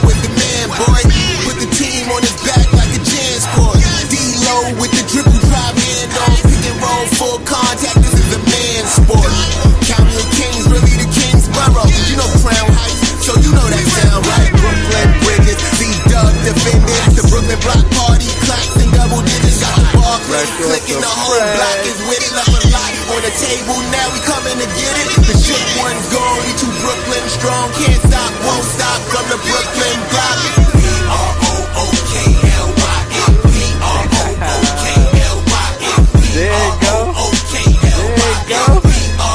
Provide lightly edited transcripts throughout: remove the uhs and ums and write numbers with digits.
was the man, boy. Put the team on his back like a Jansport. D-Lo with the dribble drive handoff. Pick and roll, full contact, this is a man's sport. County of Kings, really the Kingsborough. You know Crown Heights, so you know that sound right. Brooklyn Bridges, Z-Dub defending. The Brooklyn Block Party, clacks and double digits. Got the bar clicking, the whole block is with it. Left a lot on the table, now we coming to get it. The shook one's gone, we too Brooklyn strong. Can't stop, won't stop from the Brooklyn block. B-R-O-O-K-L-Y-N. B-R-O-O-K-L-Y-N. There you go. B-R-O-O-K-L-Y-N.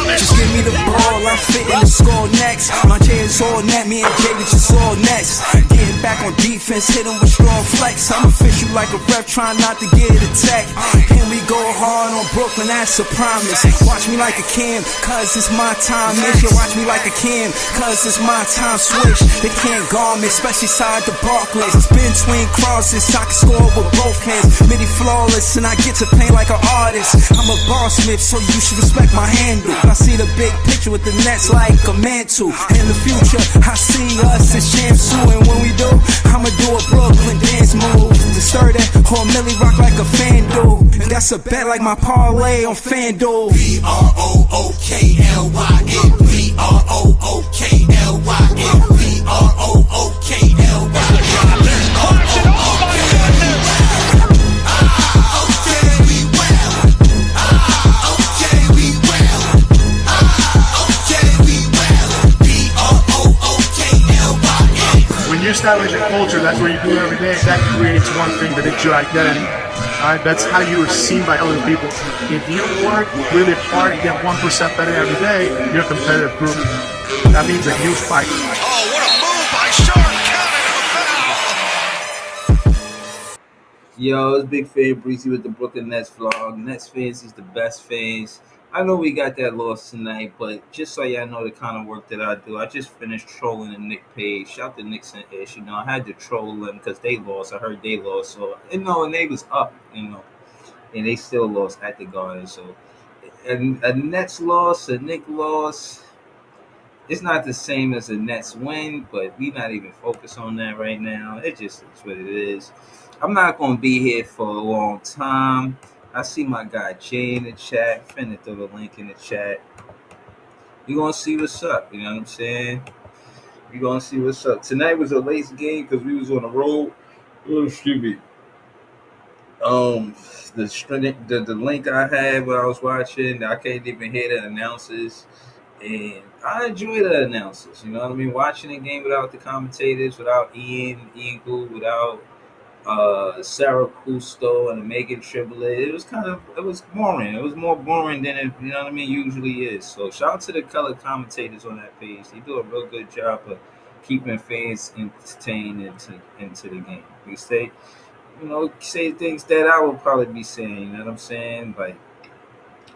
Just give me the ball, I'm fitting the score next. My J is all net, me and Jay is just all next. Getting back on defense, hit him with strong flex. I'm official like a ref, trying not to get attacked. And we go hard on Brooklyn, that's a promise. Watch me like a Cam, cause it's my time. Make sure watch me like a Cam, cause it's my time. Switch, they can't guard me, especially side the Barclays. Spin between crosses, I can score with both hands. Midi flawless, and I get to paint like an artist. I'm a Barsmith, so you should respect my handle. I see the big picture with the Nets like a mantle. In the future, I see us as champs too. And when we do, I'ma do a Brooklyn dance move. To stir that or Millie rock like a FanDuel. And that's a bet like my parlay on FanDuel. B-R-O-O-K-L-Y-N. B-R-O-O-K-L-Y-N. B-R-O-O-K-L-Y-N. When you establish a culture, that's what you do every day. That creates one thing, that it's your identity. Alright, that's how you are seen by other people. If you work really hard and get 1% better every day, you're a competitive group. That means that you fight. Oh, what a move by Sean Cannon. Yo, it's Big Fan Breezy with the Brooklyn Nets vlog. Nets fans is the best fans. I know we got that loss tonight, but just so y'all know the kind of work that I do, I just finished trolling the Nick page. Shout to Knicks and Ish. You know, I had to troll them because they lost. I heard they lost. So, and they was up, and they still lost at the Garden. So, and a Nets loss, a Nick loss, it's not the same as a Nets win, but we not even focused on that right now. It just is what it is. I'm not going to be here for a long time. I see my guy Jay in the chat. Finna throw the link in the chat. We gonna see what's up. You know what I'm saying? We gonna see what's up. Tonight was a late game because we was on the road. Oh, excuse me. The link I had when I was watching, I can't even hear the announcers, and I enjoy the announcers. You know what I mean? Watching the game without the commentators, without Ian Eagle, without Sarah Cousteau and Megan Triplet. It was boring. It was more boring than it, you know what I mean, usually is. So shout out to the color commentators on that page. They do a real good job of keeping fans entertained into the game. We say things that I would probably be saying, you know what I'm saying? Like,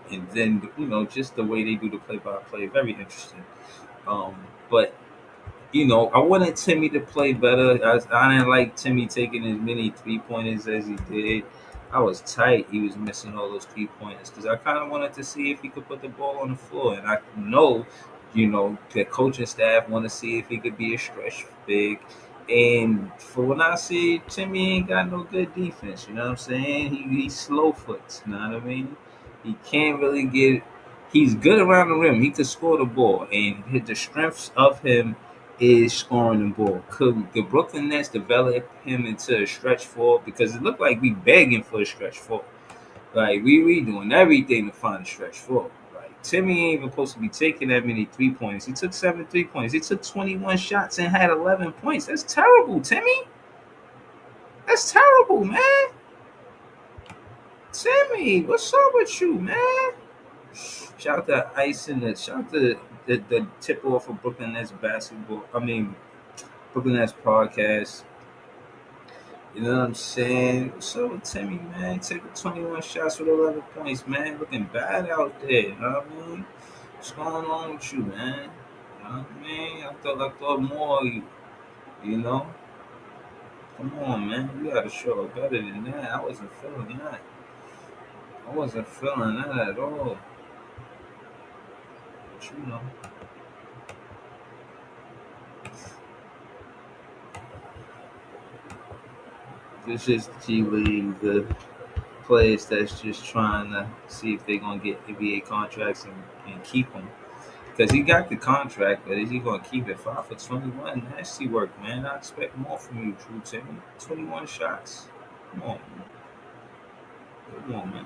and then, just the way they do the play-by-play, very interesting. But I wanted Timmy to play better. I didn't like Timmy taking as many 3-pointers as he did. I was tight. He was missing all those 3-pointers because I kind of wanted to see if he could put the ball on the floor. And I know, the coaching staff want to see if he could be a stretch big. And for when I see Timmy ain't got no good defense, you know what I'm saying? He's slow foot, you know what I mean? He can't really he's good around the rim. He could score the ball. And the strengths of him is scoring the ball. Could the Brooklyn Nets develop him into a stretch four? Because it looked like we begging for a stretch four. Like, we doing everything to find a stretch four. Like, Timmy ain't even supposed to be taking that many 3-pointers. He took 7 3-pointers. He took 21 shots and had 11 points. That's terrible, Timmy. That's terrible, man. Timmy, what's up with you, man? Shout out to Ice and shout out to the tip off of Brooklyn Nets Brooklyn Nets podcast. You know what I'm saying? What's up with Timmy, man? Taking 21 shots with 11 points, man. Looking bad out there, you know what I mean? What's going on with you, man? You know what I mean? I thought more of you. You know, come on, man, you gotta show it better than that. I wasn't feeling that. I wasn't feeling that at all. But you know, this is G League. The players that's just trying to see if they're gonna get NBA contracts and keep them. Because he got the contract, but is he going to keep it? 5 for 21. Nasty work, man. I expect more from you, Drew Timmy. 21 shots. Come on, man. Come on, man.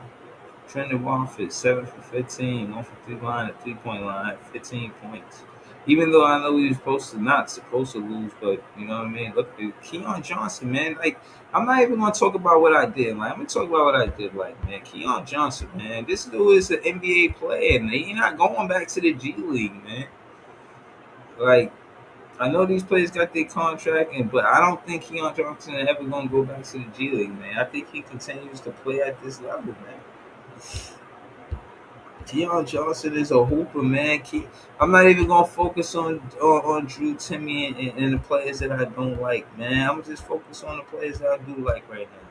Trendon Watford, 7 for 15. 1 for 3 line, at 3-point line, 15 points. Even though I know he was not supposed to lose, but you know what I mean? Look, Keon Johnson, man. Like, I'm not even going to talk about what I did. Like, I'm going to talk about what I did. Like, man, Keon Johnson, man. This dude is an NBA player, and he's not going back to the G League, man. Like, I know these players got their contract, but I don't think Keon Johnson is ever going to go back to the G League, man. I think he continues to play at this level, man. Keon Johnson is a hooper, man. I'm not even going to focus on Drew Timmy and the players that I don't like, man. I'm just focus on the players that I do like right now.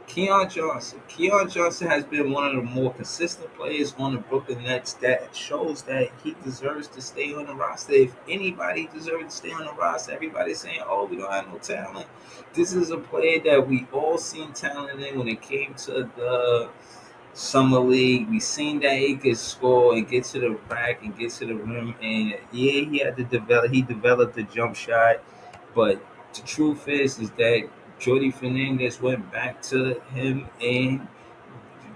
Keon Johnson has been one of the more consistent players on the Brooklyn Nets that shows that he deserves to stay on the roster. If anybody deserves to stay on the roster, everybody's saying, oh, we don't have no talent. This is a player that we all seen talent in when it came to the Summer League. We seen that he could score and get to the rack and get to the rim. And yeah, he developed the jump shot. But the truth is that Jordi Fernandez went back to him and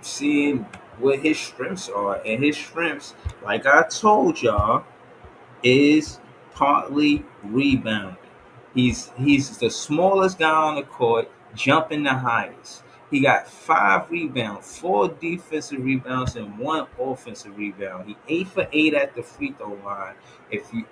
seeing what his strengths are. And his strengths, like I told y'all, is partly rebounding. He's the smallest guy on the court, jumping the highest. He got 5 rebounds, 4 defensive rebounds, and 1 offensive rebound. He 8 for 8 at the free throw line.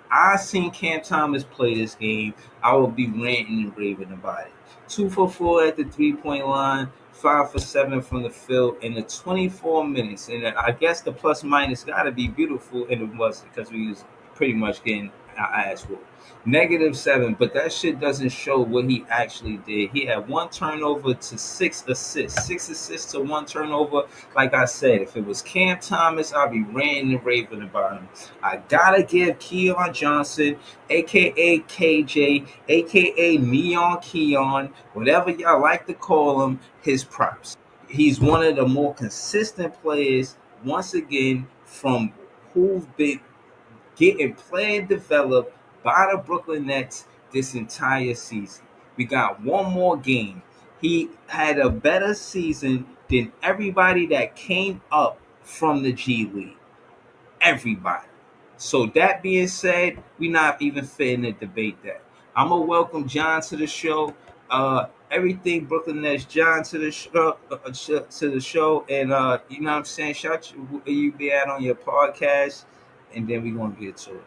I seen Cam Thomas play this game, I would be ranting and raving about it. 2 for 4 at the 3-point line, 5 for 7 from the field in the 24 minutes. And I guess the plus minus got to be beautiful, and it wasn't because we was pretty much getting our ass whooped. -7, but that shit doesn't show what he actually did. He had 1 turnover to 6 assists. 6 assists to 1 turnover. Like I said, if it was Cam Thomas, I'd be ranting and raving about him. I gotta give Keon Johnson, aka KJ, aka Neon Keon, whatever y'all like to call him, his props. He's one of the more consistent players, once again, from who've been getting played developed by the Brooklyn Nets this entire season. We got one more game. He had a better season than everybody that came up from the G League. Everybody. So that being said, we're not even fitting to debate that. I'm gonna welcome John to the show. Everything Brooklyn Nets, John to the show, and you know what I'm saying. Shout you be out on your podcast, and then we're gonna get to it.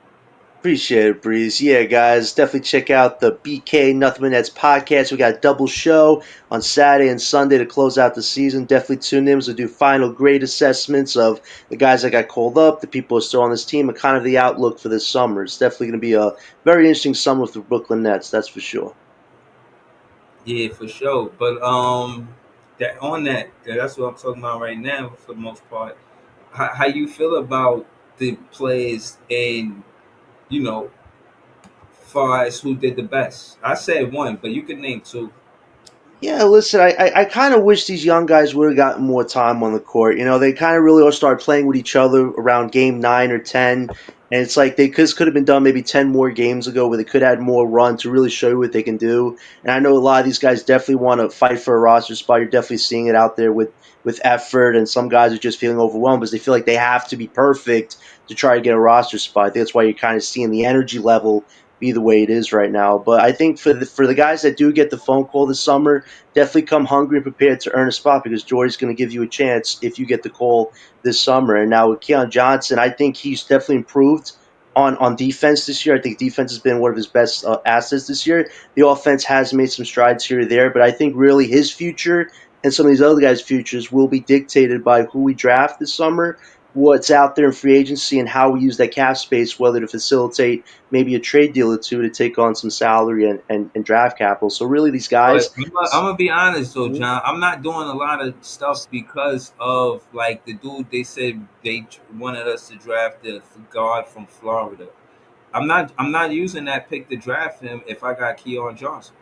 Appreciate it, Breeze. Yeah, guys, definitely check out the BK Nothing But Nets podcast. We got a double show on Saturday and Sunday to close out the season. Definitely tune in to do final grade assessments of the guys that got called up, the people who are still on this team, and kind of the outlook for this summer. It's definitely going to be a very interesting summer with the Brooklyn Nets, that's for sure. Yeah, for sure. But that's what I'm talking about right now for the most part. How you feel about the players and, you know, far as who did the best? I said 1, but you could name 2. Yeah, listen, I kind of wish these young guys would have gotten more time on the court. You know, they kind of really all started playing with each other around game 9 or 10. And it's like could have been done maybe 10 more games ago where they could have had more run to really show you what they can do. And I know a lot of these guys definitely want to fight for a roster spot. You're definitely seeing it out there with effort. And some guys are just feeling overwhelmed because they feel like they have to be perfect to try to get a roster spot. I think that's why you're kind of seeing the energy level be the way it is right now. But I think for the guys that do get the phone call this summer, definitely come hungry and prepared to earn a spot because Jordy's going to give you a chance if you get the call this summer. And now with Keon Johnson, I think he's definitely improved on defense this year. I think defense has been one of his best assets this year. The offense has made some strides here or there, but I think really his future and some of these other guys' futures will be dictated by who we draft this summer. what's out there in free agency and how we use that cap space, whether to facilitate maybe a trade deal or two to take on some salary and draft capital. So really, these But guys. I'm gonna be honest though, John. I'm not doing a lot of stuff because of like the dude they said wanted us to draft the guard from Florida. I'm not using that pick to draft him if I got Keon Johnson.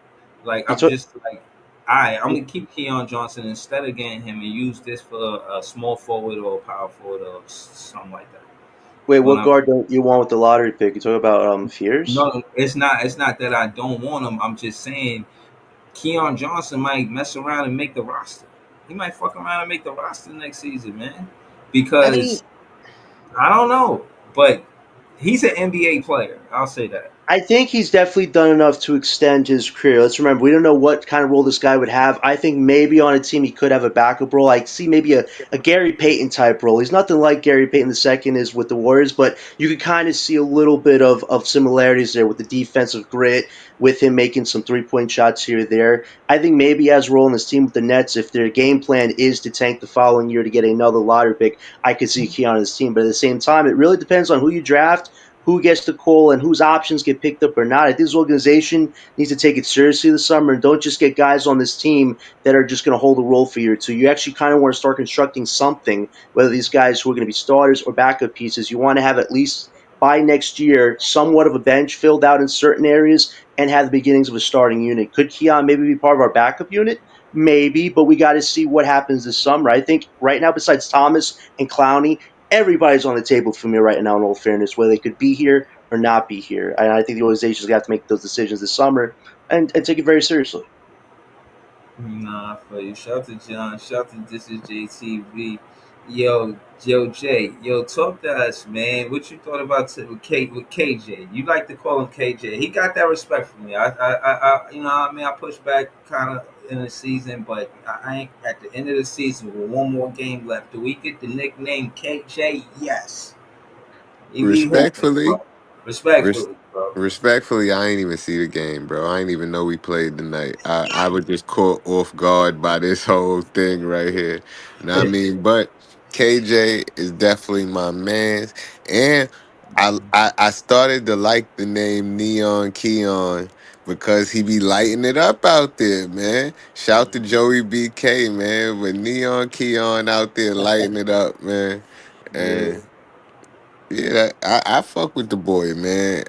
Like You I'm took, just like, I'm gonna keep Keon Johnson instead of getting him and use this for a small forward or a power forward or something like that. wait, When what I guard don't you want with the lottery pick? You talk about Fears? no, it's not. It's not that I don't want him. I'm just saying Keon Johnson might mess around and make the roster. He might fuck around and make the roster next season, man. I mean, Because I don't know, but he's an NBA player. I'll say that. I think he's definitely done enough to extend his career. Let's remember, we don't know what kind of role this guy would have. I think maybe on a team he could have a backup role. I see maybe a Gary Payton type role. He's nothing like Gary Payton II is with the Warriors, but you could kind of see a little bit of similarities there with the defensive grit, with him making some 3-point shots here or there. I think maybe he has a role in this team with the Nets. If their game plan is to tank the following year to get another lottery pick, I could see Keon on his team. But at the same time, it really depends on who you draft, who gets the call, and whose options get picked up or not. I think this organization needs to take it seriously this summer and don't just get guys on this team that are just going to hold a role for a year or two. You actually kind of want to start constructing something, whether these guys who are going to be starters or backup pieces. You want to have at least by next year somewhat of a bench filled out in certain areas and have the beginnings of a starting unit. Could Keon maybe be part of our backup unit? Maybe, but we got to see what happens this summer. I think right now, besides Thomas and Clowney, everybody's on the table for me right now, in all fairness, whether they could be here or not be here. And I think the organization's got to make those decisions this summer and take it very seriously. Nah, for you. Shout out to John. Shout out to This Is JTV. Yo, Jay. Yo, talk to us, man. What you thought about with KJ? You like to call him KJ. He got that respect from me. I push back kind of in the season, but I ain't at the end of the season with one more game left. Do we get the nickname KJ? Yes. We hope it, Respectfully, bro. res- Respectfully, bro. respectfully, I ain't even see the game, bro. I ain't even know we played tonight. I was just caught off guard by this whole thing right here. Know what I mean? But KJ is definitely my man, and I started to like the name Neon Keon because he be lighting it up out there, man. Shout to Joey BK, man, with Neon Keon out there lighting it up, man. Yeah. And yeah, I fuck with the boy, man.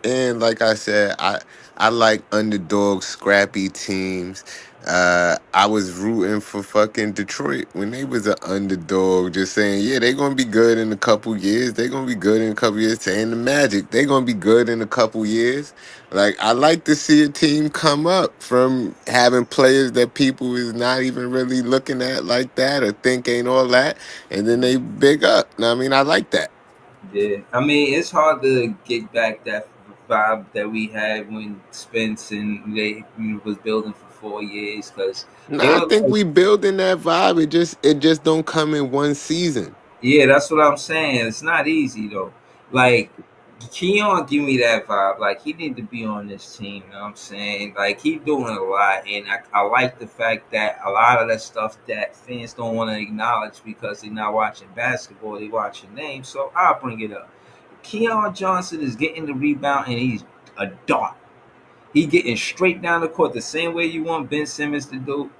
And like I said, I like underdog, scrappy teams. I was rooting for fucking Detroit when they was an underdog, just saying, yeah, they gonna be good in a couple years. They gonna be good in a couple years. Saying the Magic, they gonna be good in a couple years. Like I like to see a team come up from having players that people is not even really looking at like that or think ain't all that, and then they big up. I mean, I like that. Yeah, I mean it's hard to get back that vibe that we had when Spence and they was building for 4 years because No, they I were think like, we building that vibe. It just don't come in one season. yeah, that's what I'm saying. It's not easy though. Like Keon give me that vibe. Like he need to be on this team. You know what I'm saying? Like he doing a lot, and I like the fact that a lot of that stuff that fans don't want to acknowledge because they're not watching basketball, they watching names. So I'll bring it up. Keon Johnson is getting the rebound, and he's a dart. He getting straight down the court the same way you want Ben Simmons to do.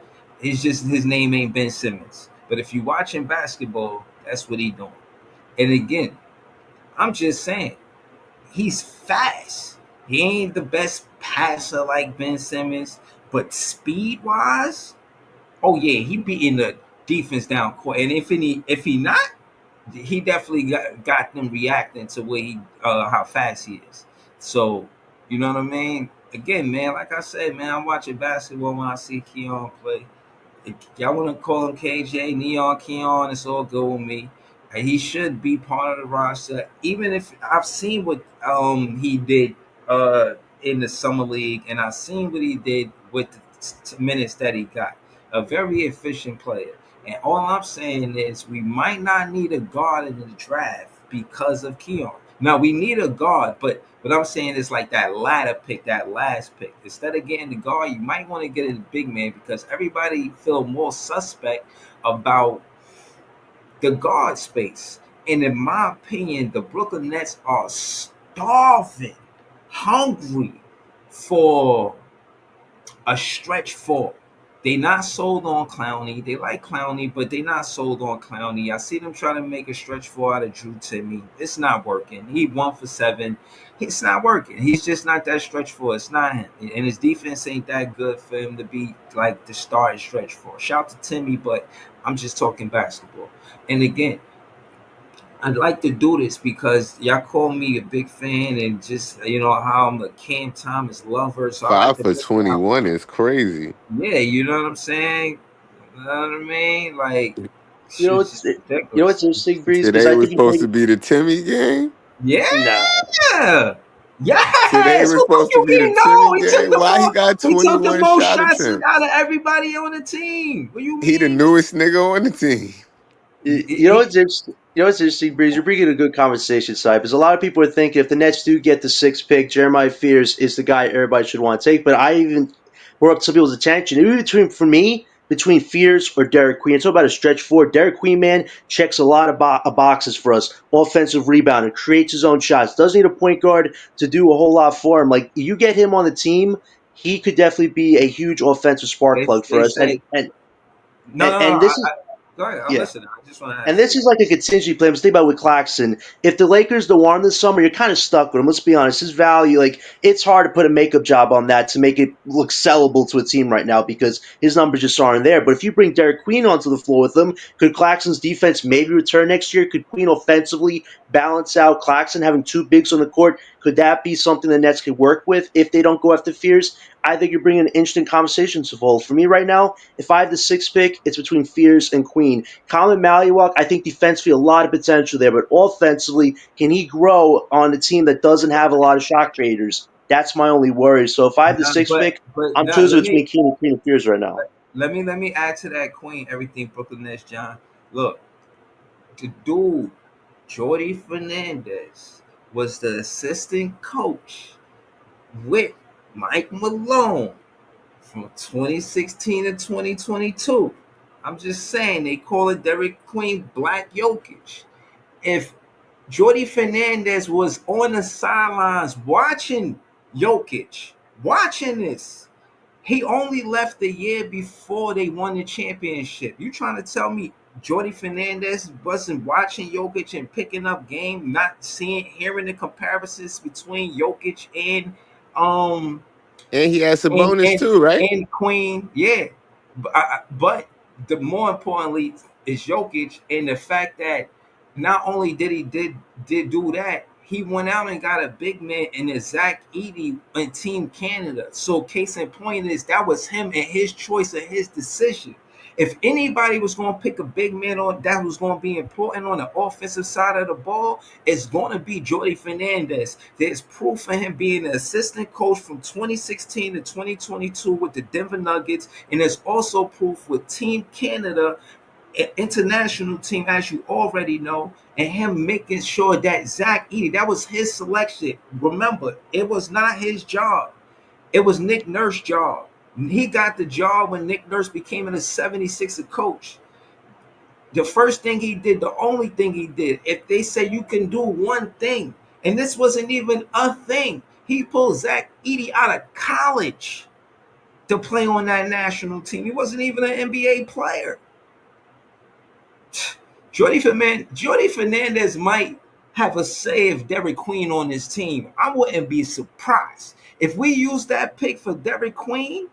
It's just his name ain't Ben Simmons. But if you watching basketball, that's what he doing. And again, I'm just saying, he's fast. He ain't the best passer like Ben Simmons, but speed wise, oh yeah, he beating the defense down court. And if he not, he definitely got them reacting to where he how fast he is. So you know what I mean. Again, man, like I said, man, I'm watching basketball when I see Keon play. If y'all want to call him KJ, Neon Keon, it's all good with me. And he should be part of the roster, even if I've seen what he did in the summer league, and I've seen what he did with the minutes that he got. A very efficient player. And all I'm saying is we might not need a guard in the draft because of Keon. Now we need a guard, but what I'm saying is like that ladder pick, that last pick. Instead of getting the guard, you might want to get a big man because everybody feel more suspect about the guard space. And in my opinion, the Brooklyn Nets are starving, hungry for a stretch four. They not sold on Clowney. They like Clowney, but they not sold on Clowney. I see them trying to make a stretch four out of Drew Timmy. It's not working. He 1 for 7. It's not working. He's just not that stretch four. It's not him. And his defense ain't that good for him to be like the starting stretch four. Shout to Timmy, but I'm just talking basketball. And again, I'd like to do this because y'all call me a big fan and just how I'm a Cam Thomas lover. So I like 5 to for bring it out. 21 is crazy. Yeah, you know what I'm saying? You know what I mean? Like, You know shit's what's just you know ridiculous. what's interesting, Breeze, because Today I was think you supposed to bring be the Timmy game. Yeah. nah. Today Yes. was Who thought supposed to you be the didn't Timmy know? He took game. the Why he most. got He took the 21 most shot shots out of attempts? everybody on the team. What do you He the mean? newest nigga on the team. You know what's interesting? You know what's interesting, Breeze? You're bringing a good conversation side because a lot of people are thinking if the Nets do get the sixth pick, Jeremiah Fears is the guy everybody should want to take. But I even brought up some people's attention. It would be for me, between Fears or Derek Queen. It's all about a stretch forward. Derek Queen, man, checks a lot of boxes for us. Offensive rebounder, creates his own shots. Doesn't need a point guard to do a whole lot for him. Like you get him on the team, he could definitely be a huge offensive spark plug for They us. And say and no, and, no, no. and this is Go ahead. I'm yeah. listening. I just want to And ask this you. is like a contingency plan. But think about with Claxton. If the Lakers don't want him this summer, you're kind of stuck with him. Let's be honest. His value, like, it's hard to put a makeup job on that to make it look sellable to a team right now because his numbers just aren't there. But if you bring Derek Queen onto the floor with him, could Claxton's defense maybe return next year? Could Queen offensively balance out Claxton having two bigs on the court? Could that be something the Nets could work with if they don't go after Fears? I think you're bringing an interesting conversation to hold. For me right now, if I have the sixth pick, it's between Fears and Queen. Colin Maliwalk, I think defensively a lot of potential there, but offensively, can he grow on a team that doesn't have a lot of shot creators? That's my only worry. So if I have the sixth pick, But I'm no, choosing between Queen and Fears right now. let me add to that Queen everything Brooklyn Nets, John. Look, the dude Jordy Fernandez was the assistant coach with Mike Malone from 2016 to 2022. I'm just saying they call it Derek Queen Black Jokic. If Jordy Fernandez was on the sidelines watching Jokic, watching this, he only left the year before they won the championship. You trying to tell me Jordy Fernandez wasn't watching Jokic and picking up game, not seeing, hearing the comparisons between Jokic um And he has a and bonus and too, right? and Queen, yeah. But the more importantly is Jokic and the fact that not only did do that, he went out and got a big man in the Zach Edey in Team Canada. So case in point is that was him and his choice and his decision. If anybody was going to pick a big man on that was going to be important on the offensive side of the ball, it's going to be Jordy Fernandez. There's proof of him being an assistant coach from 2016 to 2022 with the Denver Nuggets, and there's also proof with Team Canada, an international team, as you already know, and him making sure that Zach Edey, that was his selection. Remember, it was not his job. It was Nick Nurse's job. He got the job when Nick Nurse became a 76er coach. The first thing he did, the only thing he did, if they say you can do one thing, and this wasn't even a thing, he pulled Zach Edey out of college to play on that national team. He wasn't even an NBA player. Jordy Fernandez might have a say if Derek Queen on his team. I wouldn't be surprised. If we use that pick for Derek Queen,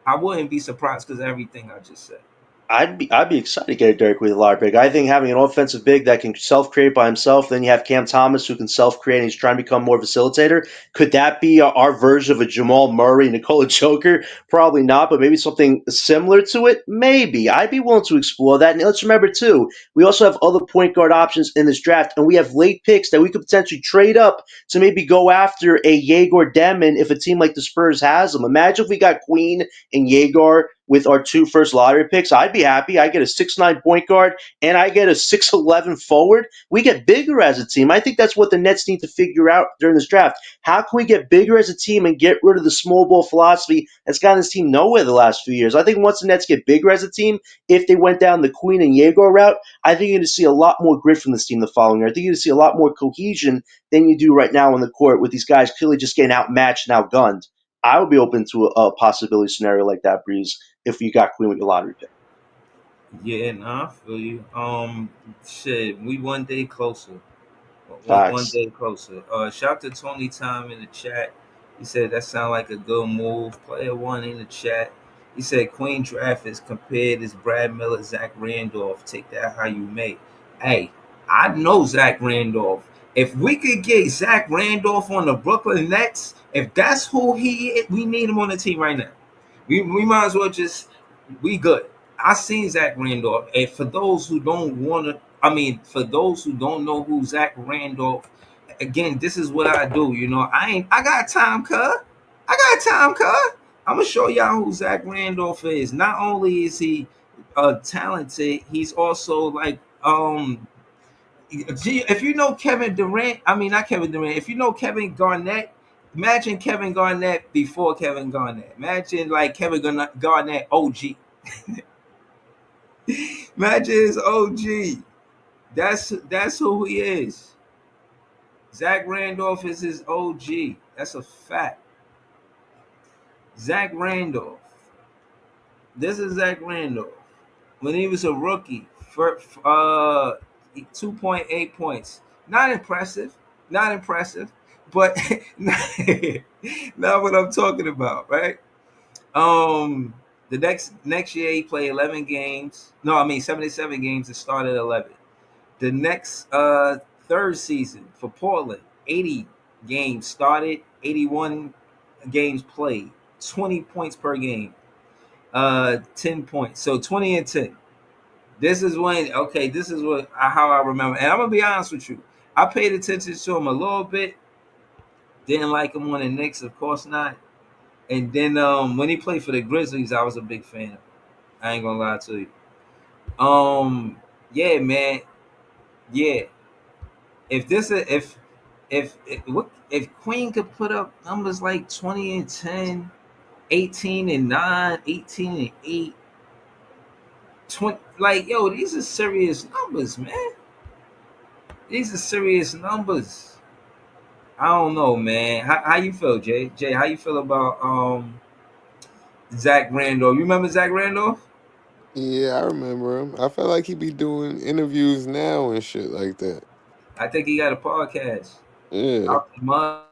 I wouldn't be surprised because of everything I just said. I'd be excited to get a Derek Queen large big. I think having an offensive big that can self create by himself, then you have Cam Thomas who can self create and he's trying to become more facilitator. Could that be our version of a Jamal Murray, Nikola Joker? Probably not, but maybe something similar to it. Maybe I'd be willing to explore that. And let's remember too, we also have other point guard options in this draft, and we have late picks that we could potentially trade up to maybe go after a Yegor Demon if a team like the Spurs has them. Imagine if we got Queen and Yegor with our 2 first lottery picks, I'd be happy. I get a 6'9" point guard and I get a 6'11" forward. We get bigger as a team. I think that's what the Nets need to figure out during this draft. How can we get bigger as a team and get rid of the small ball philosophy that's gotten this team nowhere the last few years? I think once the Nets get bigger as a team, if they went down the Queen and Yegor route, I think you're going to see a lot more grit from this team the following year. I think you're going to see a lot more cohesion than you do right now on the court with these guys clearly just getting outmatched and outgunned. I would be open to a possibility scenario like that, Breeze, if you got Queen with your lottery pick. Yeah, nah, I feel you. Shit, we one day closer. One Facts. day closer. Shout to Tony Time in the chat. He said that sound like a good move. Player one in the chat. He said Queen draft is compared as Brad Miller, Zach Randolph. Take that how you may. Hey, I know Zach Randolph. If we could get Zach Randolph on the Brooklyn Nets, if that's who he is, we need him on the team right now. We might as well just we good. I seen Zach Randolph, and for those who don't want to, I mean, for those who don't know who Zach Randolph, again, this is what I do. You know, I got time, cuz. I got time, cuz. I'm gonna show y'all who Zach Randolph is. Not only is he talented, he's also like if you know Kevin Durant, I mean not Kevin Durant. If you know Kevin Garnett, imagine Kevin Garnett before Kevin Garnett. Imagine like Kevin Garnett OG. Imagine his OG. That's who he is. Zach Randolph is his OG. That's a fact. Zach Randolph. This is Zach Randolph. When he was a rookie, for 2.8 points. Not impressive. Not impressive. But not what I'm talking about, right? The next year he played 11 games. No, I mean 77 games and started 11. The next third season for Portland, 80 games started, 81 games played, 20 points per game, 10 points. So 20 and 10. This is how I remember. And I'm gonna be honest with you. I paid attention to him a little bit. Didn't like him on the Knicks, of course not. And then when he played for the Grizzlies, I was a big fan of him. I ain't gonna lie to you. Yeah, man. Yeah. If Queen could put up numbers like 20 and 10, 18 and 9, 18 and 8, 20, like yo, these are serious numbers, man. These are serious numbers. I don't know, man. How you feel, Jay? Jay, how you feel about Zach Randolph? You remember Zach Randolph? Yeah, I remember him. I felt like he be doing interviews now and shit like that. I think he got a podcast. Yeah, Out the mud.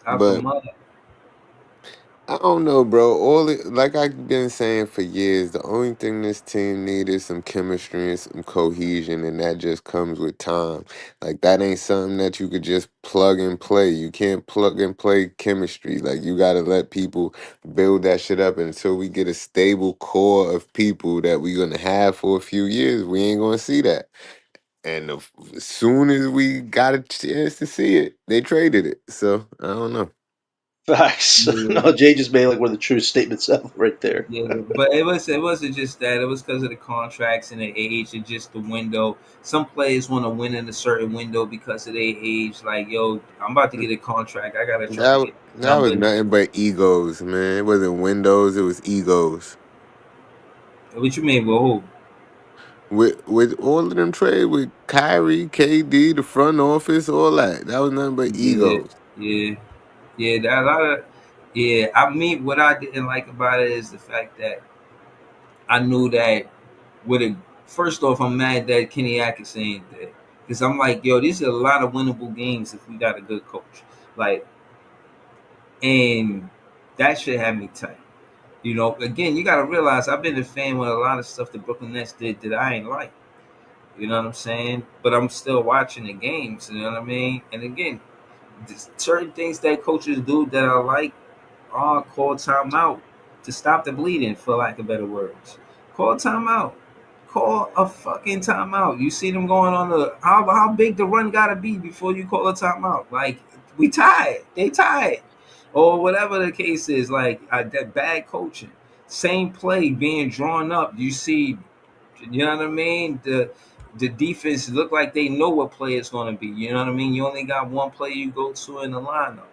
Out the but mud. I don't know, bro. Like I've been saying for years, the only thing this team needed is some chemistry and some cohesion, and that just comes with time. Like that ain't something that you could just plug and play. You can't plug and play chemistry. Like you got to let people build that shit up. And until we get a stable core of people that we're gonna have for a few years, we ain't gonna see that. And as soon as we got a chance to see it, they traded it. So I don't know. Facts. Yeah. No, Jay just made like one of the true statements ever right there. Yeah, but it wasn't just that. It was because of the contracts and the age and just the window. Some players want to win in a certain window because of their age. Like, yo, I'm about to get a contract. I gotta try to That get that was numbers. nothing but egos, man. It wasn't windows, it was egos. What you mean? Well, who? With all of them trade with Kyrie, KD, the front office, all that. That was nothing but Yeah, egos. yeah, yeah. That a lot of yeah. I mean, what I didn't like about it is the fact that I knew that with a first off, I'm mad that Kenny Atkinson ain't there because I'm like, yo, these are a lot of winnable games if we got a good coach. Like, and that should have me tight. You know, again, you got to realize I've been a fan with a lot of stuff the Brooklyn Nets did that I ain't like. You know what I'm saying? But I'm still watching the games. You know what I mean? And again, certain things that coaches do that I like are call timeout to stop the bleeding, for lack of better words. Call timeout. Call a fucking timeout. You see them going on the how big the run gotta be before you call a timeout. Like we tied. They tied. or whatever the case is. Like that bad coaching, same play being drawn up. You see, you know what I mean? The defense look like they know what play it's going to be. You know what I mean? You only got one play you go to in the lineup.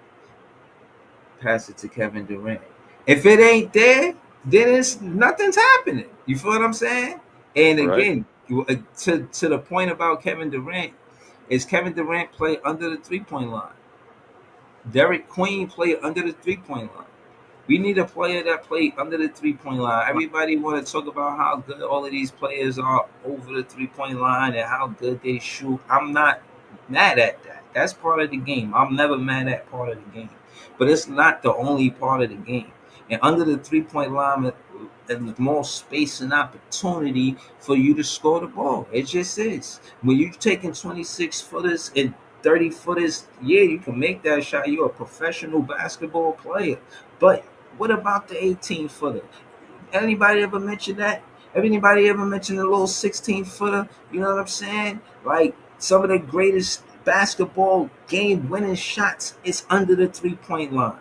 Pass it to Kevin Durant. If it ain't there, then it's nothing's happening. You feel what I'm saying? And Right. again, to the point about Kevin Durant, is Kevin Durant play under the 3-point line? Derek Queen play under the 3-point line. We need a player that play under the 3-point line. Everybody want to talk about how good all of these players are over the 3-point line and how good they shoot. I'm not mad at that. That's part of the game. I'm never mad at part of the game. But it's not the only part of the game. And under the 3-point line, there's more space and opportunity for you to score the ball. It just is. When you're taking 26 footers and 30 footers, yeah, you can make that shot. You're a professional basketball player. But what about the 18 footer? Anybody ever mention that? Anybody ever mention the little 16 footer? You know what I'm saying? Like some of the greatest basketball game winning shots is under the 3-point line.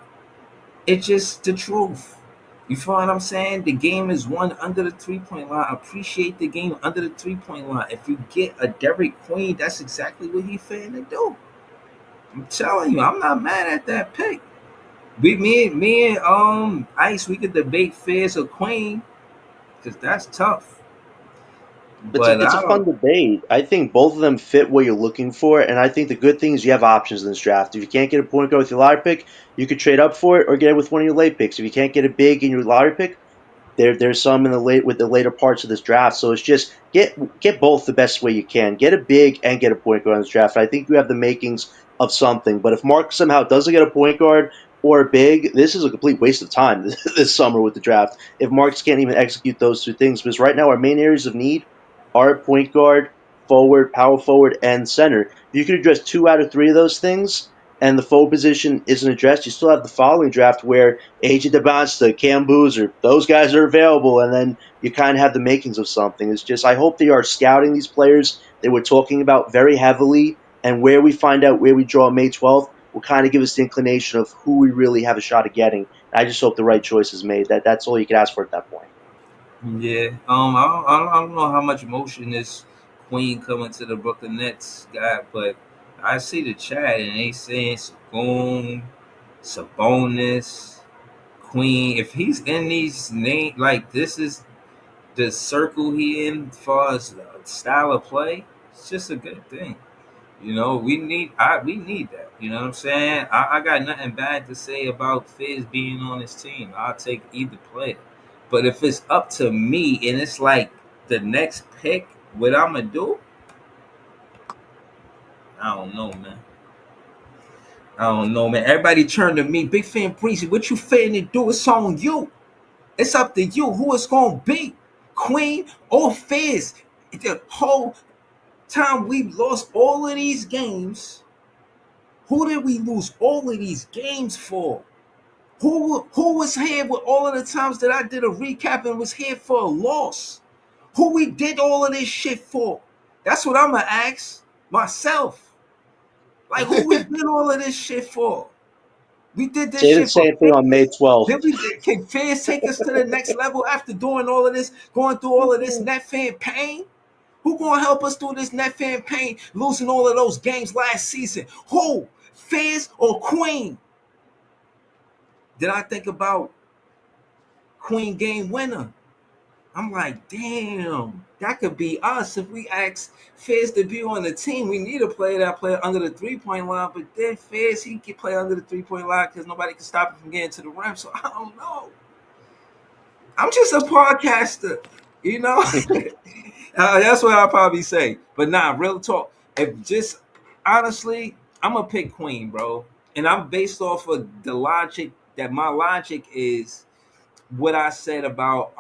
It's just the truth. You feel what I'm saying? The game is won under the 3-point line. Appreciate the game under the 3-point line. If you get a Derek Queen, that's exactly what he's finna do. I'm telling you, I'm not mad at that pick. Me and Ice, we could debate Fizz or Queen because that's tough. It's a, But it's I a fun don't. debate. I think both of them fit what you're looking for, and I think the good thing is you have options in this draft. If you can't get a point guard with your lottery pick, you could trade up for it or get it with one of your late picks. If you can't get a big in your lottery pick, there's some in the late with the later parts of this draft. So it's just get both the best way you can. Get a big and get a point guard in this draft. I think you have the makings of something. But if Mark somehow doesn't get a point guard or a big, this is a complete waste of time this summer with the draft. If Marks can't even execute those two things, because right now our main areas of need are point guard, forward, power forward, and center. If you could address 2 out of 3 of those things, and the forward position isn't addressed, you still have the following draft where AJ DeBonsta, Cam Boozer, those guys are available, and then you kind of have the makings of something. It's just I hope they are scouting these players that we're talking about very heavily, and where we find out where we draw May 12th will kind of give us the inclination of who we really have a shot at getting. I just hope the right choice is made. That's all you can ask for at that point. Yeah. I don't know how much motion this Queen coming to the Brooklyn Nets got, but I see the chat and they saying Saboon, Sabonis, Queen. If he's in these name, like this is the circle he in as far as style of play, it's just a good thing. You know, we need that. You know what I'm saying? I got nothing bad to say about Fizz being on his team. I'll take either player. But if it's up to me and it's like the next pick, what I'm gonna do, I don't know, man. I don't know, man. Everybody turn to me. Big fan Breezy, what you finna do? It's on you. It's up to you who it's gonna be. Queen or Fizz. The whole time we've lost all of these games. Who did we lose all of these games for? Who was here with all of the times that I did a recap and was here for a loss? Who we did all of this shit for? That's what I'm gonna ask myself. Like who we did all of this shit for? We did this Say the shit for same thing on May fans. 12th. Then can fans take us to the next level after doing all of this, going through all of this net fan pain? Who gonna help us through this net fan pain, losing all of those games last season? Who? Fizz or Queen? Then I think about Queen game winner. I'm like, damn, that could be us if we ask Fizz to be on the team. We need a player that play under the 3-point line, but then Fizz, he can play under the 3-point line because nobody can stop him from getting to the rim. So I don't know. I'm just a podcaster, you know. That's what I'll probably say. But nah, real talk. If just honestly, I'm gonna pick Queen, bro, and I'm based off of the logic that my logic is what I said about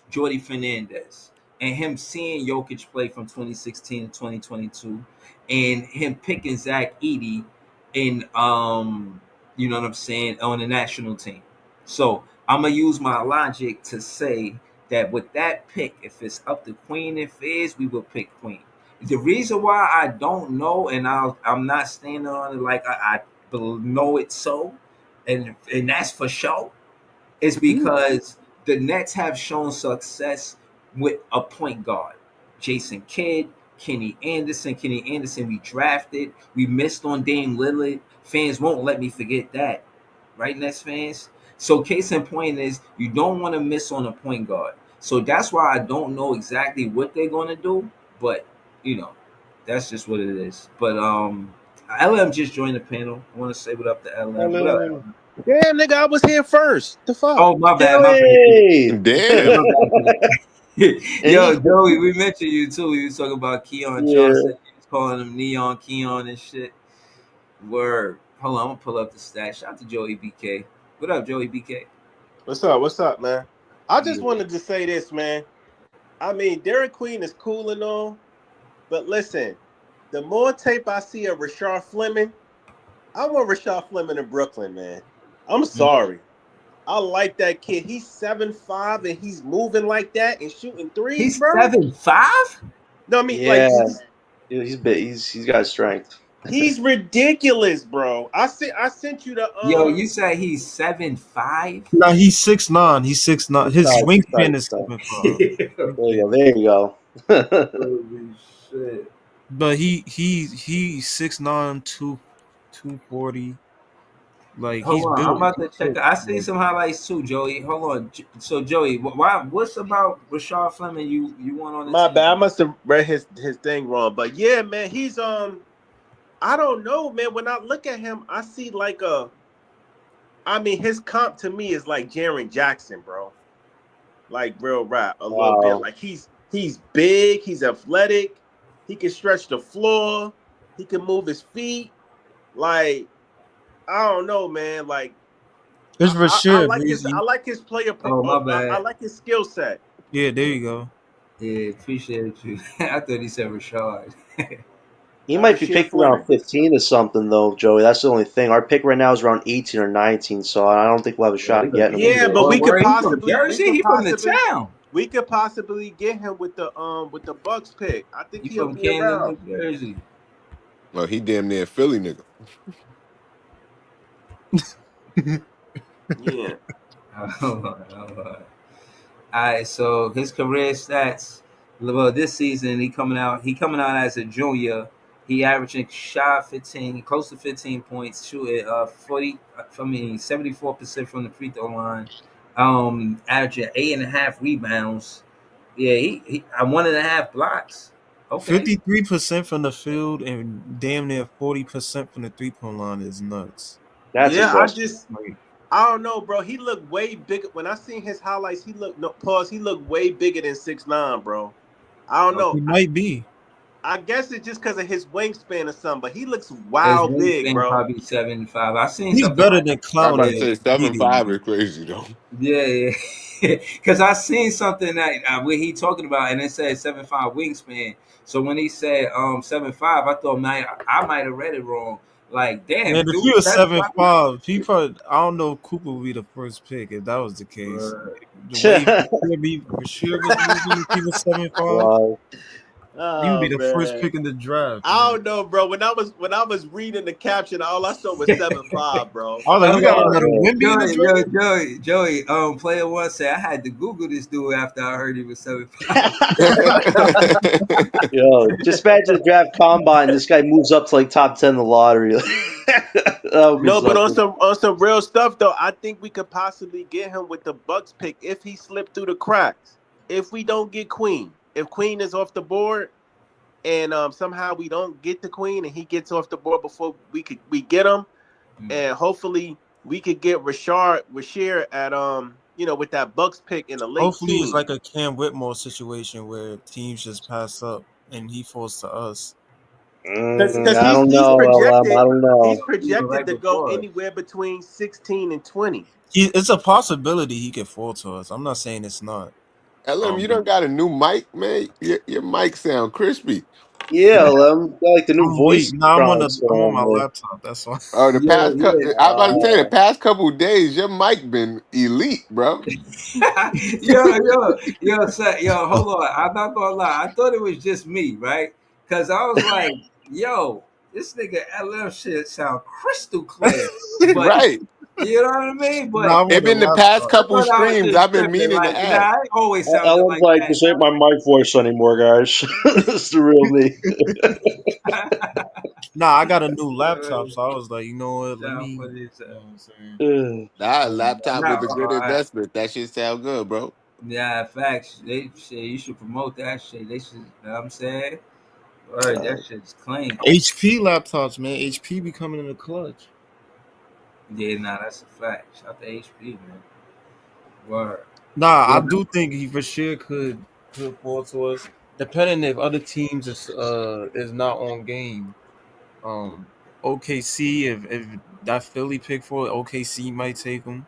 Jordy Fernandez and him seeing Jokic play from 2016 to 2022 and him picking Zach Edey in you know what I'm saying, on the national team. So I'm gonna use my logic to say that with that pick, if it's up to Queen and Fizz, we will pick Queen. The reason why I don't know and I'm not standing on it like I know it so and that's for sure, is Mm-hmm. because the Nets have shown success with a point guard. Jason Kidd, Kenny Anderson, we drafted. We missed on Dame Lillard. Fans won't let me forget that. Right, Nets fans? So case in point is you don't want to miss on a point guard. So that's why I don't know exactly what they're gonna do, but you know, that's just what it is. But LM just joined the panel. I want to say what up to LM. What up? Hello. Damn, nigga, I was here first. The fuck? Oh, my bad, my bad. Joey. Yeah, Damn. my bad. Yo, And Joey, we mentioned you too. We was talking about Keon yeah. Johnson. He was calling him Neon Keon and shit. Word. Hold on, I'm gonna pull up the stats. Shout out to Joey BK. What up, Joey BK? What's up? What's up, man? I just Yeah. wanted to say this, man. I mean, Derek Queen is cool and all, but listen, the more tape I see of Rashard Fleming, I want Rashard Fleming in Brooklyn, man. I'm sorry. I like that kid. He's 7'5" and he's moving like that and shooting threes, He's bro. 7'5"? No, I mean, Yeah. like He's big. He's got strength. he's ridiculous, bro. I sent you the Yo, you said he's 7'5"? No, he's 6'9". He's 6'9". His Sorry, wingspan is sorry. 7'5". There you go. Holy shit. But he's 6'9", 240. Like Hold he's on, built. I'm about to check. I seen some highlights too, Joey. Hold on. So, Joey, what's about Rashard Fleming you want on the my team? bad. I must have read his thing wrong. But yeah, man, he's I don't know, man. When I look at him, I see like his comp to me is like Jaren Jackson, bro. Like real rap a little bit. Like he's big, he's athletic, he can stretch the floor, he can move his feet. Like I don't know, man. Like It's I Rashid. like his player. Oh, my bad. I like his skill set. Yeah, there you go. Yeah, appreciate you. I thought he said Rashard. He might be Rashid picked Fleming. around 15 or something, though, Joey. That's the only thing. Our pick right now is around 18 or 19, so I don't think we'll have a shot at getting him. Yeah, but we could He from possibly Jersey. He from the town. We could possibly get him with the Bucks pick. I think He he'll from be Camden, around. New Jersey. Well, he damn near Philly nigga. Yeah. Hold on. All right, so his career stats. Well, this season he coming out as a junior. He averaging shot 15, close to 15 points, shooting 74% from the free throw line. Averaging 8.5 rebounds. Yeah, he 1.5 blocks. Okay. 53% from the field and damn near 40% from the 3-point line is nuts. That's yeah, aggressive. I don't know, bro. He looked way bigger. When I seen his highlights, he looked way bigger than 6'9", bro. I don't know. He might be. I guess it's just because of his wingspan or something, but he looks His wild big, wingspan bro. Probably 7'5". I seen He's something better like than I'm Clown. about to say 7'5" is crazy though. Yeah. Because I seen something that where he talking about, and it said 7'5" wingspan. So when he said 7'5", I thought, man, I might have read it wrong. Like, damn, And if dude, he was 7'5". 7'5", he probably, I don't know if Cooper would be the first pick if that was the case. Right. The way Rashid was moving, if he was 7'5", Wow. he would be the man. first pick in the draft. I don't know, bro. When I was reading the caption, all I saw was 7'5", bro. I was like, we got another Wimby in the draft. Joey, player one said I had to Google this dude after I heard he was 7'5". Yo, just imagine the draft combine. This guy moves up to like top 10 in the lottery. No, but on some real stuff though, I think we could possibly get him with the Bucks pick if he slipped through the cracks. If we don't get Queen, if Queen is off the board, and somehow we don't get the Queen and he gets off the board before we get him, and hopefully we could get Rashid at with that Bucks pick in the late. Hopefully, teens. it's like a Cam Whitmore situation where teams just pass up and he falls to us. I don't know. I don't know. He's projected to go anywhere between 16 and 20. It's a possibility he could fall to us. I'm not saying it's not. LM, you don't got a new mic, man. Your mic sound crispy. Yeah, like the new voice. I'm on my laptop. That's why. Oh, I was about to say the past couple of days, your mic been elite, bro. yo, hold on. I'm not gonna lie. I thought it was just me, right? Because I was like, yo, this nigga LM shit sound crystal clear. But, Right. You know what I mean? Nah, I But want It a been the past laptop. I couple thought I was streams. just I've been tripping. meaning to Like, you know, ask. I always sounded Ellen's like like, that. this ain't my mic voice anymore, guys. It's the real me. Nah, I got a new laptop, so I was like, you know what? Let Down me. for this. You know what I'm saying? Nah, laptop Nah, is a good investment. That shit sound good, bro. yeah, facts. They shit, you should promote that shit. They should. You know what I'm saying? Word, that shit's clean. HP laptops, man. HP be coming in the clutch. Yeah, nah, that's a fact. Shout out to HP, man. Word. Nah, I Yeah, do think he for sure could fall to us, depending if other teams is not on game. Um, OKC, if that Philly pick for it, OKC might take him.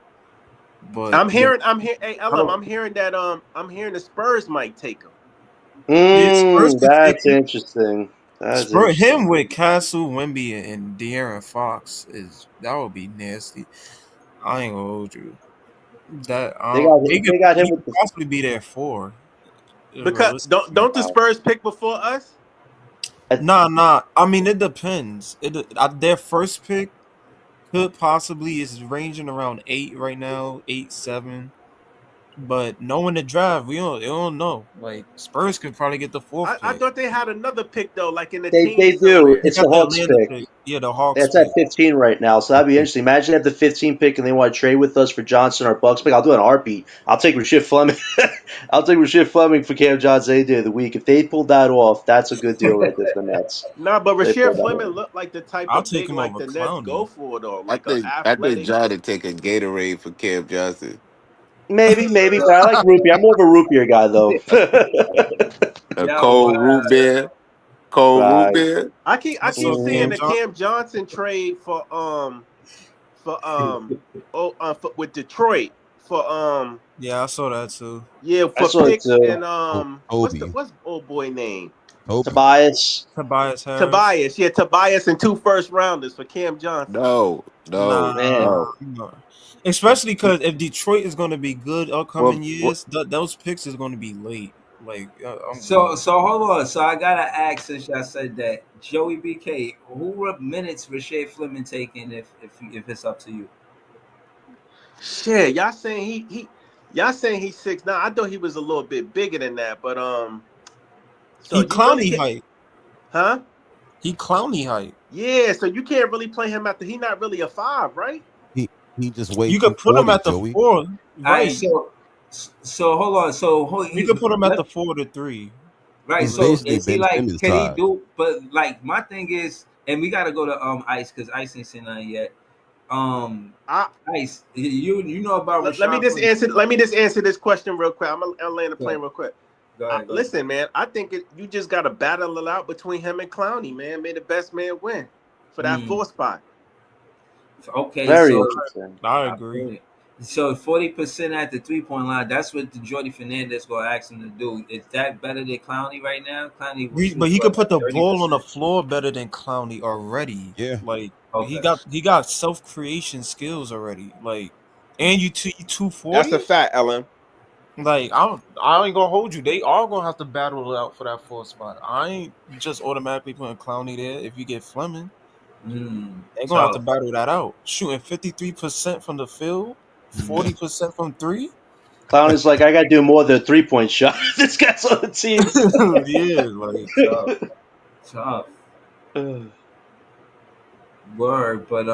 But I'm here. Hey, LM, I'm hearing that I'm hearing the Spurs might take him. yeah, Spurs could take That's him. interesting. That's Spurs interesting. him with Castle, Wemby, and De'Aaron Fox that would be nasty. I ain't gonna hold you. That They got him he with could the. possibly be there for Because realistically. don't the Spurs pick before us? Nah. I mean, it depends. Their first pick could possibly is ranging around 8 right now, 8-7. But knowing the draft, we don't know. Like Spurs could probably get the fourth I pick. thought they had another pick though, like in the They teens do. somewhere. They It's the got the Hawks Atlanta pick. pick. Yeah, the Hawks That's at pick. 15 right now, so that'd be interesting. Imagine if the 15 pick and they want to trade with us for Johnson or Bucks pick. I'll do an heartbeat. I'll take Rasheed Fleming. I'll take Rasheed Fleming for Cam Johnson any day of the week. If they pulled that off, that's a good deal right there for the Nets. Nah, but They Rasheed pulled that Fleming off. looked like the type I'll of take big him like over the Nets go Clowney. for though, I like a think athletic. John to take a Gatorade for Cam Johnson. Maybe, but I like root beer. I'm more of a root beer guy, though. A yeah, cold root beer. Cold root Right. beer. I What's keep up, seeing Cam Mhm. the Johnson? Cam Johnson trade for with Detroit for Yeah, I saw that too. yeah I for saw it picks too. and Kobe. what's old boy name? Kobe. Tobias. Tobias Harris. Tobias. Yeah, Tobias and 2 first-rounders for Cam Johnson. No, Nah, no, Man. no. no. Especially because if Detroit is going to be good Well, upcoming years, those picks is going to be late. Like I'm So good. so hold on. So I gotta ask since y'all said that Joey BK, who were minutes Rashay Fleming taking if it's up to you? Shit, y'all saying he's 6'9". I thought he was a little bit bigger than that, but so He you really Clowney can't, height. huh? He Clowney height. Yeah, so you can't really play him after he not really a 5, right? He just weighed You could put him 240, at the Joey. 4, All right, right? so hold on. You could put him at the 4 to 3. right. He's So basically is he Ben like Simmons can he size. do? But like my thing is, and we gotta go to Ice because Ice ain't seen nothing yet. I Ice, you know about let me Rashad just Fleming? answer this question real quick. I'm gonna land the plane real quick. Go ahead. Listen, man, I think you just got to battle it out between him and Clowney, man. May the best man win for that 4 spot. Okay, Very so interesting. I agree. So 40% at the 3-point line. That's what the Jordy Fernandez gonna ask him to do. Is that better than Clowney right now? Clowney will shoot But he could what, put the 30%? ball on the floor better than Clowney already. Yeah. Like Okay. he got self creation skills already. Like and you 240. That's a fact, Ellen. Like I ain't gonna hold you. They are gonna have to battle it out for that 4th spot. I ain't just automatically putting Clowney there. If you get Fleming, they're gonna have to Tough. battle that out. Shooting 53% from the field, 40% from 3. Clown is like, I got to do more than a 3-point shot. This guy's on the team. Yeah, like Tough. Word, but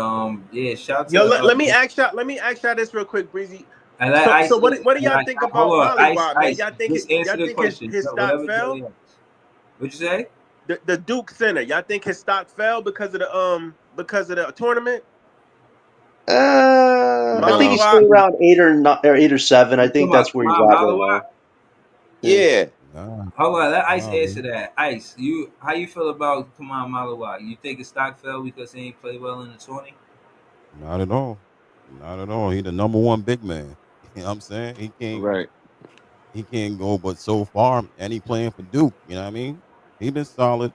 yeah, shout Yo, to let me ask y'all this real quick, Breezy. and that Ice. So what do y'all think about hold on, Ice, Mollywop, man? Ice. Y'all think Just answer the question. his stock Whatever fell? Joey asks. What'd you say? The Duke center, y'all think his stock fell because of the tournament? I think he's still around 8 or 7. I think that's where he's at right now. Yeah. Hold on, let Ice answer that. Ice, how you feel about Kamal Malawi? You think his stock fell because he ain't played well in the 20? Not at all. Not at all. He the number 1 big man. You know what I'm saying? He can't go but so far, and he playing for Duke. You know what I mean? He been solid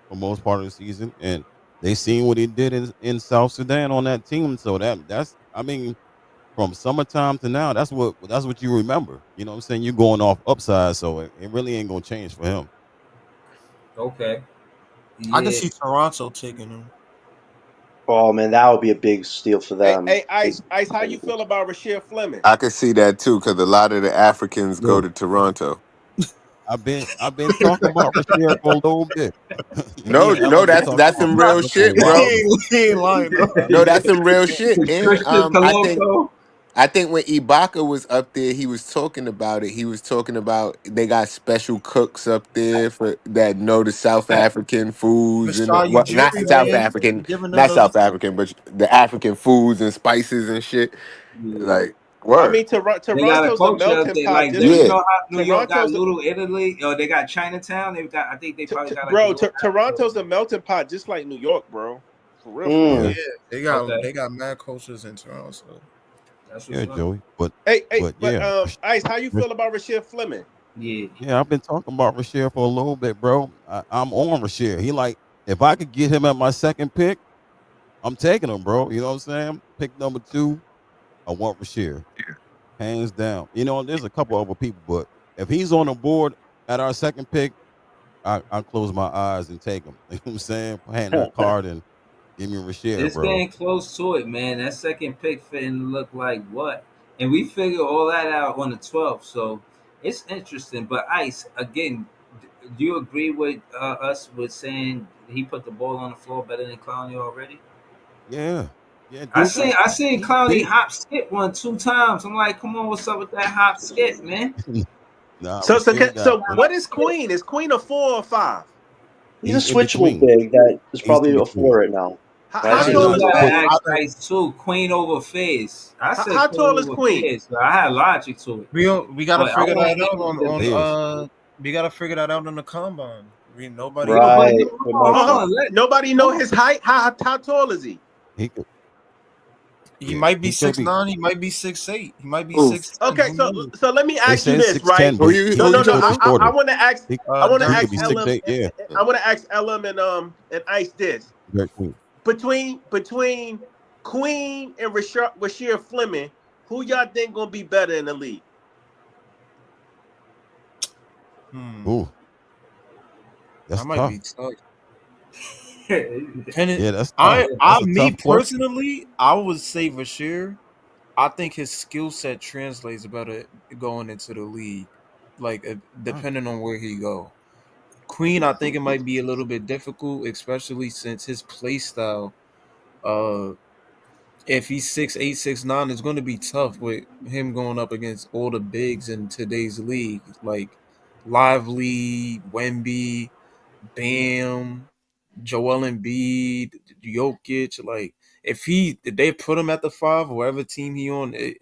for most part of the season, and they seen what he did in South Sudan on that team. So that's I mean, from summertime to now, that's what you remember. You know what I'm saying? You're going off upside, so it really ain't gonna change for him. Okay. I can see Toronto taking him. Oh man, that would be a big steal for them. Hey, Ice, how you feel about Rasheed Fleming? I can see that too, because a lot of the Africans go Look, to Toronto. I've been talking about Rasheed for a little bit. Me No, and no, Ellen been that's talking that's about some real Rasheed for a shit, while. bro. He ain't lying, bro. No, that's some real shit. And Christian I think when Ibaka was up there, he was talking about it. He was talking about they got special cooks up there for that know the South African foods and Masai not Ujiri, South man, African, giving them not the South African, but the African foods and spices and shit. Yeah. Like, I word. mean, They got a Toronto's a culture up melting there, pot. like Just you Yeah. know how New York got Toronto's, Little Italy, or they got Chinatown. They've got, I think they probably got like a bro. little. Toronto's a melting pot, just like New York, bro. For real, for Mm. real. Yeah, Okay, they got mad cultures in Toronto. So. that's what's yeah, up. Joey. But Hey, yeah, Ice, how you feel about Rasheed Fleming? Yeah, yeah, I've been talking about Rasheed for a little bit, bro. I'm on Rasheed. He like if I could get him at my second pick, I'm taking him, bro. You know what I'm saying? Pick number 2, I want Rasheed. Hands down. You know, there's a couple other people, but if he's on the board at our second pick, I close my eyes and take him. You know what I'm saying? Hand that card and give me Rasheed, it's bro. getting close to it, man. That second pick fitting look like what, and we figure all that out on the 12th. So it's interesting. But Ice, again, do you agree with us with saying he put the ball on the floor better than Clowney already? Yeah. Yeah, I Duke seen is I seen he's Clowney big. hop skip 2 times. I'm like, come on, what's up with that hop skip, man? Nah, So, Rasheed got what is Queen? Is Queen a 4 or 5? He's he's a in switchable between. big that is He's in probably a between. 4 right now. But I How That's think what tall he's we is a gotta But Queen? four. ask I Ice too. Queen over Fizz. I said How Queen tall is over Queen? Fizz. I had logic to it, We gotta but I figure want that him out to give me. Fizz. we gotta figure that out on the combine. Nobody Yo, but Right. no, It might hold be. on. Nobody know his height. How tall is he? He could he yeah, might be he could be 6'9", he might be 6'8", he might be Who? 6'10". Okay, Who so knows? let me they ask you said this, right? 6'10, but No, he no, no. could be I shorter. want to ask. He, I want to he Dirk could ask be Queen. Elam. 6'8", yeah. I want to ask Elam and Ice this Very clean. between Queen and Rasheed Fleming, who y'all think gonna be better in the league? Ooh, that's That might tough. be tough. Yeah, that's tough. That's a Me tough question. personally, I would say Bashir. I think his skill set translates better going into the league, like depending on where he go. Queen, I think it might be a little bit difficult, especially since his play style. Uh, if he's 6'8", 6'9", it's going to be tough with him going up against all the bigs in today's league, like Lively, Wemby, Bam, Joel Embiid, Jokic. Like if they put him at the 5, whatever team he on, it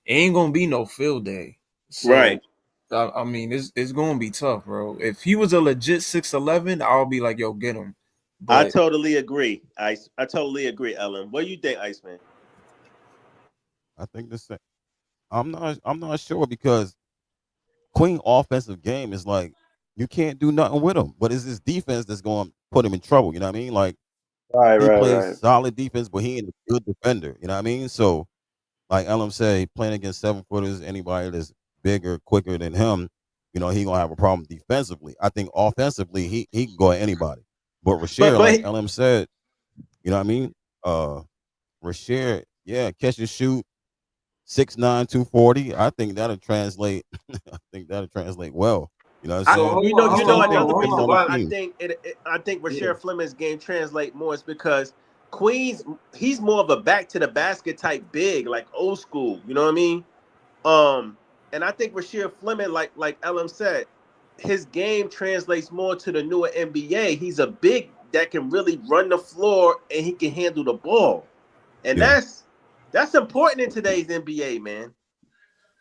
ain't gonna be no field day. Right. So I mean, it's gonna be tough, bro. If he was a legit 6'11", I'll be like, yo, get him. I But totally agree, Ice. I totally agree, Ellen. What do you think, Iceman? I think the same. I'm not sure because Queen offensive game is like you can't do nothing with him. But it's his defense that's going to put him in trouble. You know what I mean? Like he plays Right. solid defense, but he ain't a good defender. You know what I mean? So like Elam said, playing against 7-footers, anybody that's bigger, quicker than him, you know, he gonna have a problem defensively. I think offensively, he can go at anybody. But But Rasheed, like Elam said, you know what I mean? Rasheed, yeah, catch and shoot, 6'9", 240. I think that'll translate. I think that'll translate well. You know what I'm So saying? you know another Depending reason on the why team. I think Yeah. Rasheed Fleming's game translate more is because he's more of a back to the basket type big, like old school. You know what I mean? And I think Rasheed Fleming, like Elam said, his game translates more to the newer NBA. He's a big that can really run the floor and he can handle the ball, and Yeah. that's important in today's NBA, man.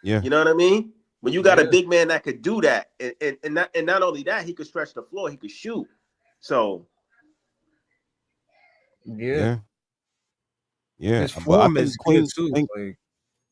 Yeah. You know what I mean? When you got a Yeah. big man that could do that, and not only that, he could stretch the floor, he could shoot. So Yeah. Yeah. his But I form think is good too.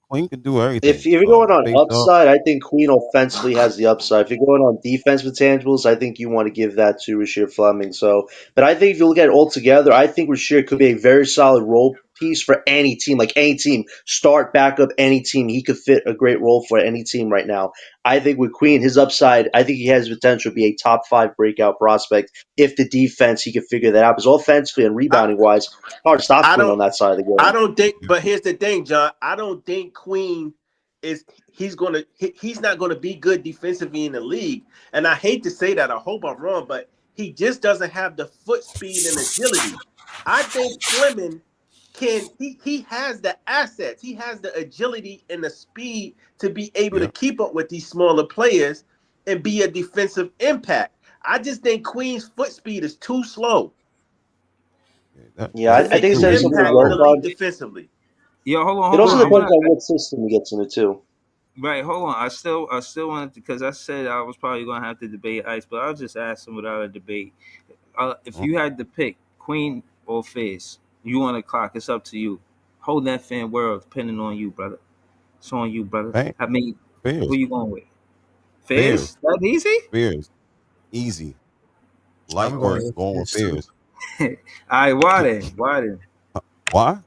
Queen can do If everything. you're going on Face up. upside, I think Queen offensively has the upside. If you're going on defensive tangibles, I think you want to give that to Rasheed Fleming. So, but I think if you look at it all together, I think Rasheed could be a very solid role piece for any team, like any team, start, backup, any team. He could fit a great role for any team right now. I think with Queen, his upside, I think he has potential to be a top 5 breakout prospect if the defense, he could figure that out. Because offensively and rebounding wise, hard to stop I Queen don't on that side of the game. I don't think, but here's the thing, John. I don't think Queen he's not gonna be good defensively in the league. And I hate to say that, I hope I'm wrong, but he just doesn't have the foot speed and agility. I think Fleming he has the assets, he has the agility and the speed to be able to keep up with these smaller players and be a defensive impact. I just think Queen's foot speed is too slow. I think it's something to work on defensively. Yeah, hold on. It also depends on what system he gets into too. Right, hold on. I still wanted to, because I said I was probably going to have to debate Ice, but I'll just ask him without a debate. If you had to pick Queen or Fizz, you on the clock. It's up to you. Hold that fan world, depending on you, brother. It's on you, brother. Right. I mean, Fizz. who you going with? Fizz? That easy? Fizz. Easy. Light work going with Fizz. All right, why then? Why?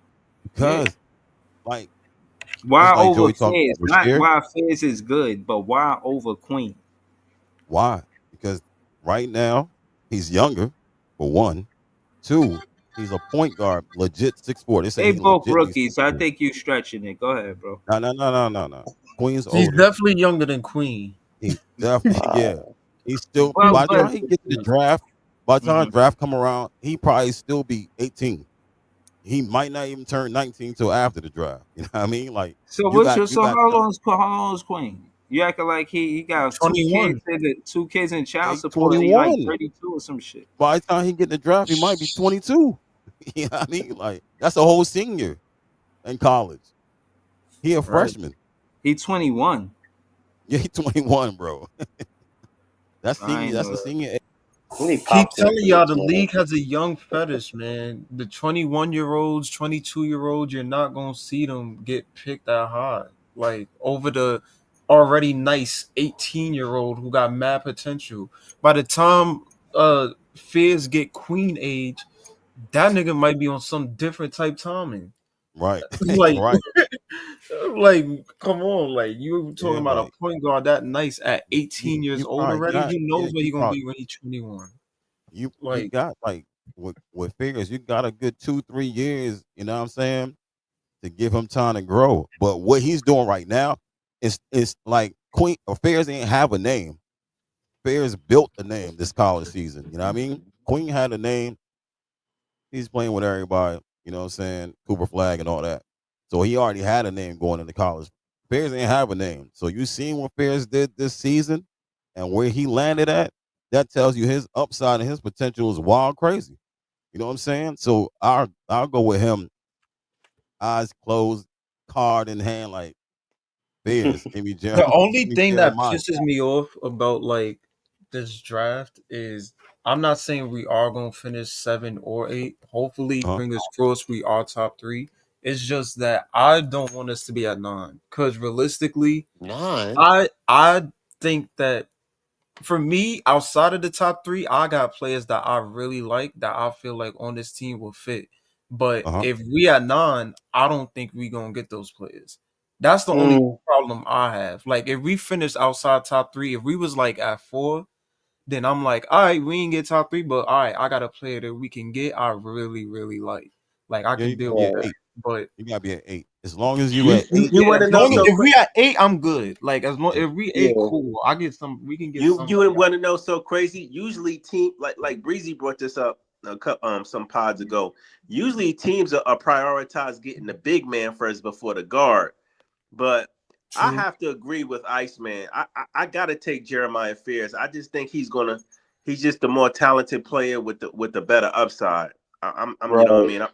Because, why like over Joey Fizz? Not why Fizz is good, but why over Queen? Why? Because right now, he's younger, for one. Two, he's a point guard, legit 6'4". They both rookies. I think you stretching it. Go ahead, bro. No. Queen's older. He's definitely younger than Queen. He definitely, He's still, by the time he gets to the draft, by the time draft come around, he probably still be 18. He might not even turn 19 till after the draft. You know what I mean? Like, so how long is Queen? You acting like he got 2 kids in child support. He like 32 or some shit. By the time he get in the draft, he might be 22. You know what I mean? Like, that's a whole senior in college. He a freshman. He 21. Yeah, he 21, bro. That's senior. That's a senior. Keep telling y'all the league has a young fetish, man. The 21-year-olds, 22-year-olds, you're not gonna see them get picked that high. Like over the already nice 18-year-old who got mad potential. By the time Fizz get Queen age, that nigga might be on some different type timing. Right. Like, right. Like, come on, like you talking about a point guard that nice at 18 years old already. He knows where he's gonna be when he's 21. You got with Figures, you got a good 2-3 years, you know what I'm saying, to give him time to grow. But what he's doing right now is like Queen or Figures ain't have a name. Figures built a name this college season. You know what I mean? Queen had a name. He's playing with everybody, you know what I'm saying, Cooper Flag and all that. So he already had a name going into college. Fairs ain't have a name. So you seen what Fairs did this season and where he landed at, that tells you his upside and his potential is wild crazy. You know what I'm saying? So I'll go with him, eyes closed, card in hand, like Fairs. The only thing that pisses me off about like this draft is I'm not saying we are gonna finish 7 or 8. Hopefully, fingers crossed, we are top 3. It's just that I don't want us to be at 9 because realistically, 9. I think that for me, outside of the top 3, I got players that I really like that I feel like on this team will fit. But if we at 9, I don't think we gonna get those players. That's the only problem I have. Like if we finish outside top 3, if we was like at 4, then I'm like, all right, we ain't get top 3, but all right, I got a player that we can get. I really, really like. Like I can deal with that. But you gotta be at 8. As long as you at 8, you want to know? If we at 8, I'm good. Like as long if we 8, cool. I get some. We can get. You want to know? So crazy. Usually, team like Breezy brought this up some pods ago. Usually, teams are prioritize getting the big man first before the guard. But I have to agree with Iceman. I gotta take Jeremiah Fairs. I just think he's just the more talented player with the better upside. I'm you know what I mean.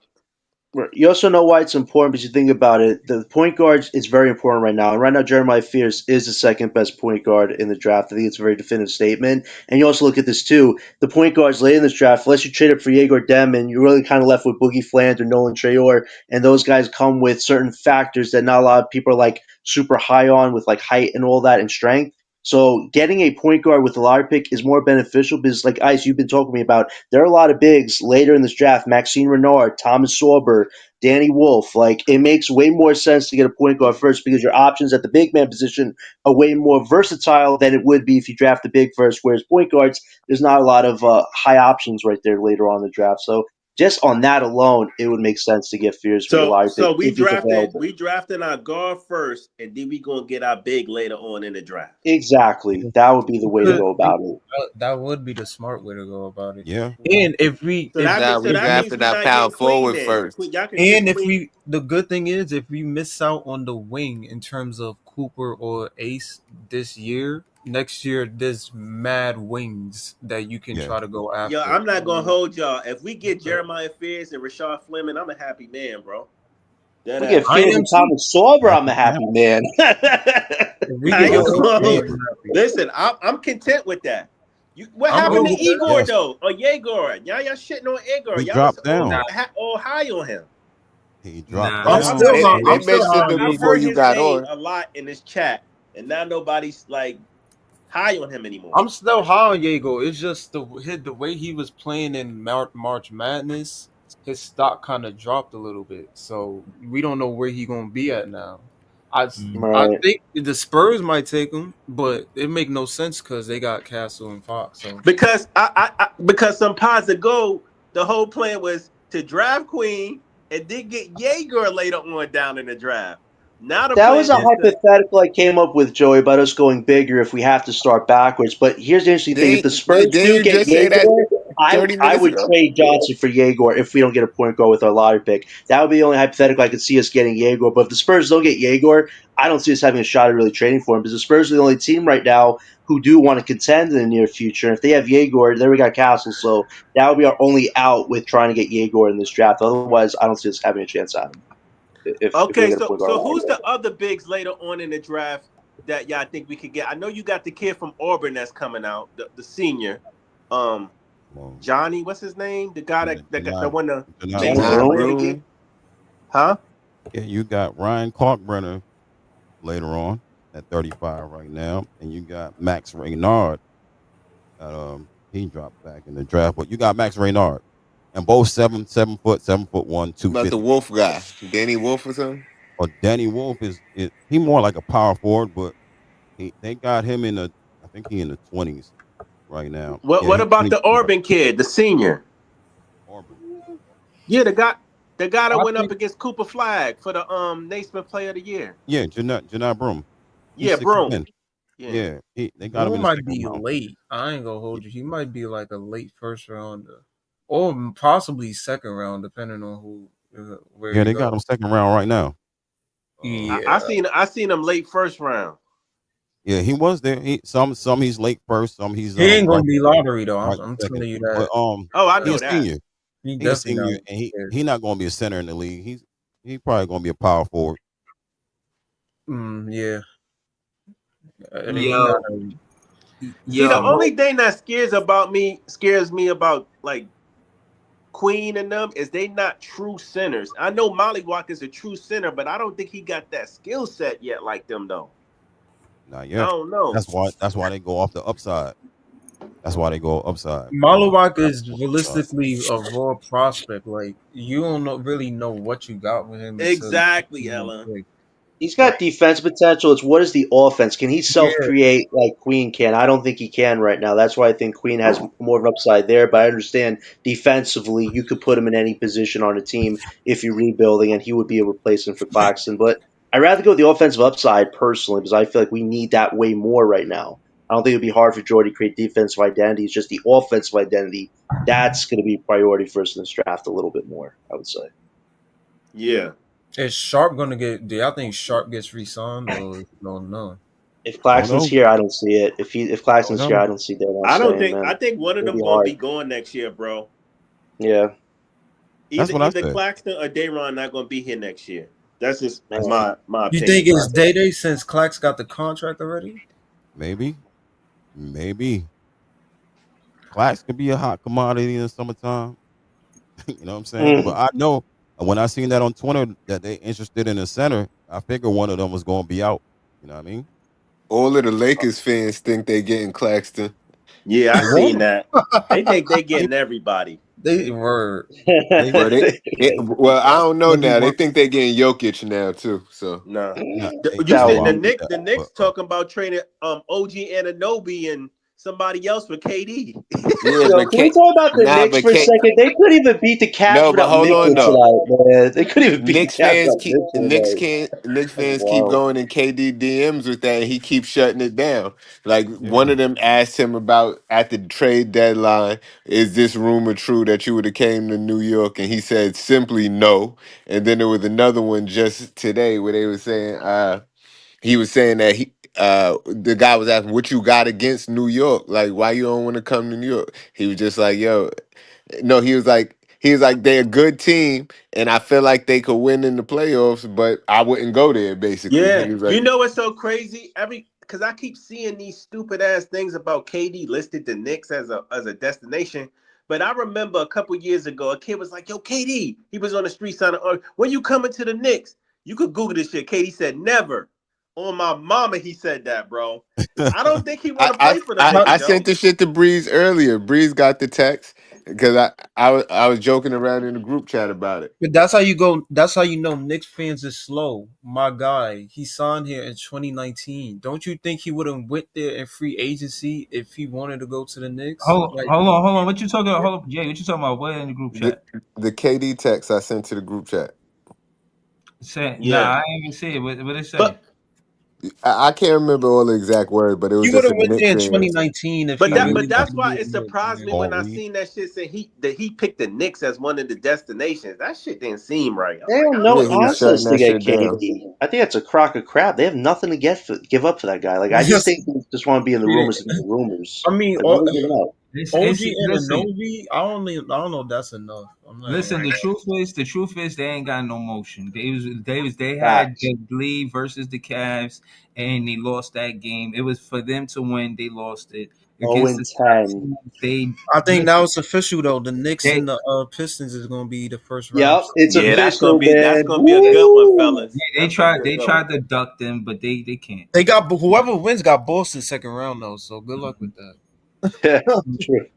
You also know why it's important because you think about it. The point guard is very important right now. And right now, Jeremiah Fierce is the second best point guard in the draft. I think it's a very definitive statement. And you also look at this too. The point guards late in this draft, unless you trade up for Yegor Demin, you're really kind of left with Boogie Fland or Nolan Traore. And those guys come with certain factors that not a lot of people are like super high on with like height and all that and strength. So getting a point guard with a lottery pick is more beneficial because, like Ice, you've been talking to me about, there are a lot of bigs later in this draft: Maxine Renard, Thomas Sorber, Danny Wolf. Like, it makes way more sense to get a point guard first because your options at the big man position are way more versatile than it would be if you draft the big first. Whereas point guards, there's not a lot of high options right there later on in the draft. So just on that alone, it would make sense to get Fears for your lottery pick So we if he's drafted available. we drafted our guard first, and then we gonna get our big later on in the draft. Exactly. That would be the way to go about it. That would be the smart way to go about it. Yeah. And if we, So that means we drafted we're our not power getting Queen forward then. first. Y'all can and get if Queen. we, the good thing is if we miss out on the wing in terms of Cooper or Ace this year, next year there's mad wings that you can Yeah. try to go after. Yo, I'm not gonna hold y'all. If we get Jeremiah Fears and Rashad Fleming, I'm a happy man, bro. We get I Fields am and Thomas Sorber, I'm a happy man. If we I get ain't those gonna two, hold- I'm happy. Listen, I'm content with that. What I'm happened good to with Igor that. Yes. though? Or Yegor? Y'all shitting on Igor. He Y'all dropped was down. all high on him. He dropped Nah. down. I'm still They, high. they I'm still high mentioned on him I've Igor. before heard you his got name on. a lot in this chat, and now nobody's like high on him anymore. I'm still high on Diego. It's just the way he was playing in March Madness, his stock kind of dropped a little bit. So we don't know where he gonna be at now. I Right. think the Spurs might take him, but it make no sense because they got Castle and Fox. So Because because some pods ago, the whole plan was to draft Queen and then get Jaeger later on down in the draft. Now the That plan was a is to hypothetical I came up with, Joey, about us going bigger if we have to start backwards. But here's the interesting thing: if the Spurs Didn't do you get just say that Yegor, 30 I minutes would ago? trade Johnson for Yegor if we don't get a point guard with our lottery pick. That would be the only hypothetical I could see us getting Yegor. But if the Spurs don't get Yegor, I don't see us having a shot at really trading for him because the Spurs are the only team right now who do want to contend in the near future. And if they have Yegor, then we got Castle. So that would be our only out with trying to get Yegor in this draft. Otherwise, I don't see us having a chance at him. If we okay. don't get a point guard. So who's the other bigs later on in the draft that y'all think we could get? I know you got the kid from Auburn that's coming out, the senior, Johnny. What's his name? The guy that won the John Broome. Huh? Yeah, you got Ryan Kalkbrenner later on at 35 right now, and you got Max Reynard. He dropped back in the draft, but you got Max Reynard, and both 7'1", 250. About the Wolf guy, Danny Wolf or something. Or Danny Wolf is he more like a power forward, but they got him in the, I think he in the 20s right now. What about the Auburn kid, the senior? Auburn. Yeah, the guy that went up against Cooper Flag for the Naismith Player of the Year. Yeah, Janai Broome. Yeah, Broome. Yeah, they got him in the might second be round. late. I ain't gonna hold you. He might be like a late first rounder, or possibly second round, depending on who. Where Yeah, they got him second round right now. Yeah, I seen him late first round. Yeah, he was there. Some he's late first, some he's he ain't gonna right, be lottery though. right I'm second. telling you that. But I know he's a that. senior. He He's a definitely senior, not. and he's not going to be a center in the league. He's probably going to be a power forward. Yeah. Yo. See, the only thing that scares me about like Queen and them is they not true centers. I know Molly Walker is a true center, but I don't think he got that skill set yet like them though. Not yet. I don't know. That's why they go off the upside. That's why they go upside. Malawak is realistically a raw prospect. Like you don't really know what you got with him. Exactly, Ellen. He's got defense potential. It's what is the offense? Can he self-create like Queen can? I don't think he can right now. That's why I think Queen has more of an upside there. But I understand defensively, you could put him in any position on a team if you're rebuilding, and he would be a replacement for Claxton. But I'd rather go with the offensive upside personally because I feel like we need that way more right now. I don't think it'd be hard for Jordy to create defensive identity. It's just the offensive identity. That's going to be a priority for us in this draft a little bit more, I would say. Yeah. Is Sharp gonna get? Do y'all think Sharp gets re-signed or no? If Claxton's here, I don't see it. If Claxton's here, I don't see that. I think one of them gonna be going next year, bro. Yeah. Either Claxton or Dayron not gonna be here next year. That's just my opinion. You think it's Day since Clax got the contract already? Maybe. Clax could be a hot commodity in the summertime. You know what I'm saying? But I know when I seen that on Twitter that they interested in a center, I figured one of them was going to be out. You know what I mean? All of the Lakers fans think they getting Claxton. Yeah, I They seen won't. that. They think they getting everybody. They were. They Well, I that's don't know gonna be now. They worth. think they getting Jokic now too. So Nah. Nah, The, you you That know said would I the be. believe Knicks. that. The Knicks talking about trading OG Anunoby and somebody else for KD. yeah, Yo, but can we K, talk about the nah, Knicks but for a K, second? They couldn't even beat the Cavs no, but without hold on Mitchell though. tonight, man. They couldn't even beat the Cavs without Mitchell tonight. Knicks That's fans keep wild. going in KD DMs with that, and he keeps shutting it down. Like Yeah. one of them asked him about at the trade deadline, is this rumor true that you would have came to New York? And he said simply no. And then there was another one just today where they were saying, he was saying that the guy was asking what you got against New York, like why you don't want to come to New York. He was just like, yo, no, he was like they're a good team, and I feel like they could win in the playoffs, but I wouldn't go there. Basically, Yeah, he was you like, know what's so crazy? Because I keep seeing these stupid ass things about KD listed the Knicks as a destination. But I remember a couple years ago, a kid was like, "Yo, KD," he was on the street signing, "When you coming to the Knicks?" You could Google this shit. KD said, "Never." On my mama, he said that, bro. I don't think he want I to I play for them I, niggas, I sent yo. the shit to Breeze earlier. Breeze got the text because I was joking around in the group chat about it. But that's how you go. That's how you know Knicks fans is slow. My guy, he signed here in 2019. Don't you think he would have went there in free agency if he wanted to go to the Knicks? Like, Hold on. What you talking about? Hold on, Jay. What you talking about? What in the group The chat? the KD text I sent to the group chat. Say, Yeah, nah, I ain't even see it. What it say? but I can't remember all the exact words, but it was you would just have a went Knicks there in fan. 2019 if But he that really but Henry wanted that's to why be it in the Knicks, surprised me man. when I Henry. seen that shit saying he picked the Knicks as one of the destinations. That shit didn't seem right. I'm They like, have I don't no Yeah, know he was about assets shutting to that get shit down. KD. I think that's a crock of crap. They have nothing to give up for that guy. Like I just Yes, think they just want to be in the yeah. rumors to be in the rumors. I mean, Like what are they giving up? It's OG and listen, Anobi. I don't know if that's enough. I'm not gonna listen. lie. The truth is, they ain't got no motion. They had Facts. the lead versus the Cavs, and they lost that game. It was for them to win. They lost it Oh against and the top 10. teams. They I think now listen. it's official though. The Knicks They and the Pistons is gonna be the first round. Yep, it's Yeah, official, that's man. gonna be a they, good one, Woo! fellas. they That's gonna be tried a they good one. tried to duck them, but they can't. They got whoever wins got Boston second round though. So good luck with that. True.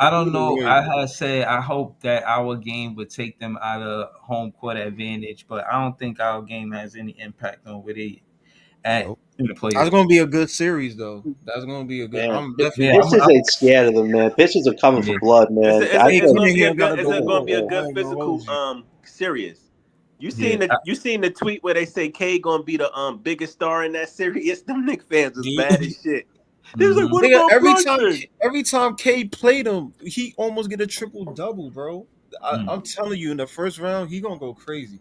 I don't Either know. way. I had said I hope that our game would take them out of home court advantage, but I don't think our game has any impact on where they at Nope. in the That's playoffs. gonna be a good series though. That's gonna be a good. Man, I'm definitely. Yeah, Pistons ain't scared of them, man. Pistons are coming for yeah. blood, It's man. a, it's I a, Hey, it's feel gonna be a Cunningham good gotta it's go a, gonna be a off. good I ain't gonna physical hold you. series. You Yeah, seen the tweet where they say K gonna be the biggest star in that series? Them Knicks fans was mad as shit. They was like, hmm what Nigga, about Brunson? every time K played him, he almost get a triple double, bro. I'm telling you, in the first round, he gonna go crazy.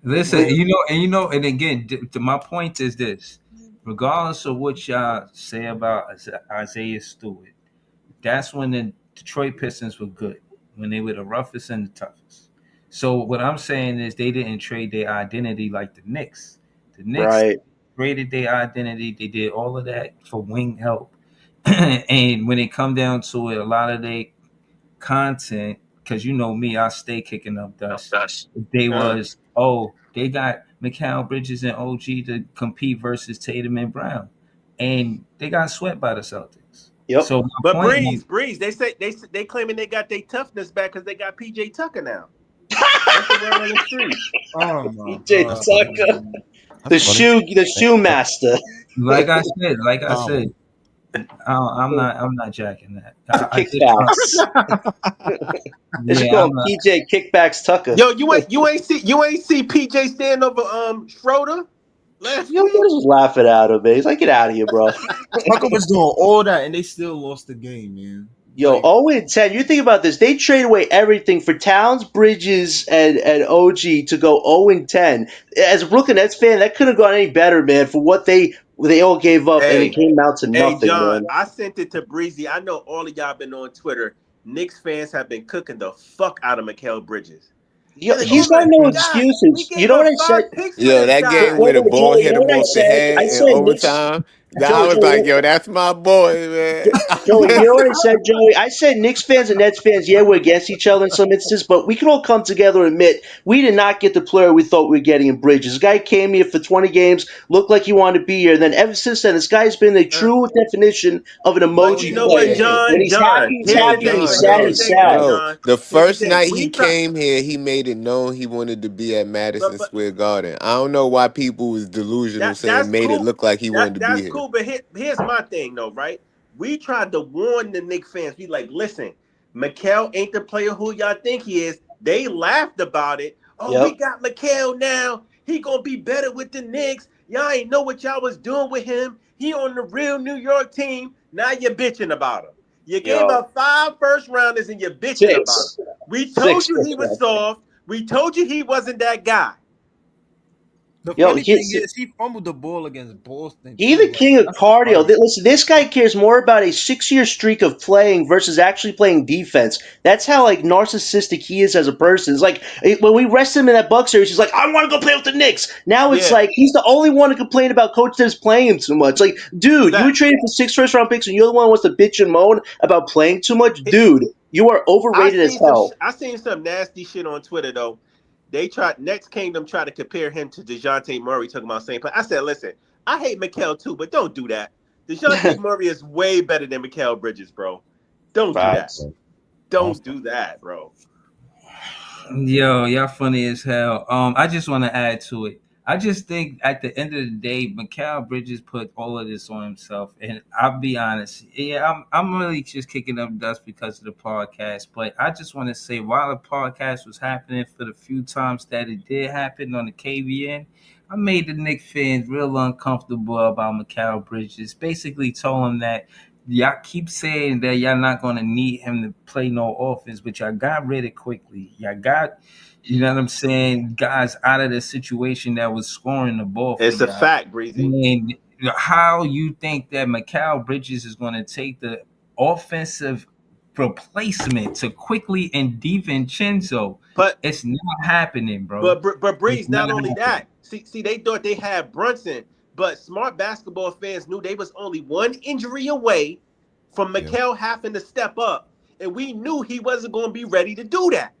Listen, and again, my point is this: regardless of what y'all say about Isaiah Stewart, that's when the Detroit Pistons were good, when they were the roughest and the toughest. So what I'm saying is they didn't trade their identity like the Knicks. The Knicks right. traded their identity. They did all of that for wing help. And when it come down to it, a lot of their content, because you know me, I stay kicking up dust. They Uh, was, they got Mikal Bridges and OG to compete versus Tatum and Brown. And they got swept by the Celtics. Yep. So my but point Breeze, they claiming they got their toughness back because they got PJ Tucker now. That's the word on the street. Oh my PJ That's god, funny. Tucker, man. That's funny. the shoe master, like I Um, said, I'm not jacking that. the I just kickbacks. They should yeah, call I'm him not. PJ Kickbacks Tucker. Yo, you ain't see PJ stand over Schroeder last Yo, week. what is laughing at him, man? He's like, get out of here, bro. Tucker was doing all that, and they still lost the game, man. Yo, Like 0 and 10. You think about this. They trade away everything for Towns, Bridges, and OG to go 0 and 10. As a Brooklyn Nets fan, that couldn't have gone any better, man, for what they all gave up, and it Hey, came out to hey, nothing, John, man. I sent it to Breezy. I know all of y'all been on Twitter. Knicks fans have been cooking the fuck out of Mikal Bridges. Yo, They're like, he's oh got my no God, we excuses. You gave know what up I said? 5 picks for Yo, this that guy. game where the ball You hit know him what I off the said? I head in said Knicks. overtime, I was like, yo, that's my boy, man. Joey, you know what I said, Joey? I said Knicks fans and Nets fans, yeah, we're against each other in some instances, but we can all come together and admit we did not get the player we thought we were getting in Bridges. This guy came here for 20 games, looked like he wanted to be here. Then ever since then, this guy's been the true definition of an But you emoji know what, player. When he's happy, he's Here's the happy. When thing. he's But sad, here's the he's thing, though, sad. Yo, John. the Here's the first thing. night he We try. came here, he made it known he wanted to be at Madison But Square Garden. I don't know why people was delusional saying that's made it cool. look like he wanted to be That's here. cool. But here's my thing, though, right? We tried to warn the Knicks fans. We like, listen, Mikal ain't the player who y'all think he is. They laughed about it. Oh, we got Mikal now. He gonna be better with the Knicks. Y'all ain't know what y'all was doing with him. He on the real New York team. Now you're bitching about him. You gave up 5 first rounders and you're bitching about him. We told you he was soft. We told you he wasn't that guy. The funny thing is, he fumbled the ball against Boston. He's the king of cardio. Listen, this guy cares more about a 6-year streak of playing versus actually playing defense. That's how like narcissistic he is as a person. It's like when we rest him in that Buck series, he's like, "I want to go play with the Knicks." Now it's like he's the only one to complain about Coach Tibbs playing him too much. Like, dude, you were traded for 6 first-round picks, and you're the one who wants to bitch and moan about playing too much, dude. You are overrated as hell. I seen some nasty shit on Twitter though. They tried Next Kingdom tried to compare him to DeJounte Murray, talking about same play. I said, listen, I hate Mikal too, but don't do that. DeJounte Murray is way better than Mikal Bridges, bro. Don't do that. Don't do that, bro. Yo, y'all funny as hell. I just want to add to it. I just think at the end of the day, Mikal Bridges put all of this on himself, and I'll be honest. Yeah, I'm really just kicking up dust because of the podcast. But I just want to say, while the podcast was happening, for the few times that it did happen on the KVN, I made the Knicks fans real uncomfortable about Mikal Bridges. Basically, told him that y'all keep saying that y'all not going to need him to play no offense, but y'all got rid of quickly. Y'all got. You know what I'm saying? Guys out of the situation that was scoring the ball. It's a fact, Breezy. And how you think that Mikal Bridges is going to take the offensive replacement to Quickly and DiVincenzo? But it's not happening, bro. But Breeze, not only that. See, they thought they had Brunson, but smart basketball fans knew they was only one injury away from Mikal having to step up, and we knew he wasn't going to be ready to do that.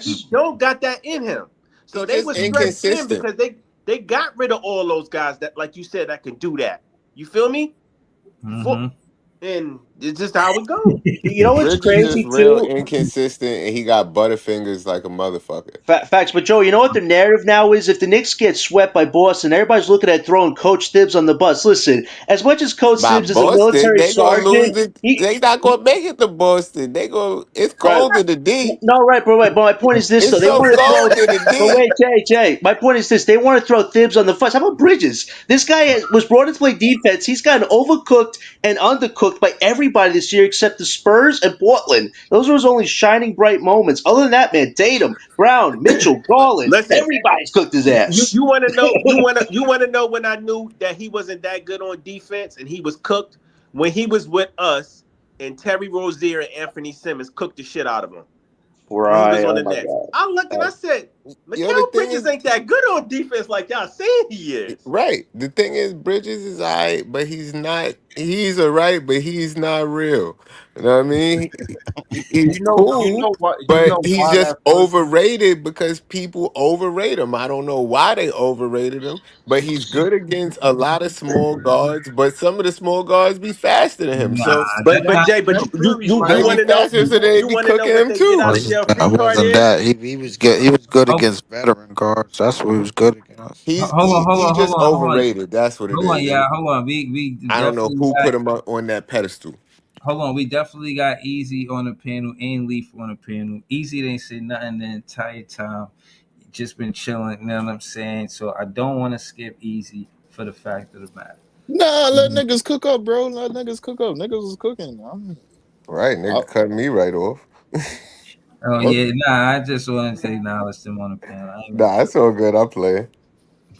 He don't got that in him. So they was stretched in because they got rid of all those guys that, like you said, that can do that. You feel me? Mm-hmm. And it's just how it goes. You know what's crazy is real too? inconsistent, and he got butterfingers like a motherfucker. Facts, but Joe, you know what the narrative now is? If the Knicks get swept by Boston, everybody's looking at throwing Coach Tibbs on the bus. Listen, as much as Coach Tibbs is a military they gonna sergeant, lose it. They not gonna make it to Boston. They go. It's cold in the D. No, right, bro. Right, but my point is this: It's though they so want to throw. cold in the D. But wait, Jay. My point is this: they want to throw Tibbs on the bus. How about Bridges? This guy was brought in to play defense. He's gotten overcooked and undercooked by everybody this year except the Spurs and Portland. Those are his only shining bright moments. Other than that, man, Tatum, Brown, Mitchell, Garland, Listen, everybody's cooked his ass. You want to know? You want to know when I knew that he wasn't that good on defense and he was cooked? When he was with us and Terry Rozier and Anthony Simmons cooked the shit out of him. Right. He was on the Nets. I looked and I said, Mikal Bridges ain't that good on defense like y'all saying he is. Right. The thing is, Bridges is alright, but he's not. He's alright, but he's not real. You know what I mean? He's cool, but he's just overrated because people overrate him. I don't know why they overrated him, but he's good against a lot of small guards. But some of the small guards be faster than him. So, but Jay, but you want to know? faster, so they be cooking him They too. get out of jail free card wasn't is? that. He was good. He was good against veteran guards. That's what he was good against. He's Hold just on. overrated. That's what it is. Hold on, yeah, hold on. We I don't know definitely who got, put him on that pedestal. hold on. We definitely got Easy on the panel and Leaf on the panel. Easy didn't say nothing the entire time. Just been chilling. You know what I'm saying? So I don't want to skip Easy for the fact of the matter. Nah, let niggas cook up, bro. Let niggas cook up. Niggas was cooking. Right, nigga cut me right off. Oh yeah, nah. I just wanted to acknowledge them on the panel. Nah, it's all good. I play.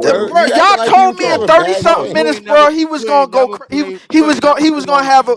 bro. Bro, You acting y'all like he was told me in playing a 30 bad something game. minutes, bro, he was gonna go. He was gonna have a.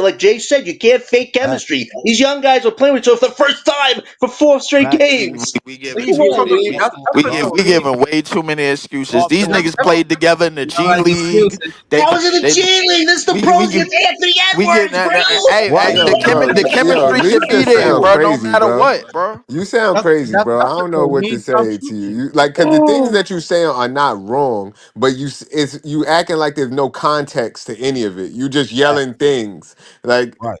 matter. Like Jay said, you can't fake chemistry. These young guys are playing with each other for the first time for 4 straight games. We Come giving on, dude. we giving way too many excuses. These niggas That's played together in the G like League. excuses. How is it a G League? This is the we pros get against Anthony we get Edwards, bro. hey Yo, bro, the yo, chemistry should be Lisa there, sound bro. No crazy, matter bro. what, bro. You sound crazy, bro. I don't know what to say to you. You like because the things that you saying are not wrong, but it's you acting like there's no context to any of it. You just yelling things like Right.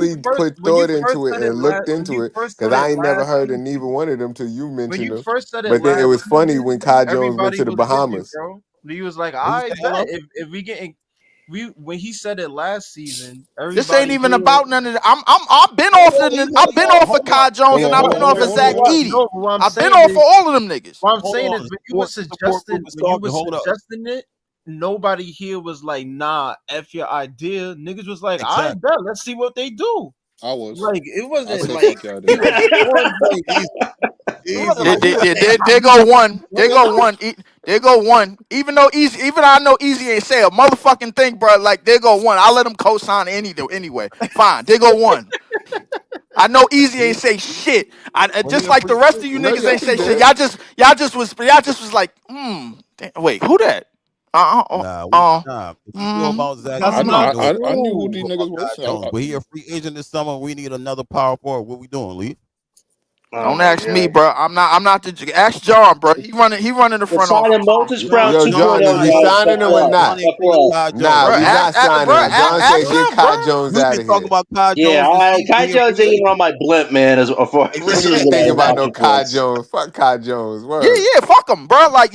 actually put when you thought first into it said it and looked when into you it first because said it I ain't never last heard of season, neither one of them till you when mentioned you them. first said it But then it last was funny season, when Kai Jones went everybody to the was with you, Bahamas. bro. He was like, What you "I say, bet hello? if we getting we when he said it last season, This ain't everybody even here." about none of that. I've been off I've been off of Kai Jones and I've been off of Zach Edey. No, but what I'm I've been saying off of is, all of them niggas. what I'm Hold saying is, on. when you were Hold up. suggesting it, nobody here was like, "Nah, f your idea." Niggas was like, "I Exactly. bet, let's see what they do." I was. Like it I wasn't said like fuck y'all he dude. was on like it wasn't There, like he there, was there, saying there, how there we go gonna one. There do it. go one. There go one. Even though I know Easy ain't say a motherfucking thing, bro. Like there go one. I'll let him co-sign anyway. Fine. There go one. I know Easy ain't say shit. Well, he Just like the rest of appreciate you it. No, niggas ain't yes, he say shit. did. Y'all just was like, wait, who that? Nah. If you know about Zach, That's I, you not I, know I I knew who these true. niggas about was. Kai Jones. But he a free agent this summer. We need another power forward. What we doing, Lee? Oh Don't my ask me, god. bro. I'm not the. Ask John, bro. He running the We're front office. signing Moses Brown Yo, 2.0, John, is we guys. signing him or Buckle up. John not? ain't bringing Buckle up. Kai Nah, Jones. Bro, we not signing him. John said ask get him, Kai bro. Jones We've out been of talking here. about Kai Yeah, Jones this season. Kai He a Jones free ain't even on agent. my blimp, man. As for We ain't even thinking about no Kai Jones. Fuck Kai Jones. Word. Yeah, fuck him, bro. Like,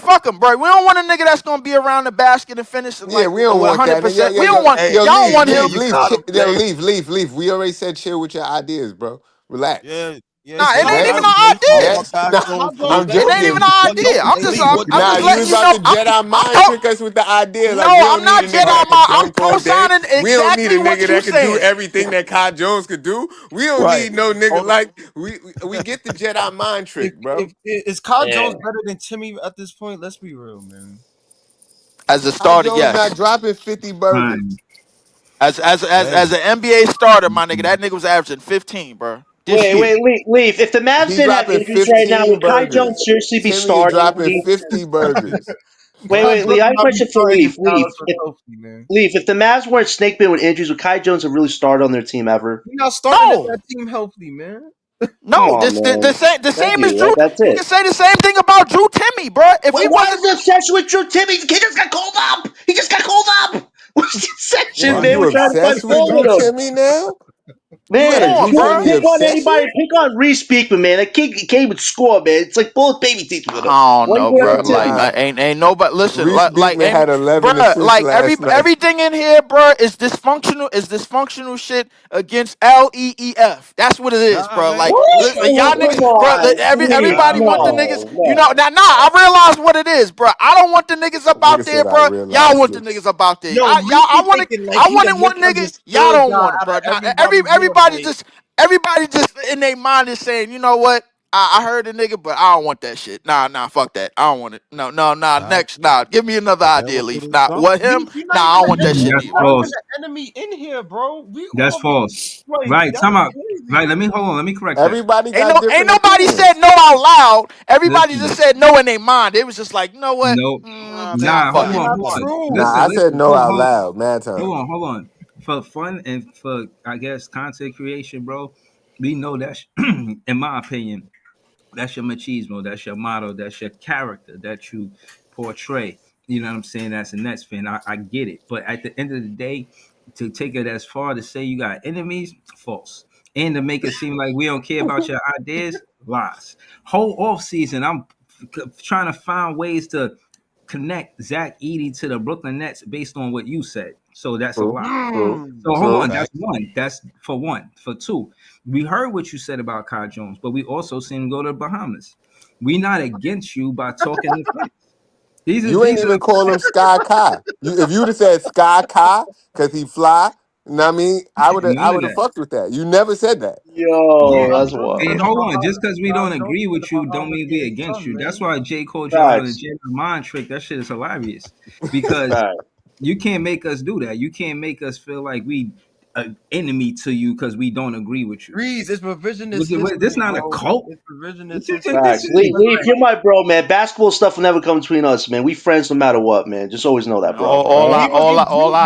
fuck him, bro. We don't want a nigga that's gonna be around the basket and finish Yeah, like we don't want that. Yo, 100%. yo, We don't yo, want Hey, yo, y'all don't leave, want hey, him. leave, you leave, got him, yo, Jay. leave. We already said chill with your ideas, bro. Relax. Yeah, Nah, it slow ain't even Next, down, an Jay. Talk idea. about next. Kai Nah, Jones I'm first. It ain't even joking. an But idea. hey, Lee, what I'm Nah, just you letting was you about know. to Jedi I'm mind trick us with the idea. No, Like, we I'm don't need not a Jedi nigga that could mind. I'm dunk all day. co-signing We don't need a exactly nigga what you that could do saying. everything that Kai Jones could do. We don't right. need no nigga Hold on. like we get the Jedi mind trick, bro. If is Kyle Yeah. Jones better than Timmy at this point? Let's be real, man. As a Kai starter, Jones not yes. dropping 50 burgers. Fine. As Hey, an NBA starter, my nigga, that nigga was averaging 15, bro. This Wait, year. Leaf. If the Mavs He didn't have dropping injuries right now, 15 would Kai Jones burgers. seriously be Timmy is starting? dropping 50 burgers. Kyle Lee. Jones I have will a not be question for starting Leaf. if Dallas was healthy, man. If the Mavs weren't snake bit with injuries, would Kai Jones have really started on their team ever? We're not starting if No. that team healthy, man. Come No, on, man. the Thank same as you. Drew. That's You it. can say the same thing about Drew Timmy, bro. If he Wait, why is wasn't the obsession with Drew Timmy? The kid just got called up. He just got called up. What's the obsession, Damn, what? man? you We're trying to find obsessed with fault Drew with him. Timmy now? You Man, got a come on, Drew you want to bro. Timmy pick on obsession? anybody, pick on Reese Beekman, man. That kid can't even score, man. It's like bullet baby teeth with him. I don't Why you know, going bro. after Like, Timmy? Nah. ain't nobody. Listen, Reese Beekman ain't, had 11 bro. assists Like last night. everything in here, bro, is dysfunctional. Is dysfunctional shit against LEEF. That's what it is, Nah, bro. man. Like, What? y'all Come niggas, bro. on, please. Everybody want the niggas. No, Nah. I realize what it is, bro. I don't want the niggas up Nigga out there, said I bro. Y'all realized want the this. niggas up out there. Yo, Reese I be wanted, thinking like I he the wanted one nigga. Y'all misunderstood don't guy want it, out of bro. Now, everybody here, boy. everybody just in their mind is saying, you know what? I heard the nigga, but I don't want that shit. Nah, fuck that. I don't want it. No. All right. Next, give me another Well, then idea, we'll put Leaf. in Nah, something. what him? Reese, you're Nah, not I even don't the want that enemy. shit That's You're neither. not even false. the enemy in here, bro. We That's all be false. like Right. that's Time out. crazy. Right. Let me hold on. Let me correct that. Everybody Ain't got ain't different nobody said opinions. no out loud. Everybody just Listen. said no in their mind. They was just like, you know what? No. Nah, man. Nah. Fuck Hold Nah, it. on. Not Hold on. true. Nah, I said Listen. no out loud, mad Hold times. on. Hold on. For fun and for I guess content creation, bro. We know that, in my opinion, that's your machismo. That's your motto. That's your character that you portray. You know what I'm saying? As a Nets fan, I get it. But at the end of the day, to take it as far to say you got enemies, false. And to make it seem like we don't care about your ideas, lies. Whole off season, I'm trying to find ways to connect Zach Edey to the Brooklyn Nets based on what you said. So that's a True, lie. true, So hold true. on, that's facts. one. That's for one. For two, we heard what you said about Kai Jones, but we also seen him go to the Bahamas. We not against you by talking to facts. You These ain't are even call him Sky Kai. If you'd have said Sky Kai because he fly, you know what I mean? I none of would have that. fucked with that. You never said that. Yo, Yeah. Kyle that's Jones to And wild. the hold on, just Bahamas. because we Kyle don't Jones agree to with the you, don't Bahamas mean we getting against sun, you. That's man. why Jay called y'all on the Facts. Jedi mind trick. That shit is hilarious because Facts. you can't make us do that. You can't make us feel like we an enemy to you because we don't agree with you. Reese, it's revisionist This history, not a bro. cult. It's revisionist What you think history. this Facts. is? Leaf, you're my bro, man. Basketball stuff will never come between us, man. We friends no matter what, man. Just always know that, bro. All right.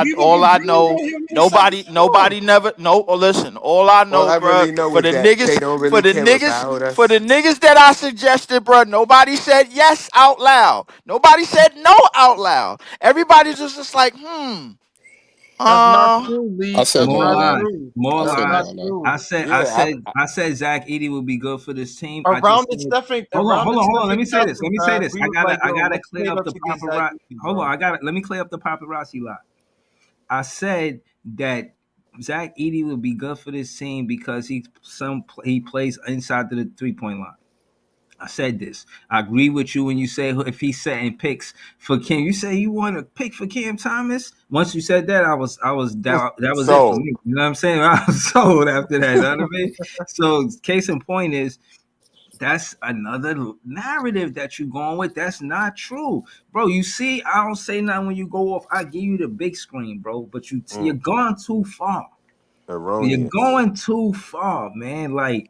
We gonna get Drew on here inside the store. Nobody never. No, listen. All I All know, I bro, really know is that Tay don't really care about for us. the niggas that I suggested, bro, nobody said yes out loud. Nobody said no out loud. Everybody's just like, That's not true, I Leaf. said That's no More out not lies. loud. true. More I That's said no not lies. out loud. true. Yeah, I said Zach Edey would be good for this team. I just Around the said, Stephen, hold around the on. Let Stephen me say this. Castle Let me say time, this. we was like, I yo, gotta let's clear trade up up the to get Zach paparazzi. Edey, Hold on. bro. Let me clear up the paparazzi lot. I said that Zach Edey would be good for this team because he plays inside to the 3-point line. I said this. I agree with you when you say if he's setting picks for Cam. You say you want to pick for Cam Thomas. Once you said that, I was that was it for so me. You know what I'm saying? I was sold after that. You know what I mean? So case in point is that's another narrative that you're going with. That's not true, bro. You see, I don't say nothing when you go off. I give you the big screen, bro. But you're going too far. You're erroneous. going too far, man. Like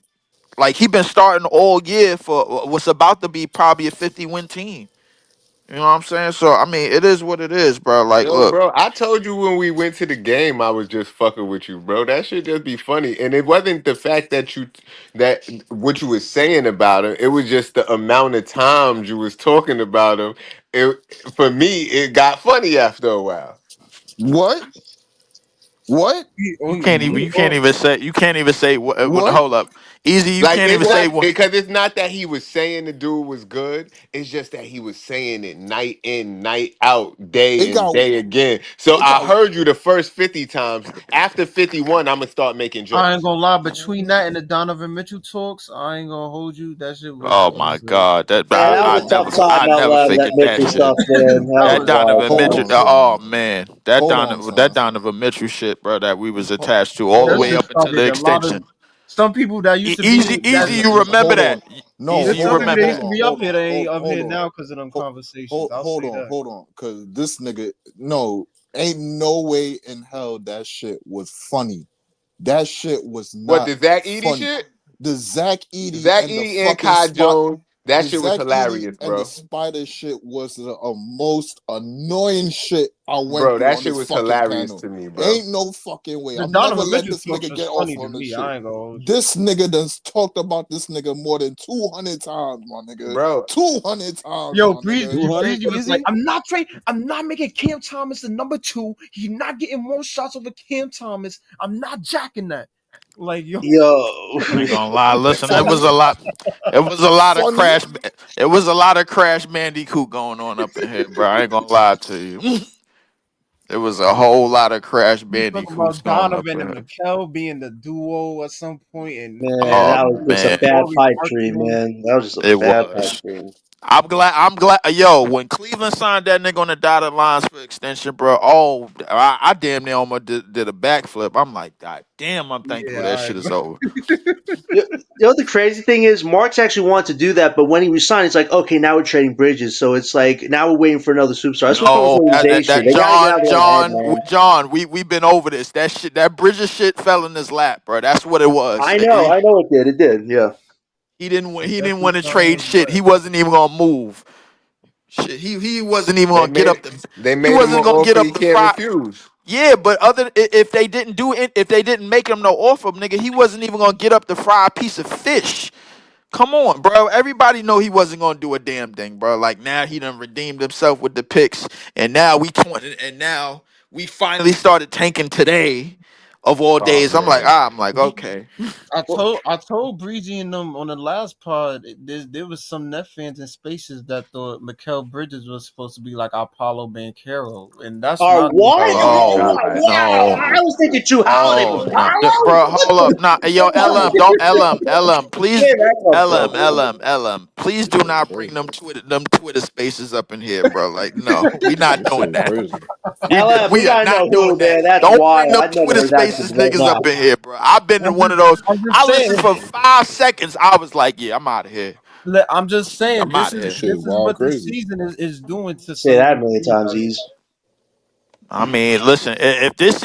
Like he been starting all year for what's about to be probably a 50-win team. You know what I'm saying? So I mean, it is what it is, bro. Like, Yo, look, bro, I told you when we went to the game, I was just fucking with you, bro. That should just be funny. And it wasn't the fact that what you was saying about him. It was just the amount of times you was talking about him. It for me, it got funny after a while. What? What? you can't even say what. What? Hold up, easy. You Like can't it's even say not what. because it's not that he was saying the dude was good. It's just that he was saying it night in, night out, It day in, got. day again. So It I got. heard you the first 50 times. After 51, I'm gonna start making I ain't jokes. gonna lie. Between that and the Donovan Mitchell talks, I ain't gonna hold you. That shit was. Oh my God, that Yeah, that I was a tough never time I out never loud. That forget that Mitchell shit. stuff, man. That That was That was. wild, Donovan Hold man. Mitchell. on, son. Oh man, Hold on, That son. Donovan Mitchell shit, bro. That we was attached to all the That Hold way shit on. up until started the a lot of extension. some people that used to be Easy, that. easy. You remember Hold that? on. No, Easy. There's You some hold people on. that remember used Hold that? to on. be up Hold here on. that ain't up Hold here on. now because of them Hold, conversations. I'll hold say on. that. Hold on. Cause this nigga, no, ain't no way in hell that shit was funny. That shit was What not the Zach Edey funny. shit? The Zach Edey Zach and the Edey and fucking Kai spot. Jones. That The shit was Zach Edey hilarious, and the bro. spider shit was the most annoying shit I went Bro, through that on shit this was fucking hilarious panel. to me, bro. Ain't no fucking way. The I'm never Donovan letting Mitchell this talks nigga was get off funny to on this me. shit. I ain't gonna hold you. This nigga done talked about this nigga more than 200 times, my nigga. Bro, 200 times, Yo, my nigga. Breezy was like, 200? I'm not making Cam Thomas the number 2. He's not getting more shots over Cam Thomas. I'm not jacking that. Like, yo, Yo. I ain't gonna lie. Listen, it was Funny? a lot. It was a lot of Funny? crash. It was a lot of Crash Bandicoot going on up in here, bro. I ain't gonna lie to you. There was a whole lot of Crash you talking Bandicoots about going up Donovan in and here. Mikel being the duo at some point, and Man, Oh that was just a man, bad Corey pipe dream, Parkman. man. That was just a it bad pipe was. dream. I'm glad. Yo, when Cleveland signed that nigga on the dotted lines for extension, bro. Oh, I damn near almost did a backflip. I'm like, God damn, I'm thankful Yeah, that all shit right. is over. You know the crazy thing is, Marks actually wanted to do that, but when he resigned, it's like, okay, now we're trading Bridges, so it's like now we're waiting for another superstar. That's what's wrong with No, the organization. that They gotta get out of their own head, man. John, we've been over this. That shit, that Bridges shit fell in his lap, bro. That's what it was. I know it did, yeah. He didn't Definitely want to fell trade on his shit. He wasn't even gonna move. Shit, he wasn't even they gonna get up made the. they He made him an wasn't gonna get offer up he the can't fry. refuse. Yeah, but if they didn't do it, if they didn't make him no offer, nigga, he wasn't even gonna get up to fry a piece of fish. Come on, bro. Everybody know he wasn't gonna do a damn thing, bro. Like now he done redeemed himself with the picks, and now we finally started tanking today, of all Oh days. man. I'm like, okay. I told Breezy and them on the last pod. There was some Net fans in Spaces that thought Mikel Bridges was supposed to be like Apollo Banchero, and that's not the What? case. Oh Oh God. Wow! no. I was thinking Drew Holiday, but Oh no, Apollo? bro, What hold up, nah, yo, LM, don't LM, please, Where that come from? please This do shit not bring crazy. them Twitter spaces up in here, bro. Like, no, we not This doing shit that. crazy. LF, we We are gotta know not doing who, that. man. That's Don't bring wild. them I've never Twitter heard that spaces before. niggas up Nah. in here, bro. I've been in one of those. I'm just I listened saying. for 5 seconds. I was like, yeah, I'm out of here. I'm just saying. I'm out of This here. shit This is wild what the crazy. season is doing to Say some of that a these million teams times, out here. Ease. I mean, listen, if this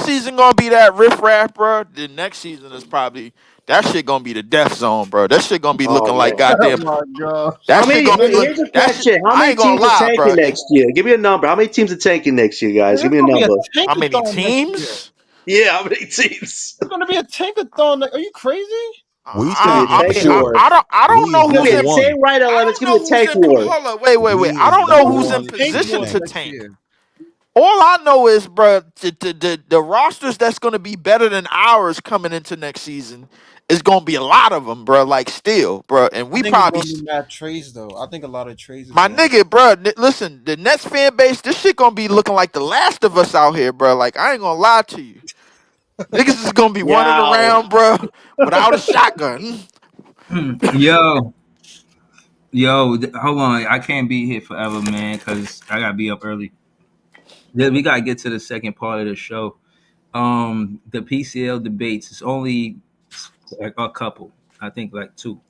season gonna be that riffraff, bro, the next season is probably that shit gonna be the death zone, bro. That shit gonna be Oh looking like man. Oh goddamn. my god. That How shit many? gonna be look. Here's a That shit. question: How I many ain't gonna teams are lie, tanking bro. next year? Give me a number. How many teams are tanking next year, guys? Give There's me a gonna be a number. How many tankathon next year. teams? Yeah, how many teams? There's gonna be a tankathon. Are you crazy? We It's gonna be a tanking I tank for mean, sure. war. I don't We is know It's gonna who's number be a in. say one. right, I LF. It's don't gonna be know a who's tank in. war. Hold up, wait. We I is don't know number There's who's gonna in one be tank in position wars to tanking. next tank. year. All I know is, bro, the rosters that's gonna be better than ours coming into next season is gonna be a lot of them, bro. Like still, bro, and I we think it's probably, gonna be mad trades though. I think a lot of trades is my gonna. nigga, bro. Listen, the Nets fan base, this shit gonna be looking like the last of us out here, bro. Like I ain't gonna lie to you, niggas is gonna be running Yo. around, bro, without a shotgun. Hold on. I can't be here forever, man, because I gotta be up early. Yeah, we gotta get to the second part of the show. The PCL debates. It's only like a couple. I think like two.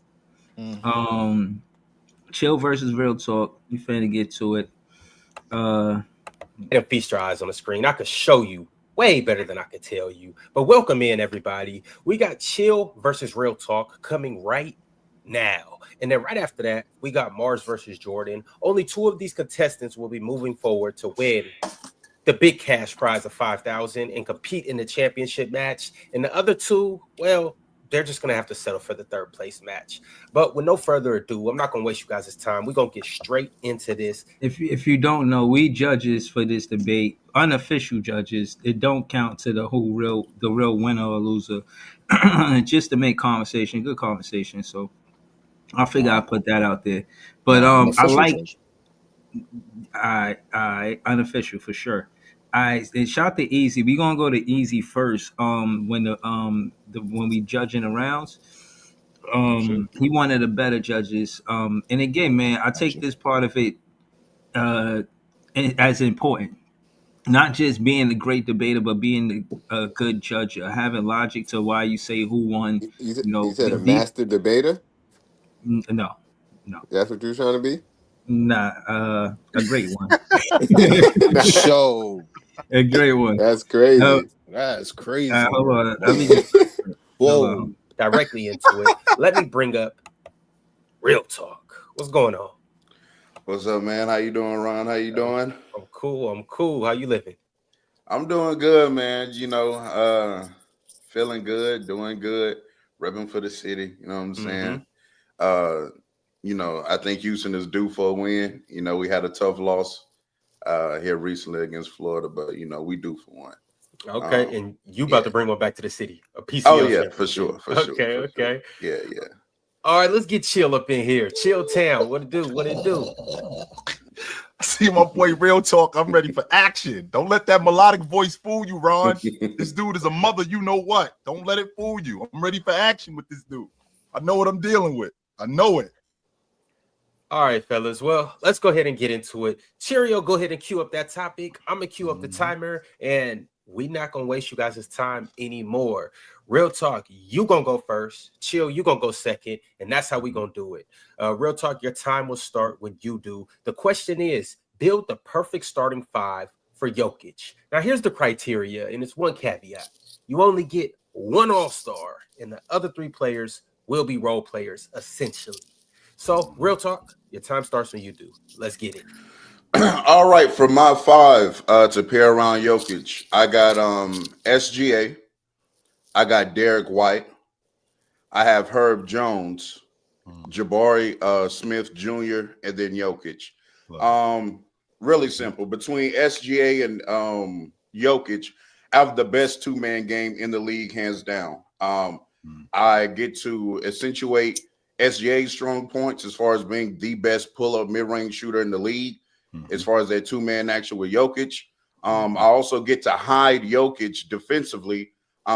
Mm-hmm. Um, Chill versus Real Talk. We finna get to it. And feast your eyes on the screen. I could show you way better than I could tell you. But welcome in, everybody. We got Chill versus Real Talk coming right now. And then right after that, we got Mars versus Jordan. Only 2 of these contestants will be moving forward to win the big cash prize of $5,000 and compete in the championship match. And the other 2, well, they're just going to have to settle for the 3rd place match. But with no further ado, I'm not going to waste you guys' time. We're going to get straight into this. If you don't know, we judges for this debate, unofficial judges, it don't count to the real winner or loser. Just to make good conversation. So I figure I put that out there. But I like I unofficial for sure. And shout to Easy. We're gonna go to Easy first. When when we judging the rounds, he one of the better judges. And again, man, I take this part of it as important. Not just being a great debater, but being a good judge, having logic to why you say who won. You said a master debater? No. That's what you're trying to be? Nah, a great one. Show. A great one. That's crazy. That's crazy. Hold on. Let me just Whoa. Directly into it. Let me bring up Real Talk. What's going on? What's up, man? How you doing, Ron? How you doing? I'm cool. How you living? I'm doing good, man. Feeling good, doing good, repping for the city. You know what I'm saying? I think Houston is due for a win. We had a tough loss here recently against Florida, but we due for one. Okay, and you about to bring one back to the city? A PCO? Oh yeah, for sure. Okay. Sure. Yeah. All right, let's get Chill up in here. Chill Town, what it do? I see my boy Real Talk. I'm ready for action. Don't let that melodic voice fool you, Ron. This dude is a mother, you know what? Don't let it fool you. I'm ready for action with this dude. I know what I'm dealing with. I know it. All right, fellas. Well, let's go ahead and get into it. Cheerio, go ahead and cue up that topic. I'm going to cue up the timer, and we're not going to waste you guys' time anymore. Real Talk, you going to go first. Chill, you going to go second, and that's how we going to do it. Real Talk, your time will start when you do. The question is, build the perfect starting 5 for Jokic. Now, here's the criteria, and it's one caveat. You only get one all-star, and the other 3 players will be role players, essentially. So, Real Talk, your time starts when you do. Let's get it. All right, for my 5 to pair around Jokic, I got SGA, I got Derek White, I have Herb Jones, Jabari Smith Jr., and then Jokic. Really simple. Between SGA and Jokic, I have the best 2-man game in the league, hands down. I get to accentuate SGA's strong points as far as being the best pull-up mid-range shooter in the league, as far as that 2-man action with Jokic. I also get to hide Jokic defensively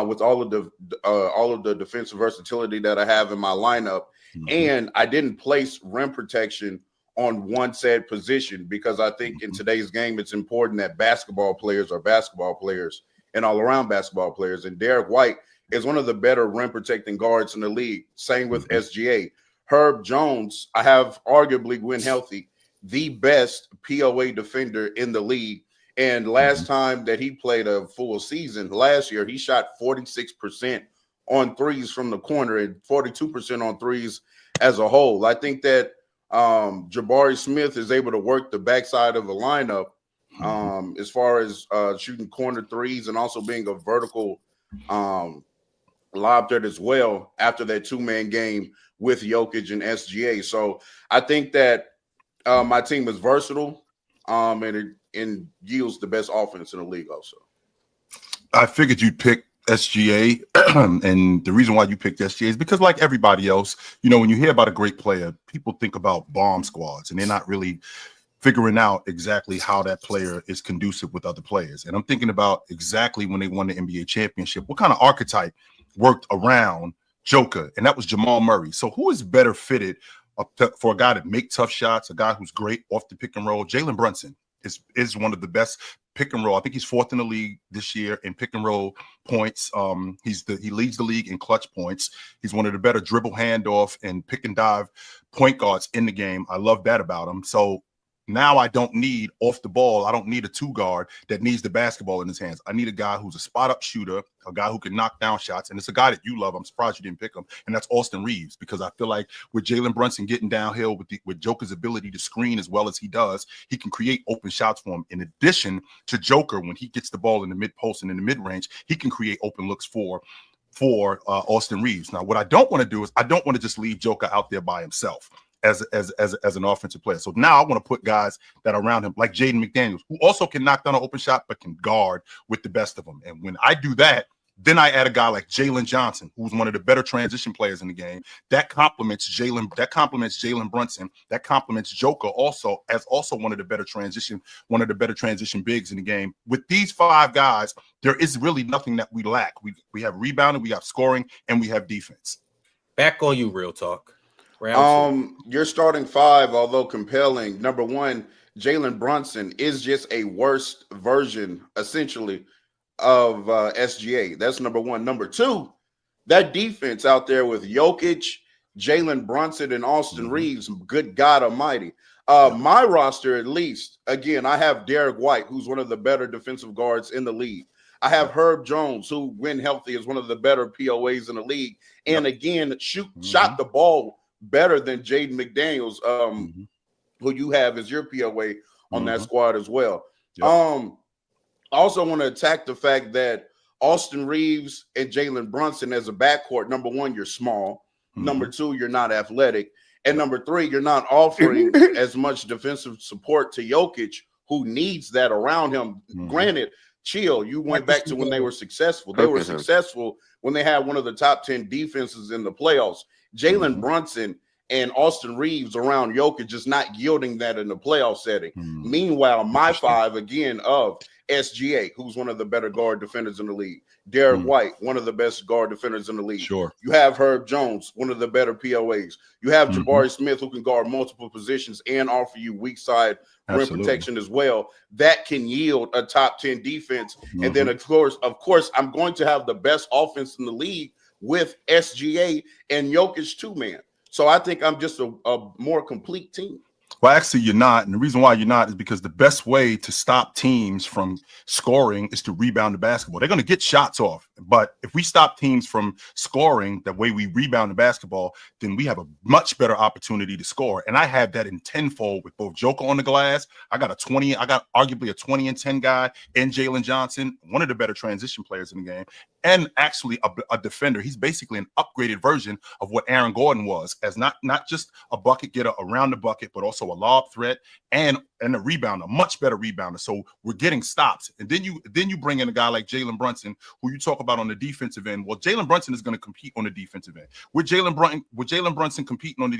with all of the defensive versatility that I have in my lineup. And I didn't place rim protection on one said position because I think in today's game it's important that basketball players are basketball players and all-around basketball players. And Derek White is one of the better rim protecting guards in the league. Same with SGA. Herb Jones, I have arguably, when healthy, the best POA defender in the league. And last time that he played a full season, last year, he shot 46% on threes from the corner and 42% on threes as a whole. I think that Jabari Smith is able to work the backside of the lineup as far as shooting corner threes and also being a vertical lob threat as well after that 2-man game with Jokic and SGA. So I think that my team is versatile and yields the best offense in the league also. I figured you'd pick SGA, and the reason why you picked SGA is because, like everybody else, when you hear about a great player, people think about bomb squads, and they're not really figuring out exactly how that player is conducive with other players. And I'm thinking about exactly when they won the NBA championship, what kind of archetype worked around Joker, and that was Jamal Murray. So who is better fitted for a guy to make tough shots, a guy who's great off the pick and roll? Jalen Brunson is one of the best pick and roll. I think he's 4th in the league this year in pick and roll points. He leads the league in clutch points. He's one of the better dribble handoff and pick and dive point guards in the game. I love that about him. So Now I don't need off the ball. I don't need a 2 guard that needs the basketball in his hands. I need a guy who's a spot up shooter, a guy who can knock down shots. And it's a guy that you love. I'm surprised you didn't pick him. And that's Austin Reeves, because I feel like with Jalen Brunson getting downhill with Joker's ability to screen as well as he does, he can create open shots for him. In addition to Joker, when he gets the ball in the mid post and in the mid range, he can create open looks for Austin Reeves. Now, what I don't want to do is I don't want to just leave Joker out there by himself as an offensive player. So now I want to put guys that are around him, like Jaden McDaniels, who also can knock down an open shot but can guard with the best of them. And when I do that, then I add a guy like Jalen Johnson, who's one of the better transition players in the game. That complements Jalen Brunson. That complements Joker also as also one of the better transition bigs in the game. With these 5 guys, there is really nothing that we lack. We have rebounding, we have scoring, and we have defense. Back on you, Real Talk. Your starting 5, although compelling, number 1, Jalen Brunson is just a worse version, essentially, of SGA. That's number 1. Number 2, that defense out there with Jokic, Jalen Brunson, and Austin Reeves, good God almighty. My roster, at least, again, I have Derek White, who's one of the better defensive guards in the league. I have Herb Jones, who, when healthy, is one of the better POAs in the league. And again, shot the ball better than Jaden McDaniels, who you have as your POA on that squad as well. I also want to attack the fact that Austin Reeves and Jalen Brunson as a backcourt, number 1, you're small. Number 2, you're not athletic. And number 3, you're not offering as much defensive support to Jokic, who needs that around him. Granted, chill, you went back to when they were successful. They were successful when they had one of the top 10 defenses in the playoffs. Jalen Brunson and Austin Reeves around Jokic is not yielding that in the playoff setting. Meanwhile, my 5, again, of SGA, who's one of the better guard defenders in the league. Derek White, one of the best guard defenders in the league. Sure. You have Herb Jones, one of the better POAs. You have Jabari Smith, who can guard multiple positions and offer you weak side rim protection as well. That can yield a top 10 defense. And then, of course, I'm going to have the best offense in the league with SGA and Jokic 2-man. So I think I'm just a more complete team. Well, actually, you're not. And the reason why you're not is because the best way to stop teams from scoring is to rebound the basketball. They're going to get shots off. But if we stop teams from scoring the way we rebound the basketball, then we have a much better opportunity to score. And I have that in tenfold with both Joker on the glass. I got arguably a 20 and 10 guy in Jalen Johnson, one of the better transition players in the game, and actually a defender. He's basically an upgraded version of what Aaron Gordon was, as not just a bucket getter around the bucket, but also a lob threat and a rebounder, a much better rebounder. So we're getting stops. And then you bring in a guy like Jalen Brunson, who you talk about on the defensive end. Well, Jalen Brunson is going to compete on the defensive end. With Jalen Brunson competing on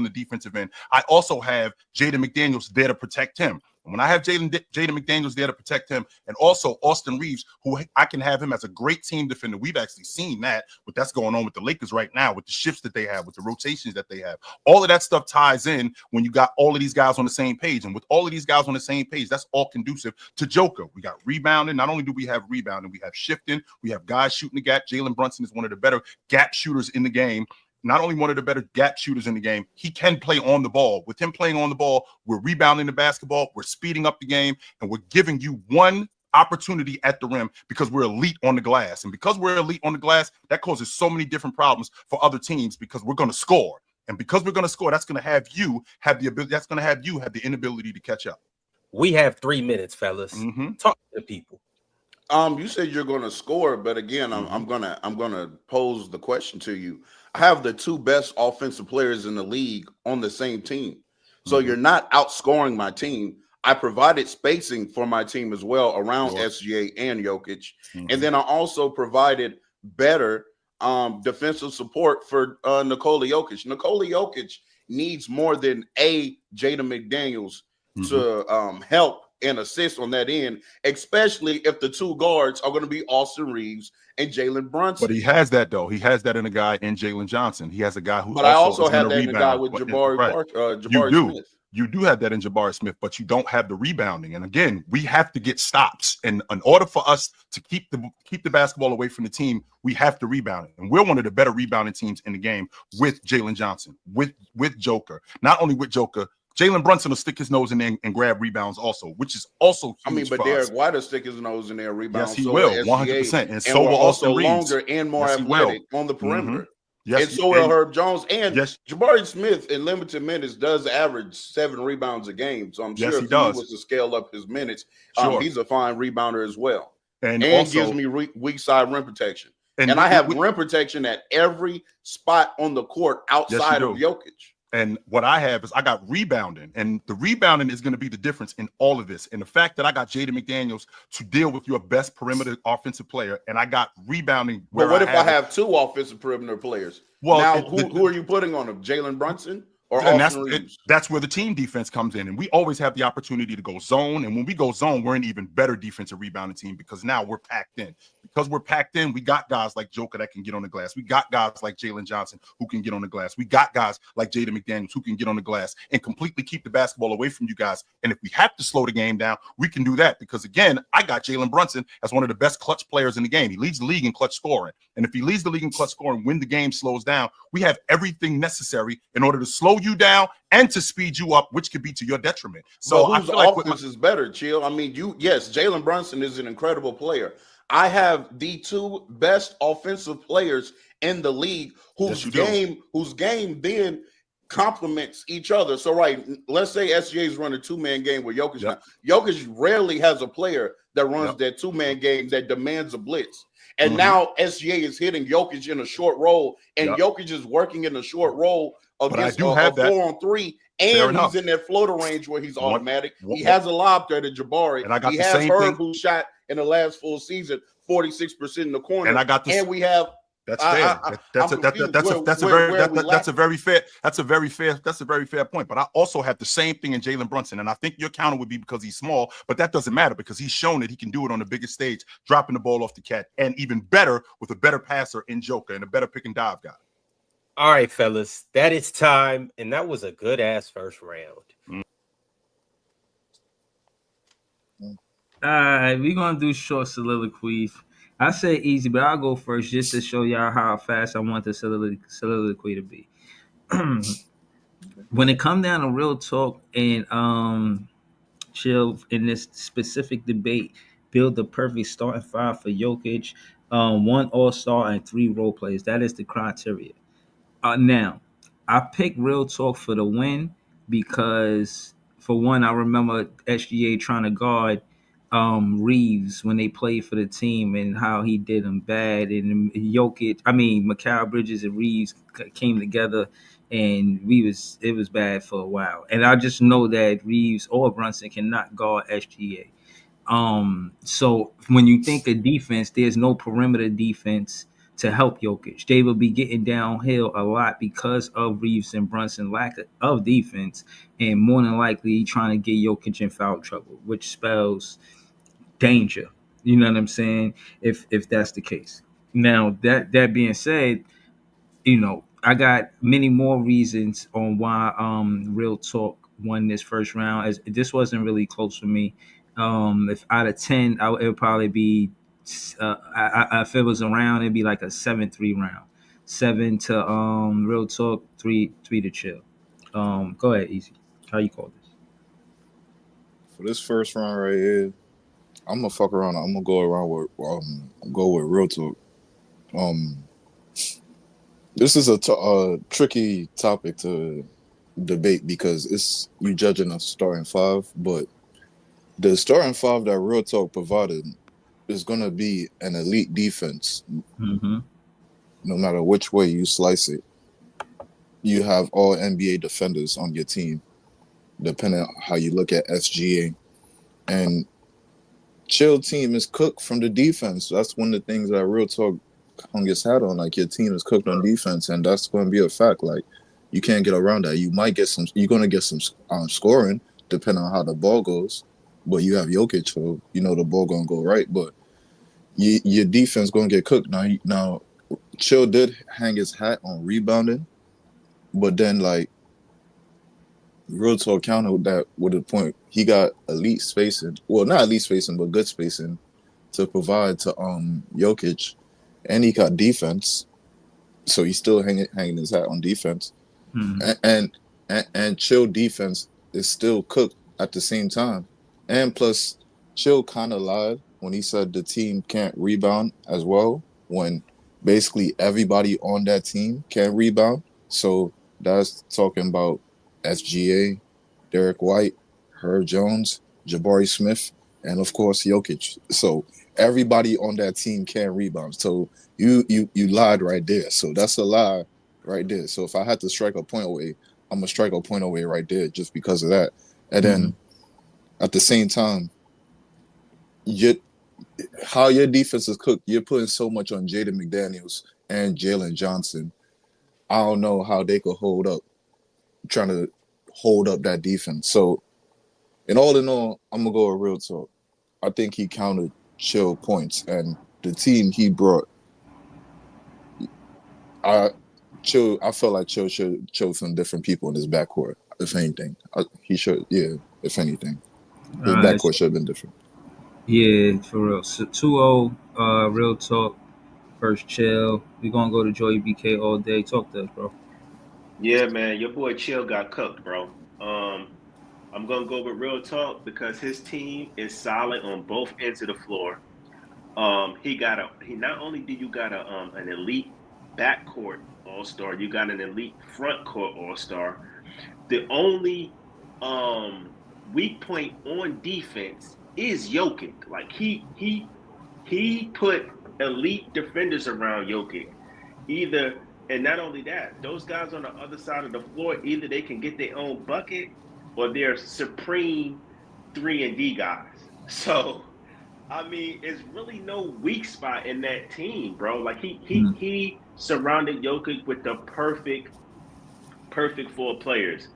the defensive end, I also have Jaden McDaniels there to protect him. And when I have Jaden McDaniels there to protect him, and also Austin Reeves, who I can have him as a great team defender. We've actually seen that, but that's going on with the Lakers right now, with the shifts that they have, with the rotations that they have. All of that stuff ties in when you got all of these guys on the same page. And with all of these guys on the same page, that's all conducive to Joker. We got rebounding. Not only do we have rebounding, we have shifting. We have guys shooting the gap. Jalen Brunson is one of the better gap shooters in the game. Not only one of the better gap shooters in the game, he can play on the ball. With him playing on the ball, we're rebounding the basketball, we're speeding up the game, and we're giving you one opportunity at the rim because we're elite on the glass. And because we're elite on the glass, that causes so many different problems for other teams because we're going to score. And because we're going to score, that's going to have you have the ability, that's going to have you have the inability to catch up. We have 3 minutes, fellas. Talk to the people. You said you're going to score, but again, I'm gonna pose the question to you. I have the 2 best offensive players in the league on the same team, so you're not outscoring my team. I provided spacing for my team as well around SGA and Jokic, and then I also provided better defensive support for Nikola Jokic. Nikola Jokic needs more than Jaden McDaniels to help and assist on that end, especially if the 2 guards are going to be Austin Reeves and Jalen Brunson. But he has that, though. He has that in a guy in Jalen Johnson. He has a guy who. But I also have that in a guy with Jabari Smith. You do have that in Jabari Smith, but you don't have the rebounding. And again, we have to get stops. And in order for us to keep the basketball away from the team, we have to rebound it. And we're one of the better rebounding teams in the game with Jalen Johnson, with Joker. Not only with Joker, Jalen Brunson will stick his nose in there and grab rebounds also, which is also huge but for Derek us. White will stick his nose in there and rebound. Yes, he so will, will 100%. And so we're will also Austin Reeves. longer and more Yes, he will. athletic on the perimeter. Yes, and so will Herb Jones. And yes. Jabari Smith in limited minutes does average 7 rebounds a game. So I'm Yes, sure he if does. he was to scale up his minutes, Sure. he's a fine rebounder as well. And also, gives me weak side rim protection. And I have rim protection at every spot on the court outside of Jokic. And what I have is I got rebounding, and the rebounding is going to be the difference in all of this. And the fact that I got Jaden McDaniels to deal with your best perimeter offensive player, and I got rebounding. But what if I have 2 offensive perimeter players? Well, now who are you putting on them? Jalen Brunson or Austin Reeves? That's where the team defense comes in, and we always have the opportunity to go zone. And when we go zone, we're an even better defensive rebounding team because now we're packed in. Because we're packed in, we got guys like Joker that can get on the glass. We got guys like Jalen Johnson who can get on the glass. We got guys like Jaden McDaniels who can get on the glass and completely keep the basketball away from you guys. And if we have to slow the game down, we can do that because, again, I got Jalen Brunson as one of the best clutch players in the game. He leads the league in clutch scoring. And if he leads the league in clutch scoring when the game slows down, we have everything necessary in order to slow you down and to speed you up, which could be to your detriment. So whose offense is better, Chill? I mean, Jalen Brunson is an incredible player. I have the 2 best offensive players in the league whose game then complements each other. So, let's say SGA is running a 2-man game with Jokic. Yep. Jokic rarely has a player that runs that 2-man game that demands a blitz. And now SGA is hitting Jokic in a short roll, and Jokic is working in a short roll against a 4-on-3, and he's in that floater range where he's automatic. He has a lob there to Jabari. And I got he the has same Herb thing. who shot in the last full season 46% in the corner. And I got this. And we have. That's fair. That's a very fair point. But I also have the same thing in Jalen Brunson, and I think your counter would be because he's small, but that doesn't matter because he's shown that he can do it on the biggest stage, dropping the ball off the cat, and even better with a better passer in Joker and a better pick and dive guy. All right, fellas, that is time, and that was a good ass first round. All right, we're gonna do short soliloquies. I say easy, but I'll go first just to show y'all how fast I want the soliloquy to be. When it come down to real talk and Chill in this specific debate, build the perfect starting 5 for Jokic, 1 all-star and 3 role players. That is the criteria. Now, I picked real talk for the win because, for one, I remember SGA trying to guard Reeves when they played for the team and how he did them bad. And Mikal Bridges and Reeves came together, and it was bad for a while. And I just know that Reeves or Brunson cannot guard SGA. So when you think of defense, there's no perimeter defense to help Jokic. They will be getting downhill a lot because of Reeves and Brunson lack of defense, and more than likely trying to get Jokic in foul trouble, which spells danger. You know what I'm saying? If that's the case. Now that being said, I got many more reasons on why Real Talk won this first round. As this wasn't really close for me. If out of 10, it would probably be. If it was around, it'd be like a 7-3 round. 7 to Real Talk, 3 to Chill. Go ahead, Easy. How you call this? For this first round right here, I'm gonna fuck around. I'm gonna go around with Real Talk. This is a tricky topic to debate because you judging a starting 5, but the starting 5 that Real Talk provided is going to be an elite defense. Mm-hmm. No matter which way you slice it, you have all NBA defenders on your team, depending on how you look at SGA. And Chill team is cooked from the defense. That's one of the things that Real Talk hung his hat on. Like, your team is cooked on defense, and that's going to be a fact. Like, you can't get around that. You're going to get some scoring, depending on how the ball goes. But you have Jokic, so you know the ball going to go right. But your defense going to get cooked. Now, Chill did hang his hat on rebounding, but then, like, Real Talk countered that with a point. He got elite spacing. Well, not elite spacing, but good spacing to provide to Jokic. And he got defense. So he's still hanging his hat on defense. Mm-hmm. And Chill defense is still cooked at the same time. And plus, Chill kind of lied when he said the team can't rebound as well, when basically everybody on that team can rebound. So that's talking about SGA, Derek White, Herb Jones, Jabari Smith, and of course Jokic. So everybody on that team can rebound. So you lied right there. So that's a lie right there. So if I had to strike a point away, I'm gonna strike a point away right there just because of that. And then at the same time, how your defense is cooked, you're putting so much on Jaden McDaniels and Jalen Johnson. I don't know how they could hold up, trying to hold up that defense. So, in all, I'm gonna go with real talk. I think he counted Chill points, and the team he brought. I felt like Chill should show some different people in his backcourt. If anything, he should. Yeah, if anything, his backcourt should have been different. Yeah, for real. So 2-0, real talk. First Chill. We're gonna go to Joey BK all day. Talk to us, bro. Yeah, man, your boy Chill got cooked, bro. I'm gonna go with real talk because his team is solid on both ends of the floor. He not only do you got an elite backcourt all-star, you got an elite front court all-star. The only weak point on defense is Jokic. Like he put elite defenders around Jokic. And not only that, those guys on the other side of the floor, either they can get their own bucket or they're supreme 3-and-D guys. So, I mean, it's really no weak spot in that team, bro. Like he surrounded Jokic with the perfect 4 players.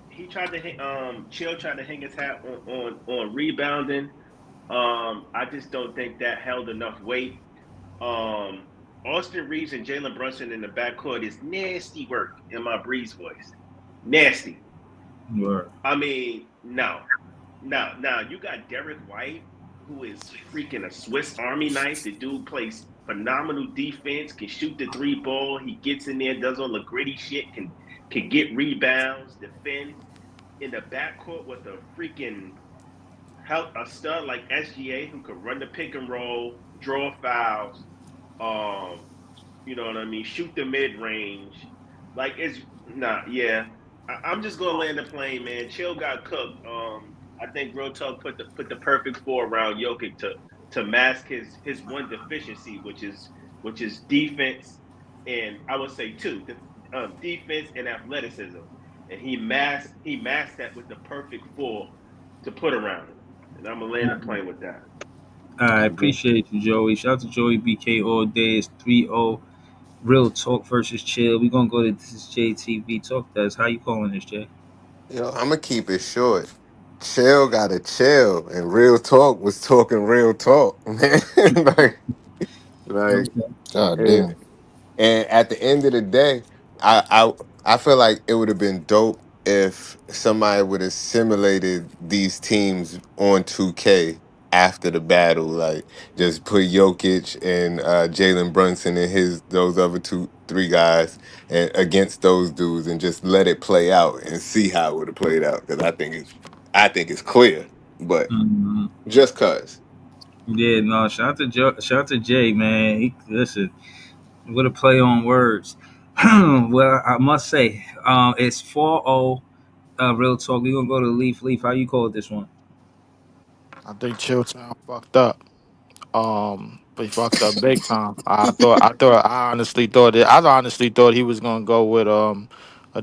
He tried to Chill tried to hang his hat on rebounding. I just don't think that held enough weight. Austin Reeves and Jalen Brunson in the backcourt is nasty work in my Breeze voice. Nasty. Word. I mean, no. Now, you got Derek White, who is freaking a Swiss Army knife. The dude plays phenomenal defense, can shoot the 3 ball. He gets in there, does all the gritty shit, can get rebounds, defend. In the backcourt with a stud like SGA who could run the pick and roll, draw fouls, you know what I mean, shoot the mid range. Like I'm just gonna land the plane, man. Chill got cooked. I think Real Talk put the perfect 4 around Jokic to mask his one deficiency, which is defense, and I would say 2, defense and athleticism. And he masked that with the perfect 4 to put around him. And I'm gonna land the plane with that. I appreciate you, Joey. Shout out to Joey BK all day. It's 3-0. Real talk versus Chill. We're gonna go to This Is JTV. Talk to us. How you calling this, Jay? Yo, I'm gonna keep it short. Chill gotta chill, and real talk was talking real talk, man. like, God and, damn. and at the end of the day, I feel like it would have been dope if somebody would have simulated these teams on 2K after the battle, like just put Jokic and Jalen Brunson and those other 3 guys and against those dudes and just let it play out and see how it would have played out, because I think it's clear, but just cause. Yeah, no. Shout out to Jay, man. Listen, what a play on words. Well, I must say, it's 4-0. Real talk. We're gonna go to Leaf. Leaf, how you call this one? I think Chilltown fucked up. But he fucked up big time. I honestly thought he was gonna go with a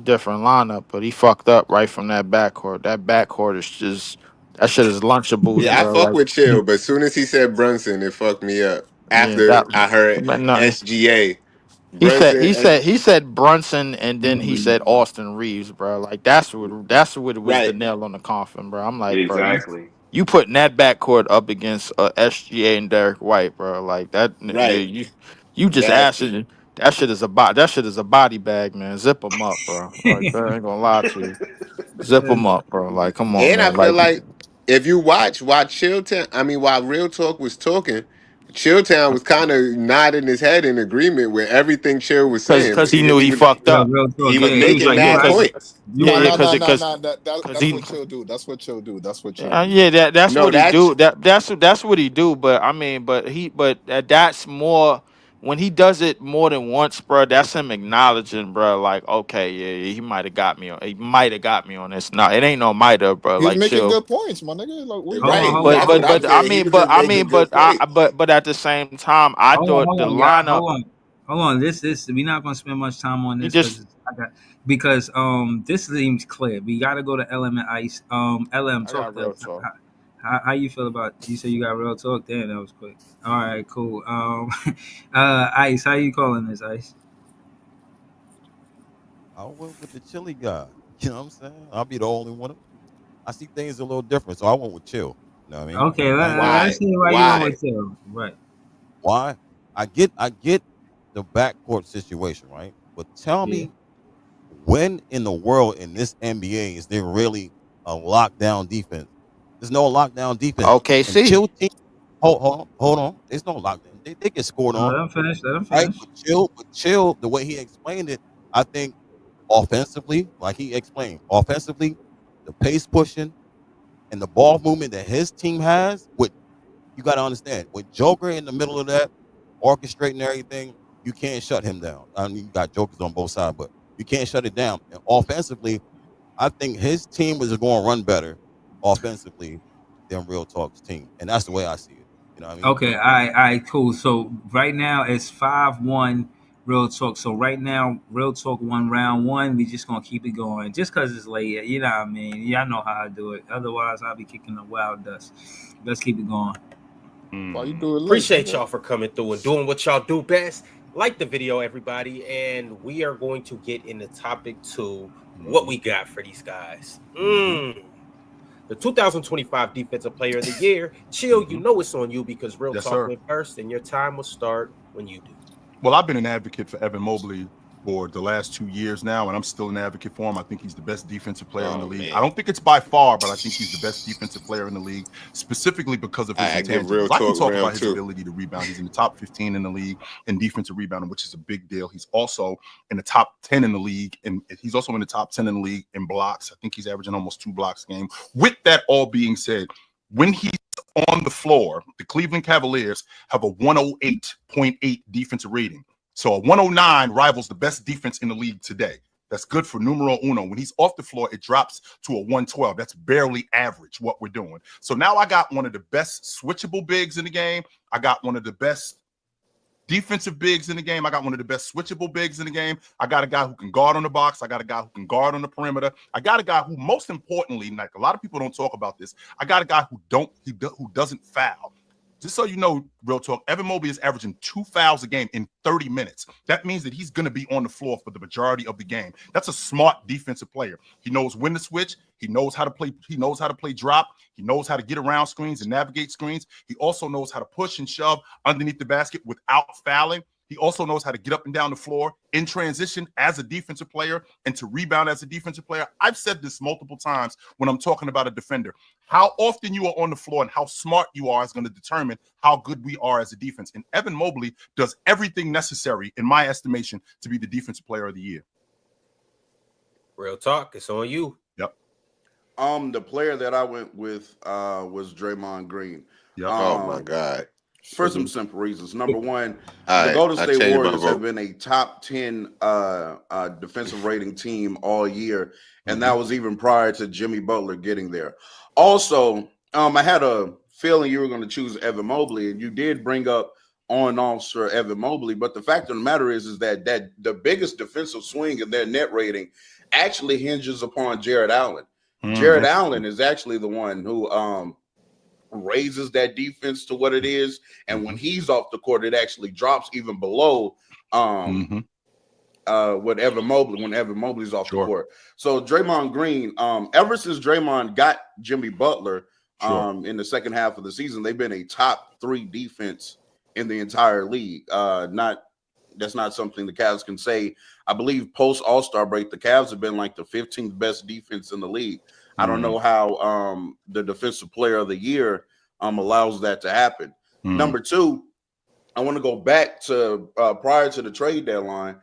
different lineup, but he fucked up right from that backcourt. That backcourt is just that shit is lunchables, Yeah, I bro. fuck Like with Chill, but as soon as he said Brunson, it fucked me up. yeah, After that I heard meant nothing. SGA, He said Brunson, he said he said Brunson and then he said Austin Reeves, bro. Like that's what was the right, nail on the coffin, bro. I'm like, bro, Exactly. you putting that backcourt up against SGA and Derek White, bro. Like that, right. you just That asking. That shit is a body bag, man. Zip them up, bro. Like I ain't gonna lie to you. Zip them up, bro. Like come on, And I man. feel Like like if you while Real Talk was talking, Chilltown was kind of nodding his head in agreement with everything Chill was saying, Cause but he knew he fucked Yeah, up. real talk. he Yeah, was he was making like, you mad right. points. You No, right. no, no, no, Cause no. cause That's he what chill do. That's what chill do. That's what chill do. yeah, that's No, what he that's do. That's what he do. But I mean, that's more when he does it more than once, bro. That's him acknowledging, bro. Like, okay, yeah, he might have got me on. He might have got me on this. No, it ain't no might have, bro. He's Like, making chill. good points, my nigga. Like, what are you Hold on, talking right. hold about? on, That's hold what on. I'm saying. He was just making good points. But at the same time, I thought the Hold on, y'all. lineup. Hold on. This we're not gonna spend much time on He this just. because this seems clear. We gotta go to LM and Ice. LM, I talk got to real us. talk. How you feel about? You said you got real talk. Damn, that was quick. All right, cool. Ice, how you calling this, Ice? I went with the chili guy. You know what I'm saying? I'll be the only one. I see things a little different, so I went with chill. You know what I mean? Okay, I ain't gonna let's lie. Why? see why you went Why? with Till. Right. Why? I get the backcourt situation, right? But tell Yeah. me when in the world in this NBA is there really a lockdown defense? There's no lockdown defense. And OKC. chill team, hold on. There's no lockdown. They get scored Let on, him finish. Let him right? finish. But chill, the way he explained it, I think offensively, like he explained, offensively, the pace pushing and the ball movement that his team has, with you got to understand, with Joker in the middle of that, orchestrating everything, you can't shut him down. I mean, you got Jokers on both sides, but you can't shut it down. And offensively, I think his team is going to run better offensively than Real Talk's team, and that's the way I see it. You know what I mean? Okay, all right, cool. So right now it's 5-1 Real Talk. So right now, Real Talk won round one. We just gonna keep it going. Just cause it's late. You know what I mean? Y'all know how I do it. Otherwise I'll be kicking the wild dust. Let's keep it going. Why you do it late? Appreciate nigga? y'all for coming through and doing what y'all do best. Like the video, everybody, and we are going to get into topic 2. What we got for these guys? The 2025 Defensive Player of the Year. Chill, you know it's on you because Real Yes, Talk sir. went first, and your time will start when you do. Well, I've been an advocate for Evan Mobley for the last 2 years now, and I'm still an advocate for him. I think he's the best defensive player in the league. I don't think it's by far, but I think he's the best defensive player in the league, specifically because of his I give Real intangibles. I can Talk talk round about his two. ability to rebound. He's in the top 15 in the league in defensive rebounding, which is a big deal. He's also in the top 10 in the league, and he's also in the top 10 in the league in blocks. I think he's averaging almost 2 blocks a game. With that all being said, when he's on the floor, the Cleveland Cavaliers have a 108.8 defensive rating. So a 109 rivals the best defense in the league today. That's good for numero uno. When he's off the floor, it drops to a 112. That's barely average what we're doing. So now I got one of the best switchable bigs in the game. I got one of the best defensive bigs in the game. I got one of the best switchable bigs in the game. I got a guy who can guard on the box. I got a guy who can guard on the perimeter. I got a guy who, most importantly, like a lot of people don't talk about this, I got a guy who doesn't foul. Just so you know, Real Talk, Evan Mobley is averaging 2 fouls a game in 30 minutes. That means that he's going to be on the floor for the majority of the game. That's a smart defensive player. He knows when to switch. He knows how to play. He knows how to play drop. He knows how to get around screens and navigate screens. He also knows how to push and shove underneath the basket without fouling. He also knows how to get up and down the floor in transition as a defensive player and to rebound as a defensive player. I've said this multiple times when I'm talking about a defender. How often you are on the floor and how smart you are is going to determine how good we are as a defense. And Evan Mobley does everything necessary, in my estimation, to be the defensive player of the year. Real Talk, it's on you. Yep. The player that I went with was Draymond Green. Yep. Oh my God. For some simple reasons. Number one, All the right, Golden I State changed my Warriors have vote. been a top 10 defensive rating team all year, and that was even prior to Jimmy Butler getting there. Also, I had a feeling you were going to choose Evan Mobley, and you did bring up on-offs for Evan Mobley, but the fact of the matter is that the biggest defensive swing in their net rating actually hinges upon Jared Allen. Jared Allen is actually the one who raises that defense to what it is, and when he's off the court, it actually drops even below with Evan Mobley when Evan Mobley's off the court. So Draymond Green, ever since Draymond got Jimmy Butler in the second half of the season, they've been a top 3 defense in the entire league. That's not something the Cavs can say. I believe post All-Star break, the Cavs have been like the 15th best defense in the league. I don't know how the defensive player of the year allows that to happen. Number 2, I want to go back to prior to the trade deadline,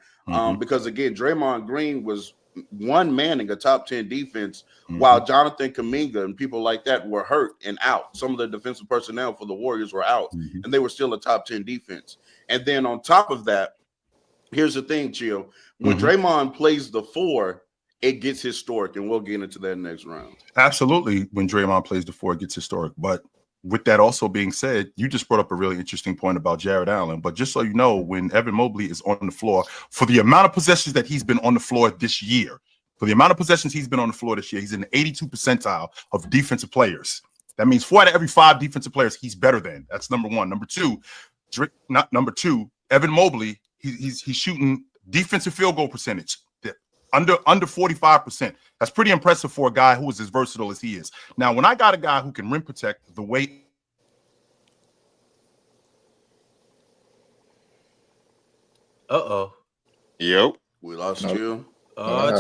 because again, Draymond Green was one manning a top 10 defense while Jonathan Kuminga and people like that were hurt and out. Some of the defensive personnel for the Warriors were out, and they were still a top 10 defense. And then on top of that, here's the thing, Chill. When Draymond plays the 4, it gets historic, and we'll get into that next round. Absolutely, when Draymond plays the 4, it gets historic. But with that also being said, you just brought up a really interesting point about Jared Allen. But just so you know, when Evan Mobley is on the floor, for the amount of possessions that he's been on the floor this year, he's in the 82 percentile of defensive players. That means 4 out of every 5 defensive players he's better than. That's number one. Number two, Evan Mobley, he's shooting defensive field goal percentage under 45%. That's pretty impressive for a guy who is as versatile as he is. Now, when I got a guy who can rim protect the way. Yep. We lost Chill.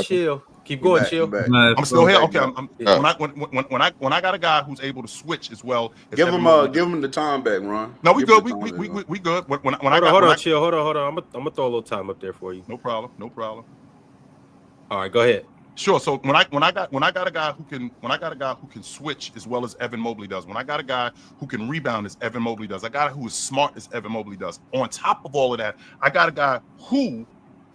Chill. Keep going, Chill. I'm still here. Okay. When I got a guy who's able to switch as well. Give him the time back, Ron. No, we good. We good. Hold on, Chill. Hold on. I'm gonna throw a little time up there for you. No problem. All right, go ahead. Sure. So when I got a guy who can switch as well as Evan Mobley does, when I got a guy who can rebound as Evan Mobley does, I got a guy who is smart as Evan Mobley does. On top of all of that, I got a guy who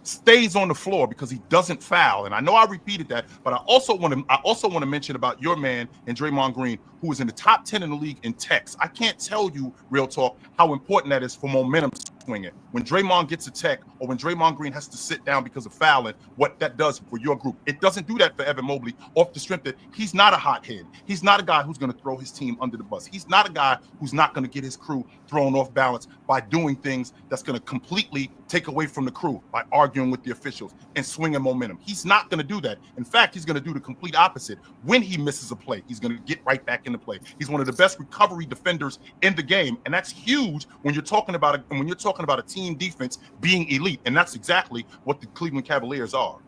stays on the floor because he doesn't foul. And I know I repeated that, but I also want to mention about your man and Draymond Green, who is in the top 10 in the league in techs. I can't tell you, real talk, how important that is for momentum swinging. When Draymond gets a tech or when Draymond Green has to sit down because of fouling, what that does for your group. It doesn't do that for Evan Mobley off the strength that he's not a hothead. He's not a guy who's going to throw his team under the bus. He's not a guy who's not going to get his crew thrown off balance by doing things that's going to completely take away from the crew by arguing with the officials and swinging momentum. He's not going to do that. In fact, he's going to do the complete opposite. When he misses a play, he's going to get right back into play. He's one of the best recovery defenders in the game, and that's huge when you're talking about a team defense being elite, and that's exactly what the Cleveland Cavaliers are.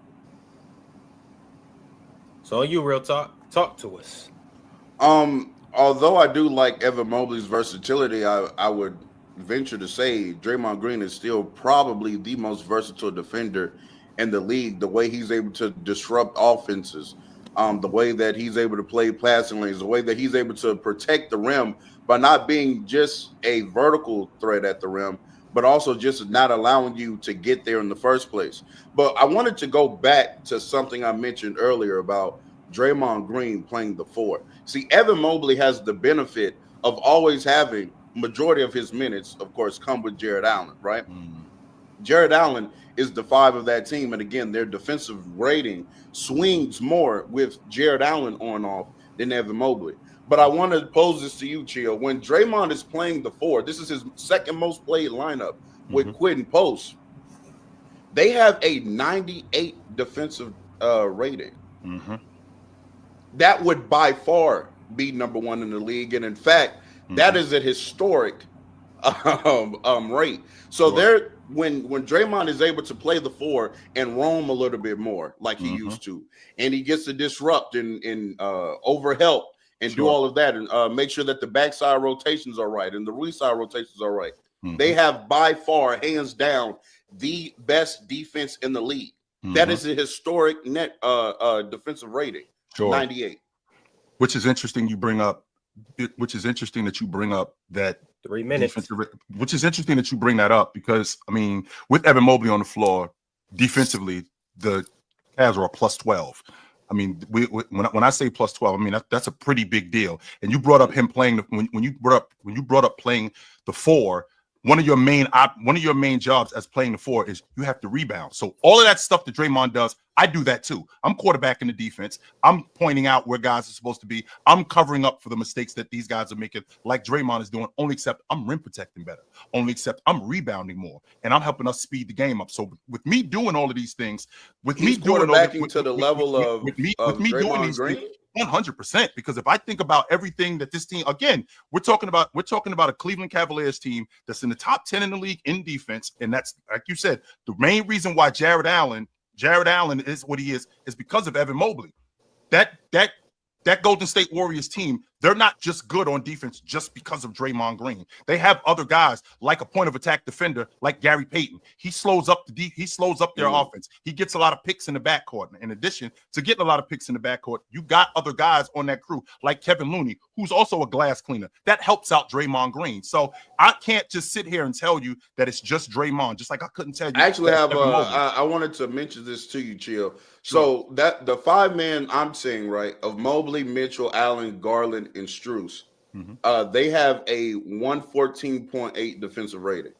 So you, real talk to us. Although I do like Evan Mobley's versatility, I would venture to say Draymond Green is still probably the most versatile defender in the league. The way he's able to disrupt offenses, the way that he's able to play passing lanes, the way that he's able to protect the rim by not being just a vertical threat at the rim, but also just not allowing you to get there in the first place. But I wanted to go back to something I mentioned earlier about Draymond Green playing the 4. See, Evan Mobley has the benefit of always having majority of his minutes, of course, come with Jared Allen, right? Jared Allen is the 5 of that team. And again, their defensive rating swings more with Jared Allen on off than Evan Mobley. But I want to pose this to you, Chill. When Draymond is playing the 4, this is his second most played lineup with Quentin Post. They have a 98 defensive rating. That would by far be number 1 in the league. And in fact, that is a historic rate. So there, when Draymond is able to play the 4 and roam a little bit more like he used to, and he gets to disrupt and overhelp and do all of that and make sure that the backside rotations are right and the reside rotations are right. They have by far, hands down, the best defense in the league. That is a historic net defensive rating, 98. Which is interesting you bring up. Which is interesting that you bring up that 3 minutes. Which is interesting that you bring that up because, I mean, with Evan Mobley on the floor, defensively, the Cavs are a plus 12. I mean, when I say plus 12, I mean that's a pretty big deal. And you brought up him playing when you brought up playing the 4. One of your main jobs as playing the 4 is you have to rebound. So all of that stuff that Draymond does, I do that too. I'm quarterbacking the defense. I'm pointing out where guys are supposed to be. I'm covering up for the mistakes that these guys are making, like Draymond is doing. Only except I'm rim protecting better. Only except I'm rebounding more, and I'm helping us speed the game up. So with me doing all of these things, he's quarterbacking to the level of me doing these things. 100%, because if I think about everything that this team, again, we're talking about a Cleveland Cavaliers team that's in the top 10 in the league in defense, and that's, like you said, the main reason why Jared Allen is what he is because of Evan Mobley. That Golden State Warriors team They're not just good on defense just because of Draymond Green. They have other guys like a point of attack defender like Gary Payton. He slows up their offense. He gets a lot of picks in the backcourt. In addition to getting a lot of picks in the backcourt, you got other guys on that crew like Kevin Looney, who's also a glass cleaner. That helps out Draymond Green. So I can't just sit here and tell you that it's just Draymond, just like I couldn't tell you. I actually have I wanted to mention this to you, Chill. So that the 5-man I'm seeing, right, of Mobley, Mitchell, Allen, Garland, and Strus, they have a 114.8 defensive rating.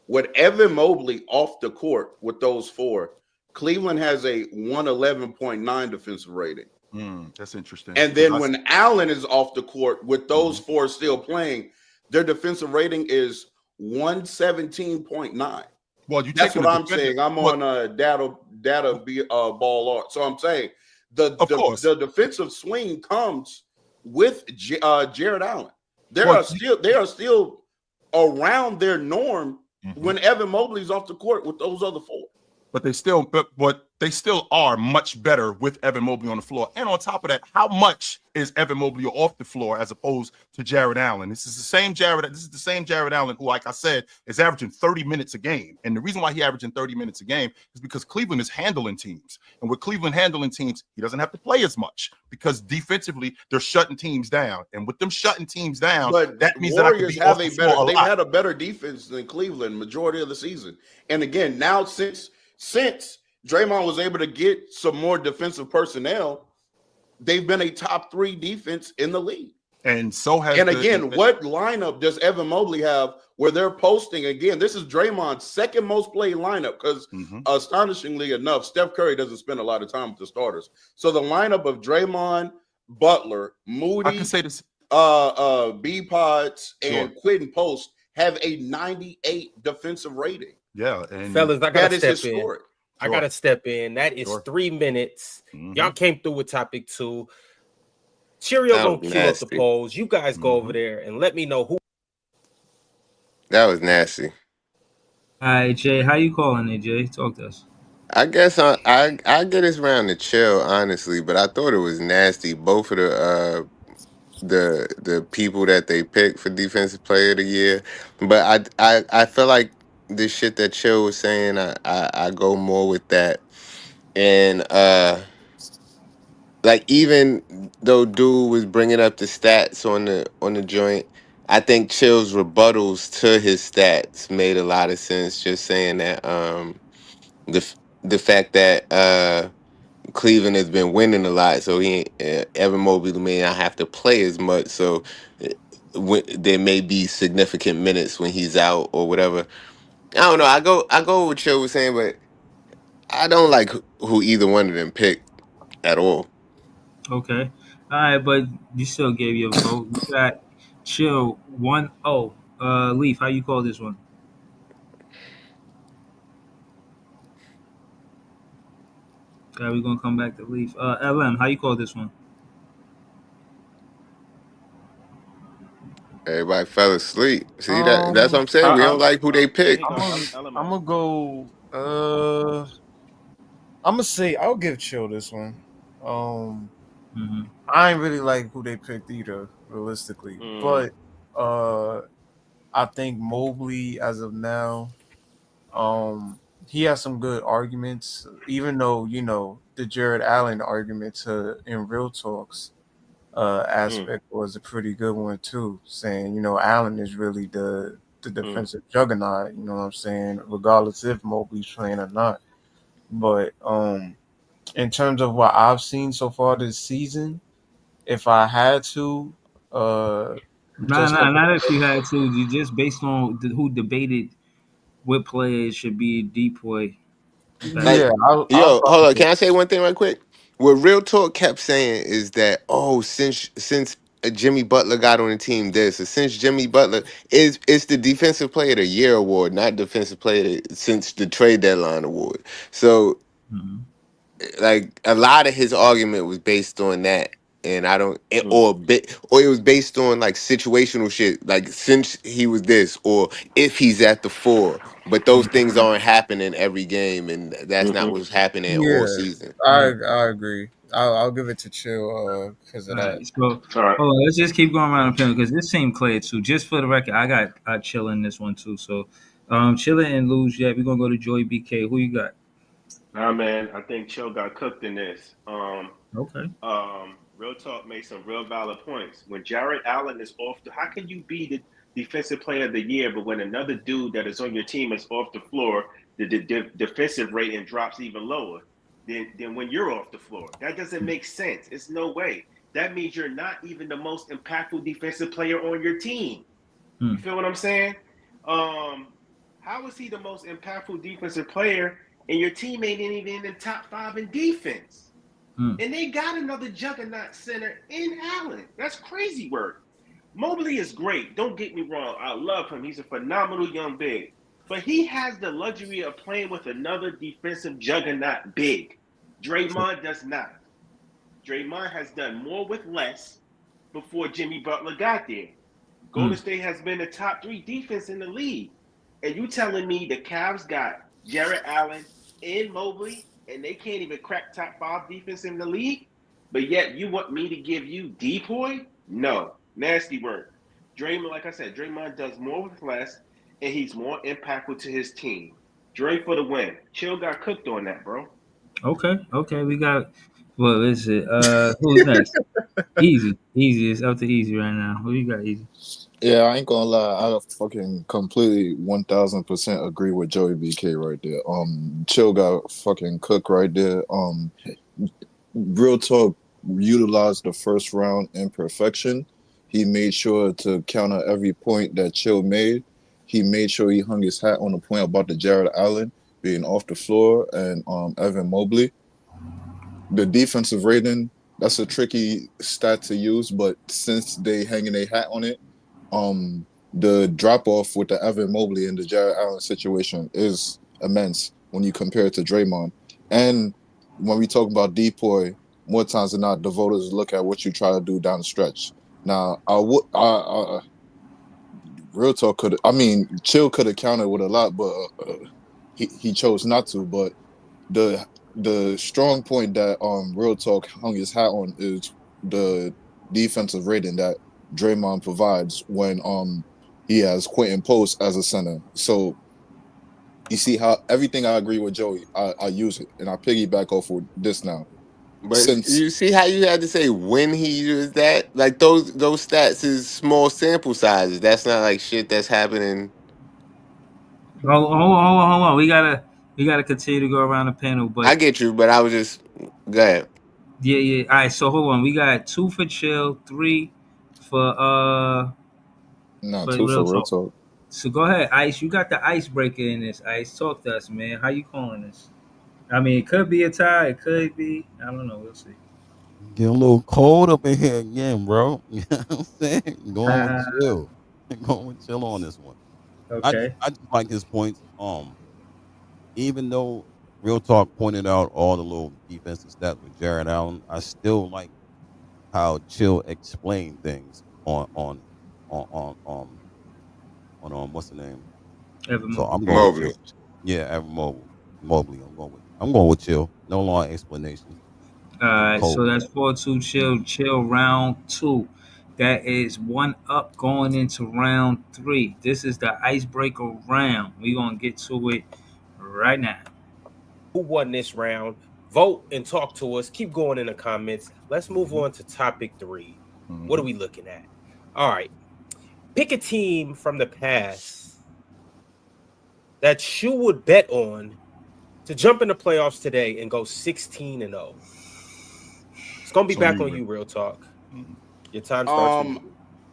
With Evan Mobley off the court with those four, Cleveland has a 111.9 defensive rating. That's interesting. And then when Allen is off the court with those four still playing, their defensive rating is 117.9. Well, that's what I'm saying. I'm on data ball art. So I'm saying the defensive swing comes with Jared Allen. They are still around their norm when Evan Mobley's off the court with those other four. But they still are much better with Evan Mobley on the floor. And on top of that, how much is Evan Mobley off the floor as opposed to Jared Allen? This is the same Jared Allen who, like I said, is averaging 30 minutes a game. And the reason why he's averaging 30 minutes a game is because Cleveland is handling teams. And with Cleveland handling teams, he doesn't have to play as much because defensively they're shutting teams down. And with them shutting teams down, that means Warriors that I could be they've had a better defense than Cleveland majority of the season. And again, now since Draymond was able to get some more defensive personnel, they've been a top 3 defense in the league. And so has what lineup does Evan Mobley have where they're posting? Again, this is Draymond's second most played lineup because astonishingly enough, Steph Curry doesn't spend a lot of time with the starters. So the lineup of Draymond, Butler, Moody, I can say this. B-Pods, and Quentin Post have a 98 defensive rating. Yeah, and fellas, I gotta step in. Historic. I gotta step in. That is 3 minutes. Y'all came through with topic 2. Cheerio gonna cue up the polls. You guys go over there and let me know who. That was nasty. All right, Jay, how you calling it, Jay? Talk to us. I guess I get this round to chill, honestly, but I thought it was nasty. Both of the people that they picked for defensive player of the year, but I feel like the shit that Chill was saying, I go more with that, and like even though dude was bringing up the stats on the joint, I think Chill's rebuttals to his stats made a lot of sense. Just saying that the fact that Cleveland has been winning a lot, so Evan Mobley may not have to play as much, so there may be significant minutes when he's out or whatever. I don't know. I go with what Chill was saying, but I don't like who either one of them picked at all. Okay. All right, but you still gave your vote. You got Chill 1-0. Leaf, how you call this one? Okay, we're gonna come back to Leaf. LM, how you call this one? Everybody fell asleep. See that's what I'm saying. We don't like who they picked. I'm gonna go. I'm gonna say I'll give Chill this one. I ain't really like who they picked either, realistically. But I think Mobley, as of now, he has some good arguments. Even though the Jared Allen argument in Real Talks aspect was a pretty good one too, saying Allen is really the defensive juggernaut. You know what I'm saying? Regardless if Mobley's playing or not. But in terms of what I've seen so far this season, if I had to, not if you had to. You just based on who debated what players should be decoy. Hold on. Can I say one thing right quick? What Real Talk kept saying is that since Jimmy Butler got on the team, since Jimmy Butler it's the Defensive Player of the Year award, not Defensive Player since the trade deadline award. So, like a lot of his argument was based on that, and I don't, or it was based on like situational shit, like since he was this, or if he's at the 4. But those things aren't happening every game, and that's not what's happening all season. I agree. I'll give it to Chill because of All that. right, so hold on, let's just keep going around the panel because this seemed clear too. Just for the record, I got Chill in this one too. So, Chilla and lose yet. We're gonna go to Joy BK. Who you got? Nah, man, I think Chill got cooked in this. Okay. Real talk made some real valid points. When Jared Allen is off, how can you be the defensive player of the year, but when another dude that is on your team is off the floor, the defensive rating drops even lower than when you're off the floor? That doesn't make sense. It's no way. That means you're not even the most impactful defensive player on your team. You feel what I'm saying? How is he the most impactful defensive player and your team ain't even in the top 5 in defense? And they got another juggernaut center in Allen. That's crazy work. Mobley is great. Don't get me wrong. I love him. He's a phenomenal young big. But he has the luxury of playing with another defensive juggernaut big. Draymond does not. Draymond has done more with less before Jimmy Butler got there. Golden State has been the top 3 defense in the league. And you telling me the Cavs got Jared Allen and Mobley and they can't even crack top 5 defense in the league? But yet you want me to give you Depoy? No. Nasty work. Draymond, like I said, Draymond does more with less, and he's more impactful to his team. Dre for the win. Chill got cooked on that, bro. Okay. We got. What is it? Who's next? Easy. It's up to Easy right now. Who you got, Easy? Yeah, I ain't gonna lie. I fucking completely 1000% agree with Joey BK right there. Chill got fucking cooked right there. Real talk, utilized the first round imperfection. He made sure to counter every point that Chill made. He made sure he hung his hat on the point about the Jared Allen being off the floor and Evan Mobley. The defensive rating, that's a tricky stat to use, but since they hanging their hat on it, the drop off with the Evan Mobley and the Jared Allen situation is immense when you compare it to Draymond. And when we talk about Depoy, more times than not, the voters look at what you try to do down the stretch. Now, real talk Chill could have countered with a lot, but he chose not to. But the strong point that Real Talk hung his hat on is the defensive rating that Draymond provides when he has Quentin Post as a center. So you see how everything I agree with Joey, I use it and I piggyback off with this now. But you see how you had to say when he used that? Like those stats is small sample sizes. That's not like shit that's happening. Hold on. We gotta continue to go around the panel. But I get you, but I was just go ahead. Yeah. All right, so hold on. We got 2 for Chill, 3 for 2 for Real Talk. So go ahead, Ice. You got the icebreaker in this. Ice, talk to us, man. How you calling this? I mean, it could be a tie. It could be. I don't know. We'll see. Get a little cold up in here again, bro. You know what I'm saying? Going with Chill. Going with Chill on this one. Okay. I just like his points. Even though Real Talk pointed out all the little defensive stats with Jared Allen, I still like how Chill explained things on what's the name? Evan So I'm Mobley. going with Chill. Yeah, Evan Mobley. I'm going with Chill. No long explanation. All right, so that's 4-2 Chill round 2. That is 1 up going into round 3. This is the icebreaker round. We're gonna get to it right now. Who won this round? Vote and talk to us. Keep going in the comments. Let's move on to topic 3. What are we looking at? All right. Pick a team from the past that you would bet on to jump in the playoffs today and go 16-0. It's gonna be back on you, Real Talk. Your time starts with you.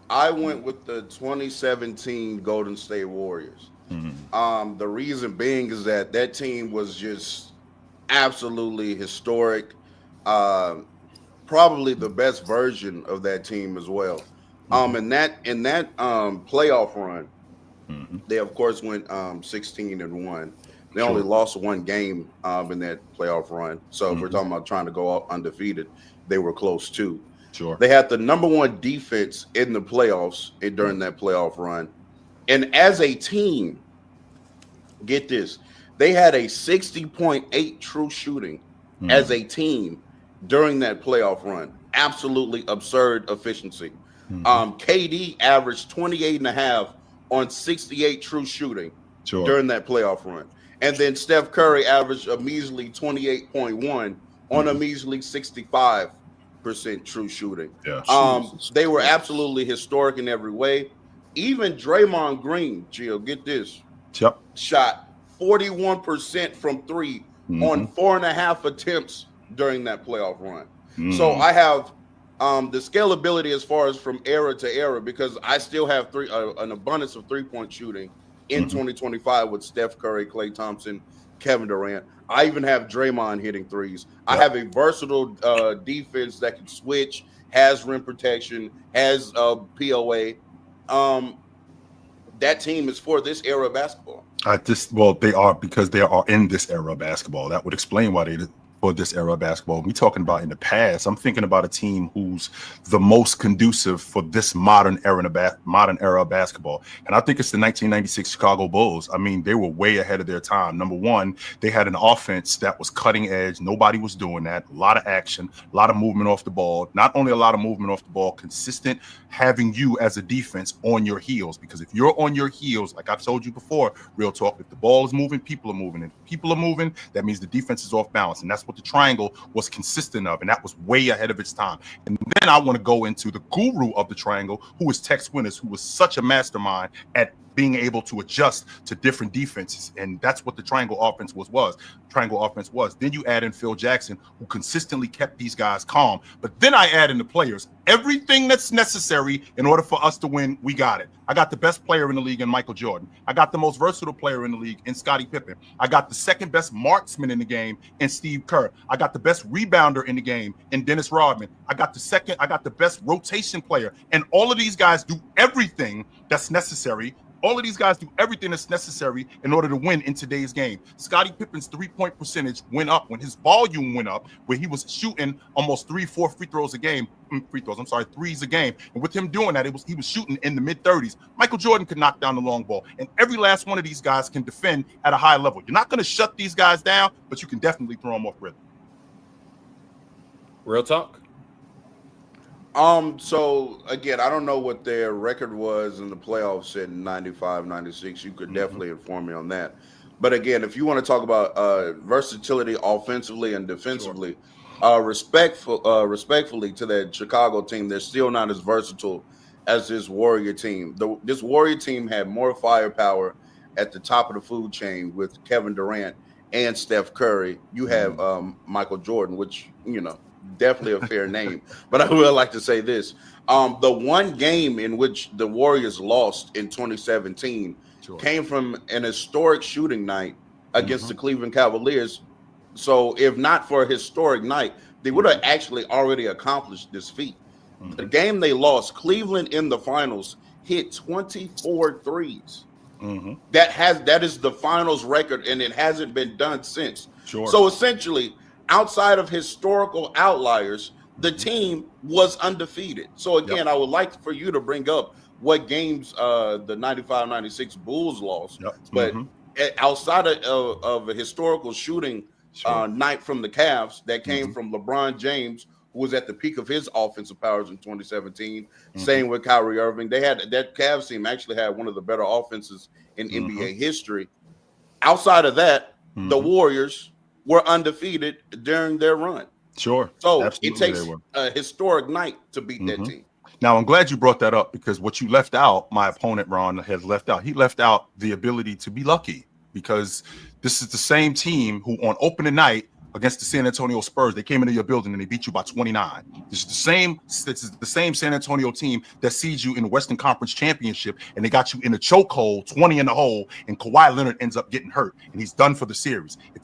I went with the 2017 Golden State Warriors. The reason being is that team was just absolutely historic. Probably the best version of that team as well. In that playoff run, they of course went 16-1. They only lost 1 game in that playoff run. So if we're talking about trying to go out undefeated, they were close too. Sure. They had the number 1 defense in the playoffs during that playoff run. And as a team, get this, they had a 60.8 true shooting as a team during that playoff run. Absolutely absurd efficiency. KD averaged 28.5 on 68 true shooting during that playoff run. And then Steph Curry averaged a measly 28.1 on a measly 65% true shooting. Yeah. They were absolutely historic in every way. Even Draymond Green, Gio, get this, shot 41% from three on 4.5 attempts during that playoff run. So I have the scalability as far as from era to era, because I still have an abundance of three-point shooting in 2025 with Steph Curry, Klay Thompson, Kevin Durant. I even have Draymond hitting threes. I have a versatile defense that can switch, has rim protection, has POA. That team is for this era of basketball. They are, because they are in this era of basketball. That would explain why they for this era of basketball. We talking about in the past. I'm thinking about a team who's the most conducive for this modern era of basketball, and I think it's the 1996 Chicago Bulls. I mean, they were way ahead of their time. Number one, they had an offense that was cutting edge. Nobody was doing that. A lot of action, a lot of movement off the ball. Not only a lot of movement off the ball, consistent, having you as a defense on your heels. Because if you're on your heels, like I've told you before, real talk, if the ball is moving, people are moving. If people are moving, that means the defense is off balance, and that's what the triangle was consistent of, and that was way ahead of its time. And then I want to go into the guru of the triangle, who is Tex Winters, who was such a mastermind at being able to adjust to different defenses, and that's what the triangle offense was. Then you add in Phil Jackson, who consistently kept these guys calm. But then I add in the players. Everything that's necessary in order for us to win, we got it. I got the best player in the league in Michael Jordan. I got the most versatile player in the league in Scottie Pippen. I got the second best marksman in the game in Steve Kerr. I got the best rebounder in the game in Dennis Rodman. I got the best rotation player. And all of these guys do everything that's necessary. All of these guys do everything that's necessary in order to win in today's game. Scottie Pippen's three-point percentage went up when his volume went up, where he was shooting almost 3-4 threes a game. And with him doing that, he was shooting in the mid-30s. Michael Jordan could knock down the long ball. And every last one of these guys can defend at a high level. You're not going to shut these guys down, but you can definitely throw them off rhythm. Real talk. So again, I don't know what their record was in the playoffs in 95, 96. You could definitely inform me on that. But again, if you want to talk about versatility offensively and defensively, respectfully to that Chicago team, they're still not as versatile as this Warrior team. This Warrior team had more firepower at the top of the food chain with Kevin Durant and Steph Curry. You have Michael Jordan, which, definitely a fair name. But I would like to say this. The one game in which the Warriors lost in 2017 came from an historic shooting night against the Cleveland Cavaliers. So if not for a historic night, they would have actually already accomplished this feat. The game they lost, Cleveland in the finals hit 24 threes. That is the finals record, and it hasn't been done since. So essentially, outside of historical outliers, the team was undefeated. So again, I would like for you to bring up what games the 95-96 Bulls lost. But outside of a historical shooting night from the Cavs that came from LeBron James, who was at the peak of his offensive powers in 2017. Same with Kyrie Irving. That Cavs team actually had one of the better offenses in NBA history. Outside of that, the Warriors were undefeated during their run. So absolutely, it takes a historic night to beat that team. Now, I'm glad you brought that up, because what you left out, my opponent, Ron, has left out. He left out the ability to be lucky, because this is the same team who on opening night against the San Antonio Spurs, they came into your building and they beat you by 29. This is the same San Antonio team that sees you in the Western Conference Championship, and they got you in a chokehold, 20 in the hole, and Kawhi Leonard ends up getting hurt, and he's done for the series. If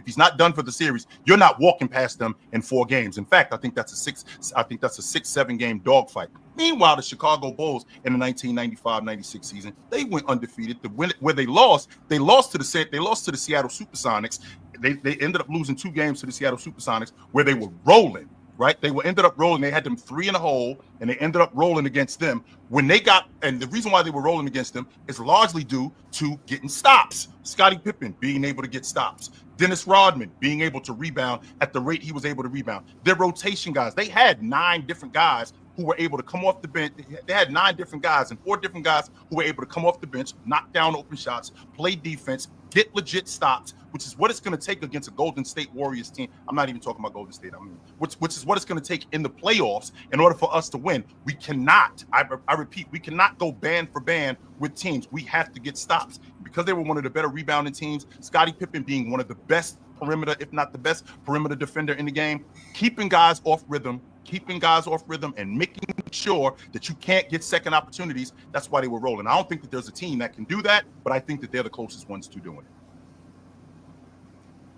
he's not done for the series, you're not walking past them in 4 games. In fact, I think that's a 6-7 game dogfight. Meanwhile, the Chicago Bulls in the 1995-96 season, they went undefeated. Where they lost to the Seattle Supersonics. They ended up losing 2 games to the Seattle Supersonics, where they were rolling. right? They ended up rolling. They had them 3 in a hole, and they ended up rolling against them. When they got, and the reason why they were rolling against them is largely due to getting stops. Scottie Pippen being able to get stops. Dennis Rodman being able to rebound at the rate he was able to rebound. Their rotation guys, they had 9 different guys who were able to come off the bench. They had 9 different guys and 4 different guys who were able to come off the bench, knock down open shots, play defense, get legit stops, which is what it's going to take against a Golden State Warriors team. I'm not even talking about Golden State. I mean, which is what it's going to take in the playoffs in order for us to win. We cannot, I repeat, we cannot go band for band with teams. We have to get stops. Because they were one of the better rebounding teams, Scottie Pippen being one of the best perimeter, if not the best perimeter defender in the game, keeping guys off rhythm, and making sure that you can't get second opportunities. That's why they were rolling. I don't think that there's a team that can do that, but I think that they're the closest ones to doing it.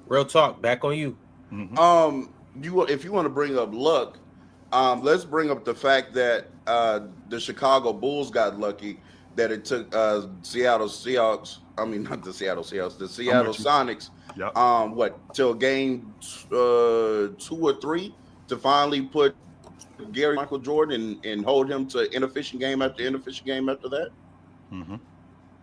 Real talk, back on you. If you want to bring up luck, let's bring up the fact that the Chicago Bulls got lucky that it took Seattle Seahawks. I mean, not the Seattle Seahawks, the Seattle Sonics. Yep. Till game 2 or 3 to finally put Michael Jordan and hold him to inefficient game after inefficient game after that.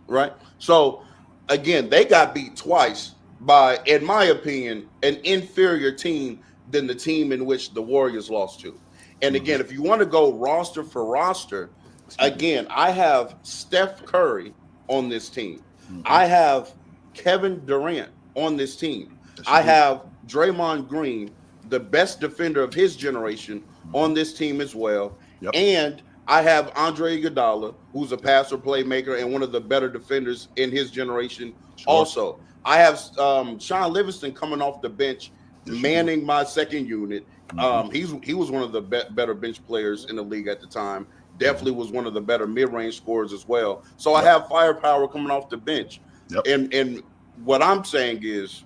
Right. So again, they got beat twice by, in my opinion, an inferior team than the team in which the Warriors lost to. And again, if you want to go roster for roster, again, I have Steph Curry on this team. I have Kevin Durant on this team. I have Draymond Green, the best defender of his generation, on this team as well. And I have Andre Iguodala, who's a passer playmaker and one of the better defenders in his generation also. I have Sean Livingston coming off the bench, manning my second unit. He was one of the better bench players in the league at the time. Definitely was one of the better mid-range scorers as well. So I have firepower coming off the bench. And what I'm saying is,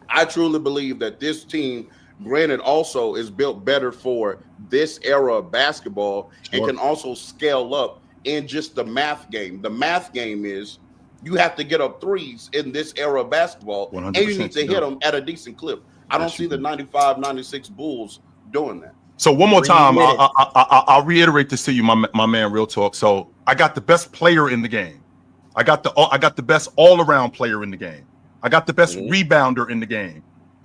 I truly believe that this team, granted, also is built better for this era of basketball and can also scale up in just the math game. The math game is you have to get up threes in this era of basketball, and you need to hit them at a decent clip. I don't see the 95, 96 Bulls doing that. So one more time, I'll reiterate this to you, my man, real talk. So I got the best player in the game. I got the best all-around player in the game. I got the best rebounder in the game.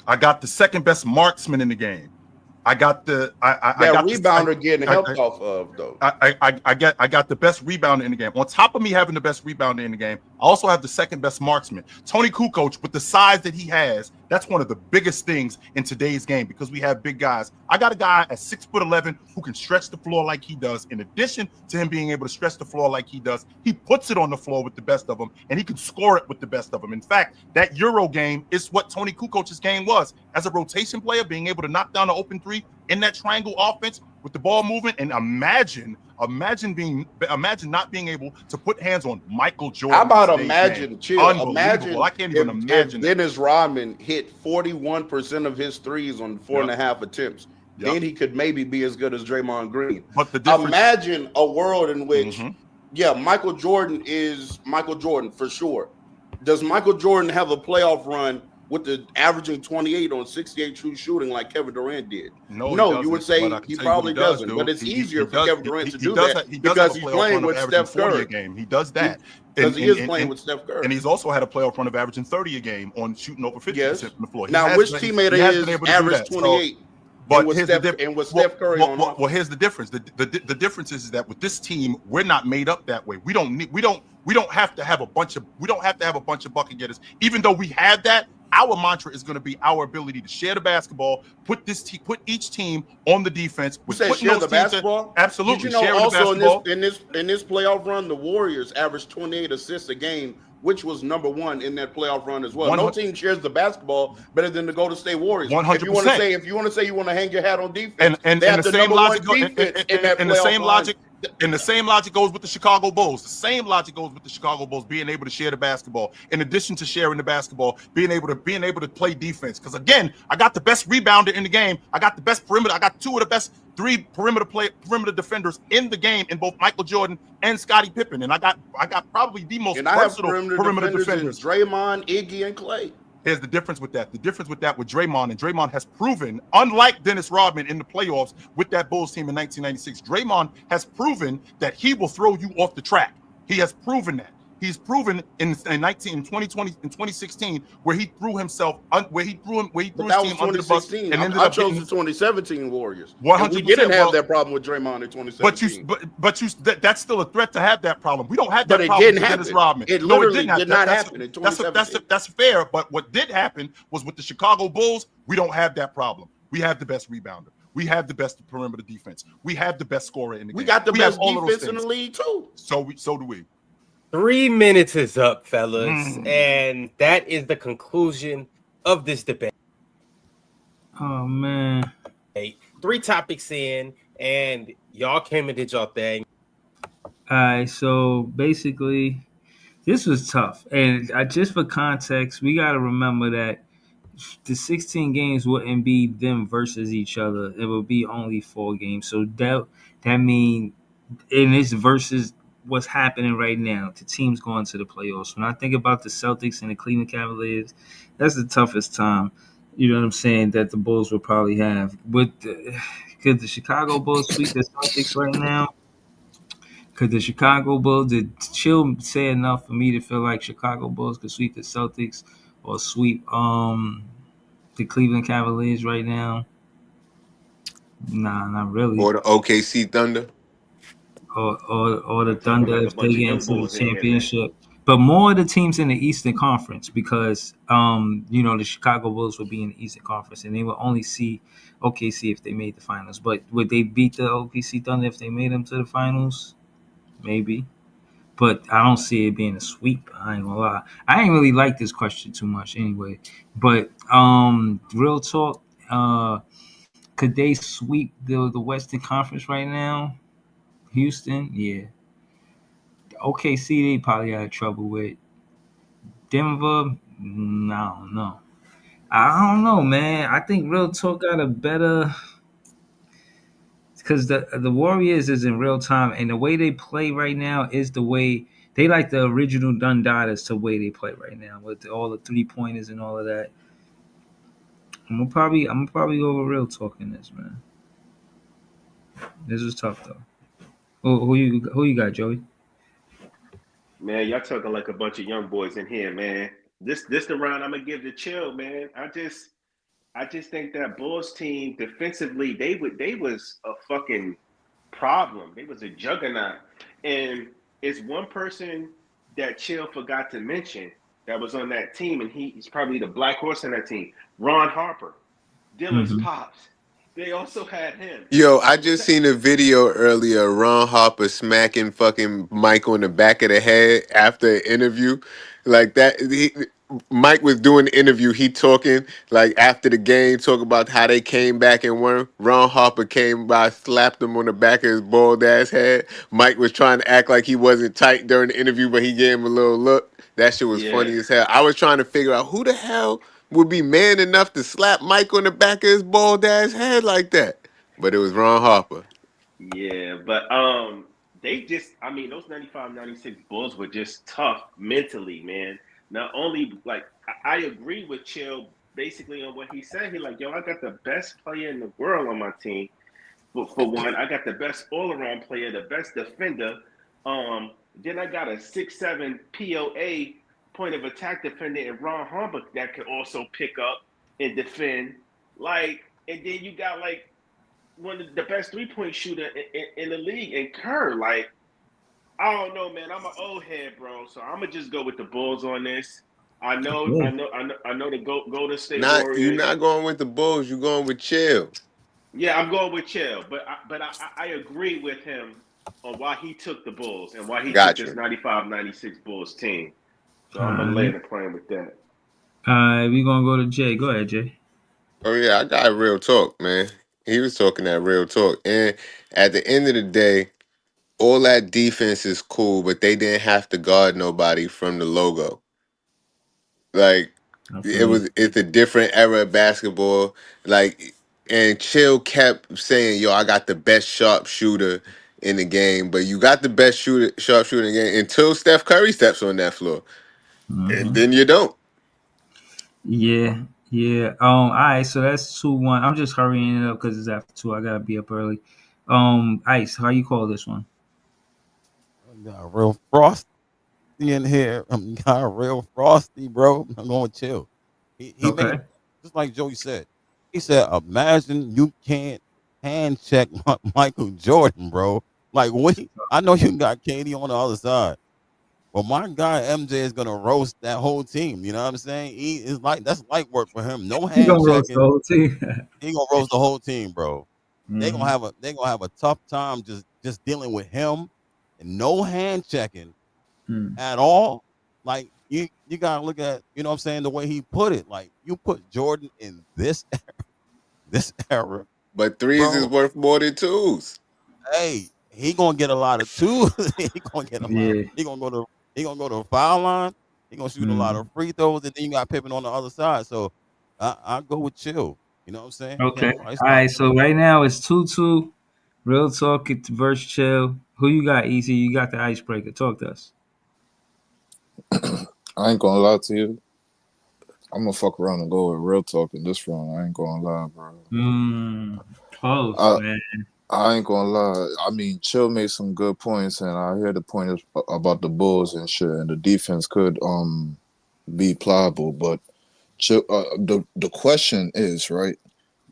I got the second best marksman in the game. I got the rebounder getting helped off of though. I got the best rebounder in the game. On top of me having the best rebounder in the game, I also have the second best marksman. Tony Kukoc, with the size that he has, that's one of the biggest things in today's game because we have big guys. I got a guy at 6'11" who can stretch the floor like he does. In addition to him being able to stretch the floor like he does, he puts it on the floor with the best of them, and he can score it with the best of them. In fact, that Euro game is what Tony Kukoc's game was. As a rotation player, being able to knock down the open three in that triangle offense with the ball movement, and imagine not being able to put hands on Michael Jordan. How about imagine, imagine I can't even imagine. If Dennis Rodman hit 41% of his threes on 4.5 attempts, then he could maybe be as good as Draymond Green. But the difference, imagine a world in which, Michael Jordan is Michael Jordan for sure. Does Michael Jordan have a playoff run with the averaging 28 on 68 true shooting like Kevin Durant did? No, you would say he probably doesn't. But it's easier for Kevin Durant to do that because he's playing with Steph Curry. He does that. Because he is playing with Steph Curry. And he's also had a playoff run of averaging 30 a game on shooting over 50% from the floor. Now, which teammate of his averaged 28? But with Steph Curry on. Well, here's the difference. The difference is that with this team, we're not made up that way. We don't have to have a bunch of bucket getters. Even though we have that, our mantra is going to be our ability to share the basketball, put each team on the defense. You say share the basketball? Absolutely. Did you know also in this playoff run, the Warriors averaged 28 assists a game, which was number 1 in that playoff run as well. No team shares the basketball better than the Golden State Warriors. 100%. If you want to say you want to hang your hat on defense, and they have the the same number logic, 1 defense in that playoff run. And the same logic goes with the Chicago Bulls. The same logic goes with the Chicago Bulls being able to share the basketball. In addition to sharing the basketball, being able to play defense. Because again, I got the best rebounder in the game. I got the best perimeter. I got 2 of the best 3 perimeter defenders in the game in both Michael Jordan and Scottie Pippen. And I got probably the most versatile perimeter defenders. Draymond, Iggy, and Clay. Here's the difference with that. The difference with that with Draymond, and Draymond has proven, unlike Dennis Rodman in the playoffs with that Bulls team in 1996, Draymond has proven that he will throw you off the track. He has proven that. He's proven in 2016 where he threw himself where he threw his team under the bus and ended I up chose getting the 2017 Warriors. 100%. And we didn't have that problem with Draymond in 2017. That's still a threat to have that problem. We don't have that But it problem didn't with Dennis happen. Rodman. It No, literally didn't did not happen in 2017. That's fair. But what did happen was with the Chicago Bulls, we don't have that problem. We have the best rebounder. We have the best perimeter defense. We have the best scorer in the game. We got the best have all of those defense in the things. league too. So do we. 3 minutes is up, fellas, and that is the conclusion of this debate. Oh man. 3 topics in, and y'all came and did y'all thing. All right, so basically, this was tough, and just for context, we got to remember that the 16 games wouldn't be them versus each other. It would be only 4 games. So that means in this versus what's happening right now, the teams going to the playoffs. When I think about the Celtics and the Cleveland Cavaliers, that's the toughest time. You know what I'm saying? That the Bulls will probably have. Could the Chicago Bulls sweep the Celtics right now? Could the Chicago Bulls, did Chill say enough for me to feel like Chicago Bulls could sweep the Celtics or sweep the Cleveland Cavaliers right now? Nah, not really. Or the OKC Thunder. Or the Thunder if they get into the championship. But more of the teams in the Eastern Conference because the Chicago Bulls would be in the Eastern Conference and they would only see OKC if they made the finals. But would they beat the OKC Thunder if they made them to the finals? Maybe. But I don't see it being a sweep. I ain't gonna lie. I ain't really like this question too much anyway. But real talk, could they sweep the Western Conference right now? Houston, yeah. OKC, they probably had trouble with. Denver, no. I don't know, man. I think real talk got a better because the Warriors is in real time, and the way they play right now is the way they like the original Dundadas to the way they play right now with all the 3-pointers and all of that. I'm gonna probably go over real talk in this, man. This is tough though. Who you got, Joey? Man, y'all talking like a bunch of young boys in here, man. This the round I'm gonna give to Chill, man. I just think that Bulls team defensively, they was a fucking problem. They was a juggernaut. And it's one person that Chill forgot to mention that was on that team, and he's probably the black horse on that team. Ron Harper, Dylan's pops. They also had him. Yo, I just seen a video earlier. Ron Harper smacking fucking Mike on the back of the head after an interview, like that. Mike was doing the interview. He talking like after the game, talking about how they came back and won. Ron Harper came by, slapped him on the back of his bald ass head. Mike was trying to act like he wasn't tight during the interview, but he gave him a little look. That shit was funny as hell. I was trying to figure out who the hell would be man enough to slap Mike on the back of his bald ass head like that. But it was Ron Harper. Yeah, but they just, I mean, those 95, 96 Bulls were just tough mentally, man. Not only, like, I agree with Chill basically on what he said. He like, yo, I got the best player in the world on my team. For one, I got the best all-around player, the best defender. Then I got a 6'7" POA point of attack defender in Ron Harper that could also pick up and defend. Like, and then you got like one of the best 3-point shooter in the league in Kerr. Like, I don't know, man. I'm an old head, bro. So I'm gonna just go with the Bulls on this. I know the Golden State Warriors. You're not going with the Bulls. You're going with Chill. Yeah, I'm going with Chill, but I agree with him on why he took the Bulls and why he took this 95-96 Bulls team. So I'm gonna lay the plane with that. All right, we're gonna go to Jay. Go ahead, Jay. Oh yeah, I got real talk, man. He was talking that real talk. And at the end of the day, all that defense is cool, but they didn't have to guard nobody from the logo. Like it's a different era of basketball. Like, and Chill kept saying, yo, I got the best sharpshooter in the game, but you got the best sharpshooter in the game until Steph Curry steps on that floor. And then you don't. Yeah, yeah. All right, so that's 2-1. I'm just hurrying it up because it's after 2. I gotta be up early. Ice, how you call this one? Got real frosty in here. Got real frosty, bro. I'm going to chill. He made Okay. just like Joey said. He said, "Imagine you can't hand check Michael Jordan, bro. Like what? I know you got Katie on the other side, but my guy MJ is gonna roast that whole team. You know what I'm saying? He is like that's light work for him. No You hand gonna roast the checking. whole team? He gonna roast the whole team, bro. Hmm. They gonna have a tough time just dealing with him and no hand checking Hmm. at all. Like you gotta look at you know what I'm saying the way he put it. Like you put Jordan in this era, But threes is bro. worth more than twos. Hey, he gonna get a lot of twos. He gonna get a lot. Yeah. He gonna go to the foul line. He gonna shoot a lot Hmm. of free throws, and then you got Pippen on the other side. So I go with chill. You know what I'm saying? He got Okay. them iced All out. right. So right now it's 2-2. Real talk it versus chill. Who you got, Easy? You got the icebreaker. Talk to us. I ain't gonna lie to you. I'm gonna fuck around and go with real talk in this round. I ain't gonna lie, bro. Close, I man. I ain't gonna lie. I mean, Chill made some good points, and I hear the point about the Bulls and shit, and the defense could be pliable. But Chill, the question is right.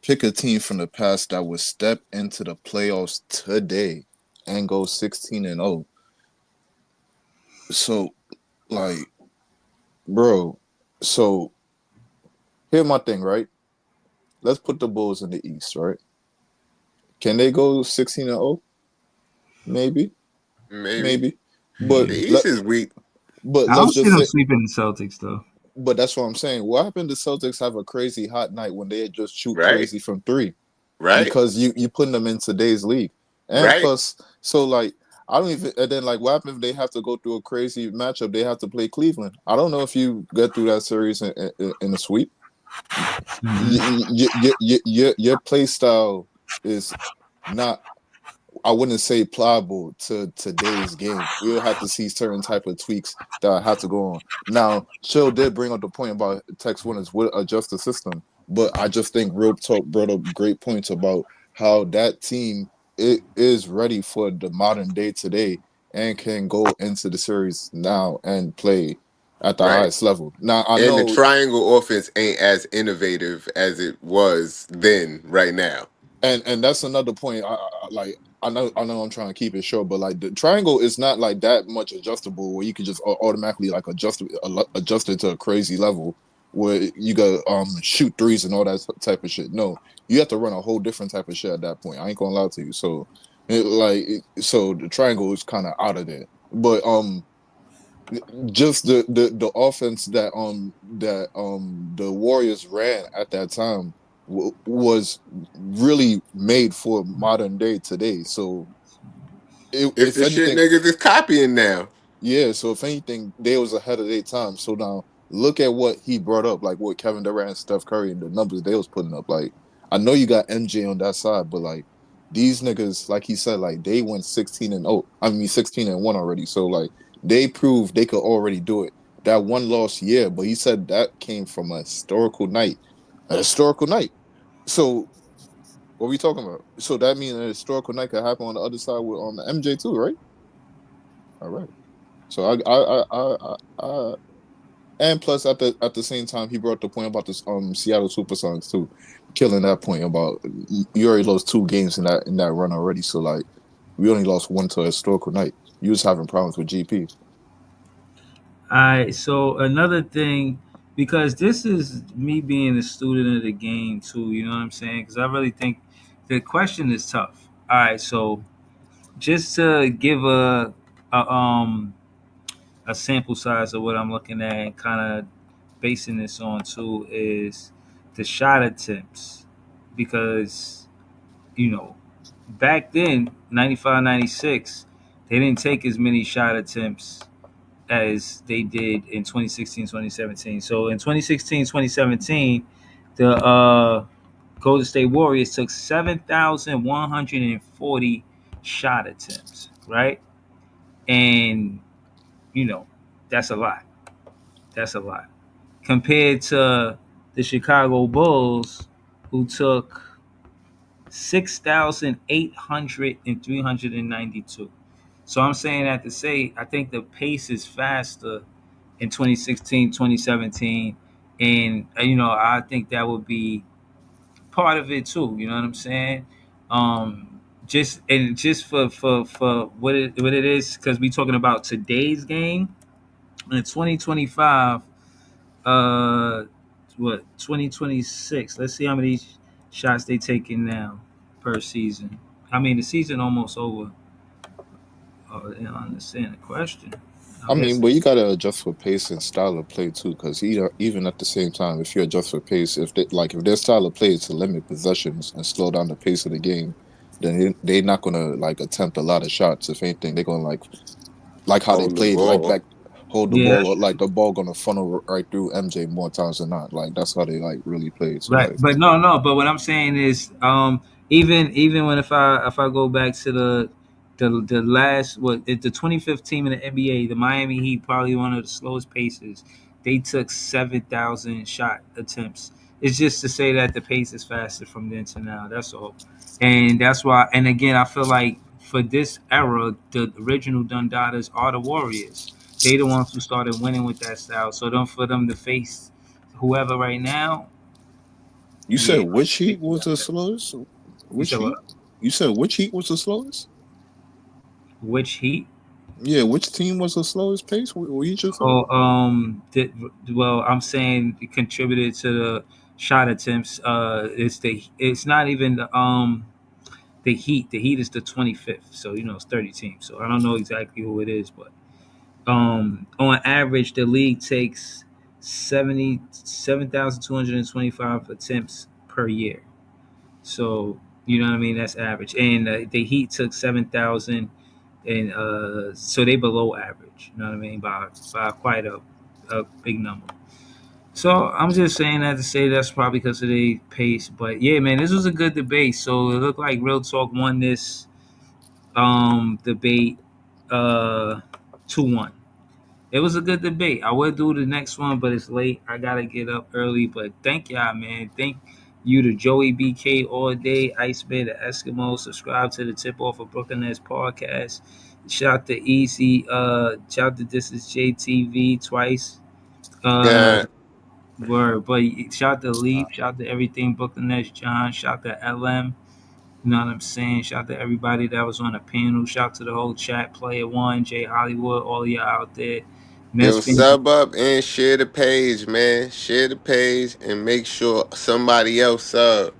Pick a team from the past that would step into the playoffs today and go 16-0. So, like, bro. So here's my thing, right? Let's put the Bulls in the East, right? Can they go 16-0? Maybe, Maybe. maybe. The East is weak. But I let's don't see just them say. sweeping the Celtics though. But that's what I'm saying. What happened to Celtics have a crazy hot night when they just shoot Right. crazy from three? Right. Because you putting them in today's league, and Right. plus, so like I don't even. And then like, what happens if they have to go through a crazy matchup? They have to play Cleveland. I don't know if you get through that series in a sweep. Your play style is not. I wouldn't say pliable to today's game. We'll have to see certain type of tweaks that have to go on. Now, Chill did bring up the point about Tex winners would adjust the system, but I just think Real Talk brought up great points about how that team it is ready for the modern day today and can go into the series now and play at the Right. highest level. Now I And the know triangle offense ain't as innovative as it was then, right now. and that's another point. Like I know I'm trying to keep it short, but like the triangle is not like that much adjustable where you can just automatically like adjust it to a crazy level where you go shoot threes and all that type of shit. No, you have to run a whole different type of shit at that point. I ain't gonna lie to you. So so the triangle is kind of out of there. But just the offense that the Warriors ran at that time was really made for modern day today. So If if the shit anything, niggas is copying now. yeah. So if anything, they was ahead of their time. So now look at what he brought up, like what Kevin Durant, Steph Curry, and the numbers they was putting up. Like I know you got MJ on that side, but like these niggas, like he said, like they went 16-0. I mean 16-1 already. So like they proved they could already do it. That one loss, yeah, but he said that came from a historical night. A historical night. So what are we talking about? So that means a historical night could happen on the other side with on the MJ too, right? All right. So I and plus at the same time he brought the point about this Seattle Supersonics too, killing that point about you already lost 2 games in that run already. So like we only lost one to a historical night. You was having problems with GP. All right. So another thing, because this is me being a student of the game too. You know what I'm saying? Because I really think the question is tough. All right. So just to give a sample size of what I'm looking at and kind of basing this on too is the shot attempts, because you know back then 95, 96, they didn't take as many shot attempts as they did in 2016, 2017. So in 2016, 2017, the Golden State Warriors took 7,140 shot attempts, right? And, you know, that's a lot. That's a lot. compared to the Chicago Bulls, who took 6,800 and 392. So I'm saying that to say I think the pace is faster in 2016, 2017. And, I think that would be part of it too. You know what I'm saying? Just for what it is, because we talking about today's game in 2025, what 2026. Let's see how many shots they taking now per season. I mean, the season almost over. Oh, I don't understand the question. I I mean, guess. but you gotta adjust for pace and style of play too, because even at the same time, if you adjust for pace, if their style of play is to limit possessions and slow down the pace of the game, then they're not gonna like attempt a lot of shots. If anything, they're gonna like how they Hold the played like ball. back, hold the Yeah, ball, or like the ball gonna funnel right through MJ more times than not. Like that's how they like really played. So right. like, But no. But what I'm saying is, even when if I go back to the last the 25th team in the NBA, the Miami Heat, probably one of the slowest paces. They took 7,000 shot attempts. It's just to say that the pace is faster from then to now. That's all, and that's why. And again, I feel like for this era, the original Dundadas are the Warriors. They the ones who started winning with that style. So don't for them to face whoever right now. you said Yeah, which Heat was the slowest? you Which said what? Heat? You said which Heat was the slowest? Which Heat? Yeah, which team was the slowest pace? What you just said? Oh, well, I'm saying it contributed to the shot attempts. It's not even the Heat. The Heat is the 25th, so it's 30 teams. So I don't know exactly who it is, but on average, the league takes 77,225 attempts per year. So you know what I mean. That's average, and the Heat took 7,000, and so they below average. You know what I mean by quite a big number. So I'm just saying that to say that's probably because of the pace. But yeah, man, this was a good debate. So it looked like Real Talk won this debate 2-1. It was a good debate. I would do the next one, but it's late. I gotta get up early. But thank y'all, man. Thank you to Joey BK all day, Iceman, the Eskimo. Subscribe to the Tip Off of Brooklyn Nets podcast. Shout to Easy. Shout to This Is JTV twice. Yeah. Word, but shout to Leaf. Shout to everything Brooklyn Nets, John. Shout to LM. You know what I'm saying? Shout to everybody that was on the panel. Shout to the whole chat, Player One, Jay Hollywood, all of y'all out there. Nets Yo, fans. sub up and share the page, man. Share the page and make sure somebody else sub.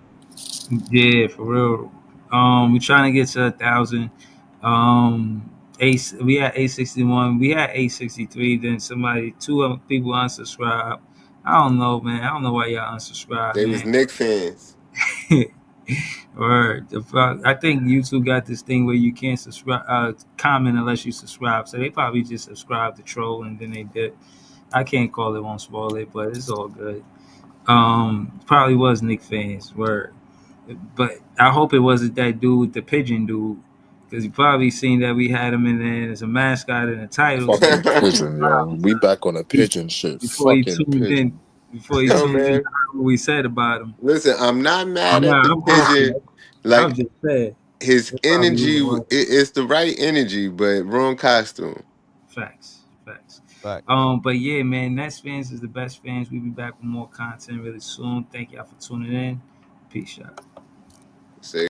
Yeah, for real. We're trying to get to 1,000. We had 861. We had 863. Then two other people unsubscribed. I don't know, man. I don't know why y'all unsubscribed, They was man. Knick fans. Or I think YouTube got this thing where you can't comment unless you subscribe. So they probably just subscribed to troll and then they did. I can't call it, won't spoil it, but it's all good. Probably was Nick fans. Word. But I hope it wasn't that dude, the pigeon dude, because you probably seen that we had him in there as a mascot in the title. So Fucking pigeon, yo. We back on the pigeon shit. before he Fucking tuned in, pigeon. Yo, man. what we said about him. Listen, I'm not mad I'm at not. the I'm joking. pigeon. I was Like just saying. his That's probably what energy, it was. it's the right energy, but wrong costume. Facts. Fact. But yeah, man, Nets fans is the best fans. We'll be back with more content really soon. Thank y'all for tuning in. Peace out. Say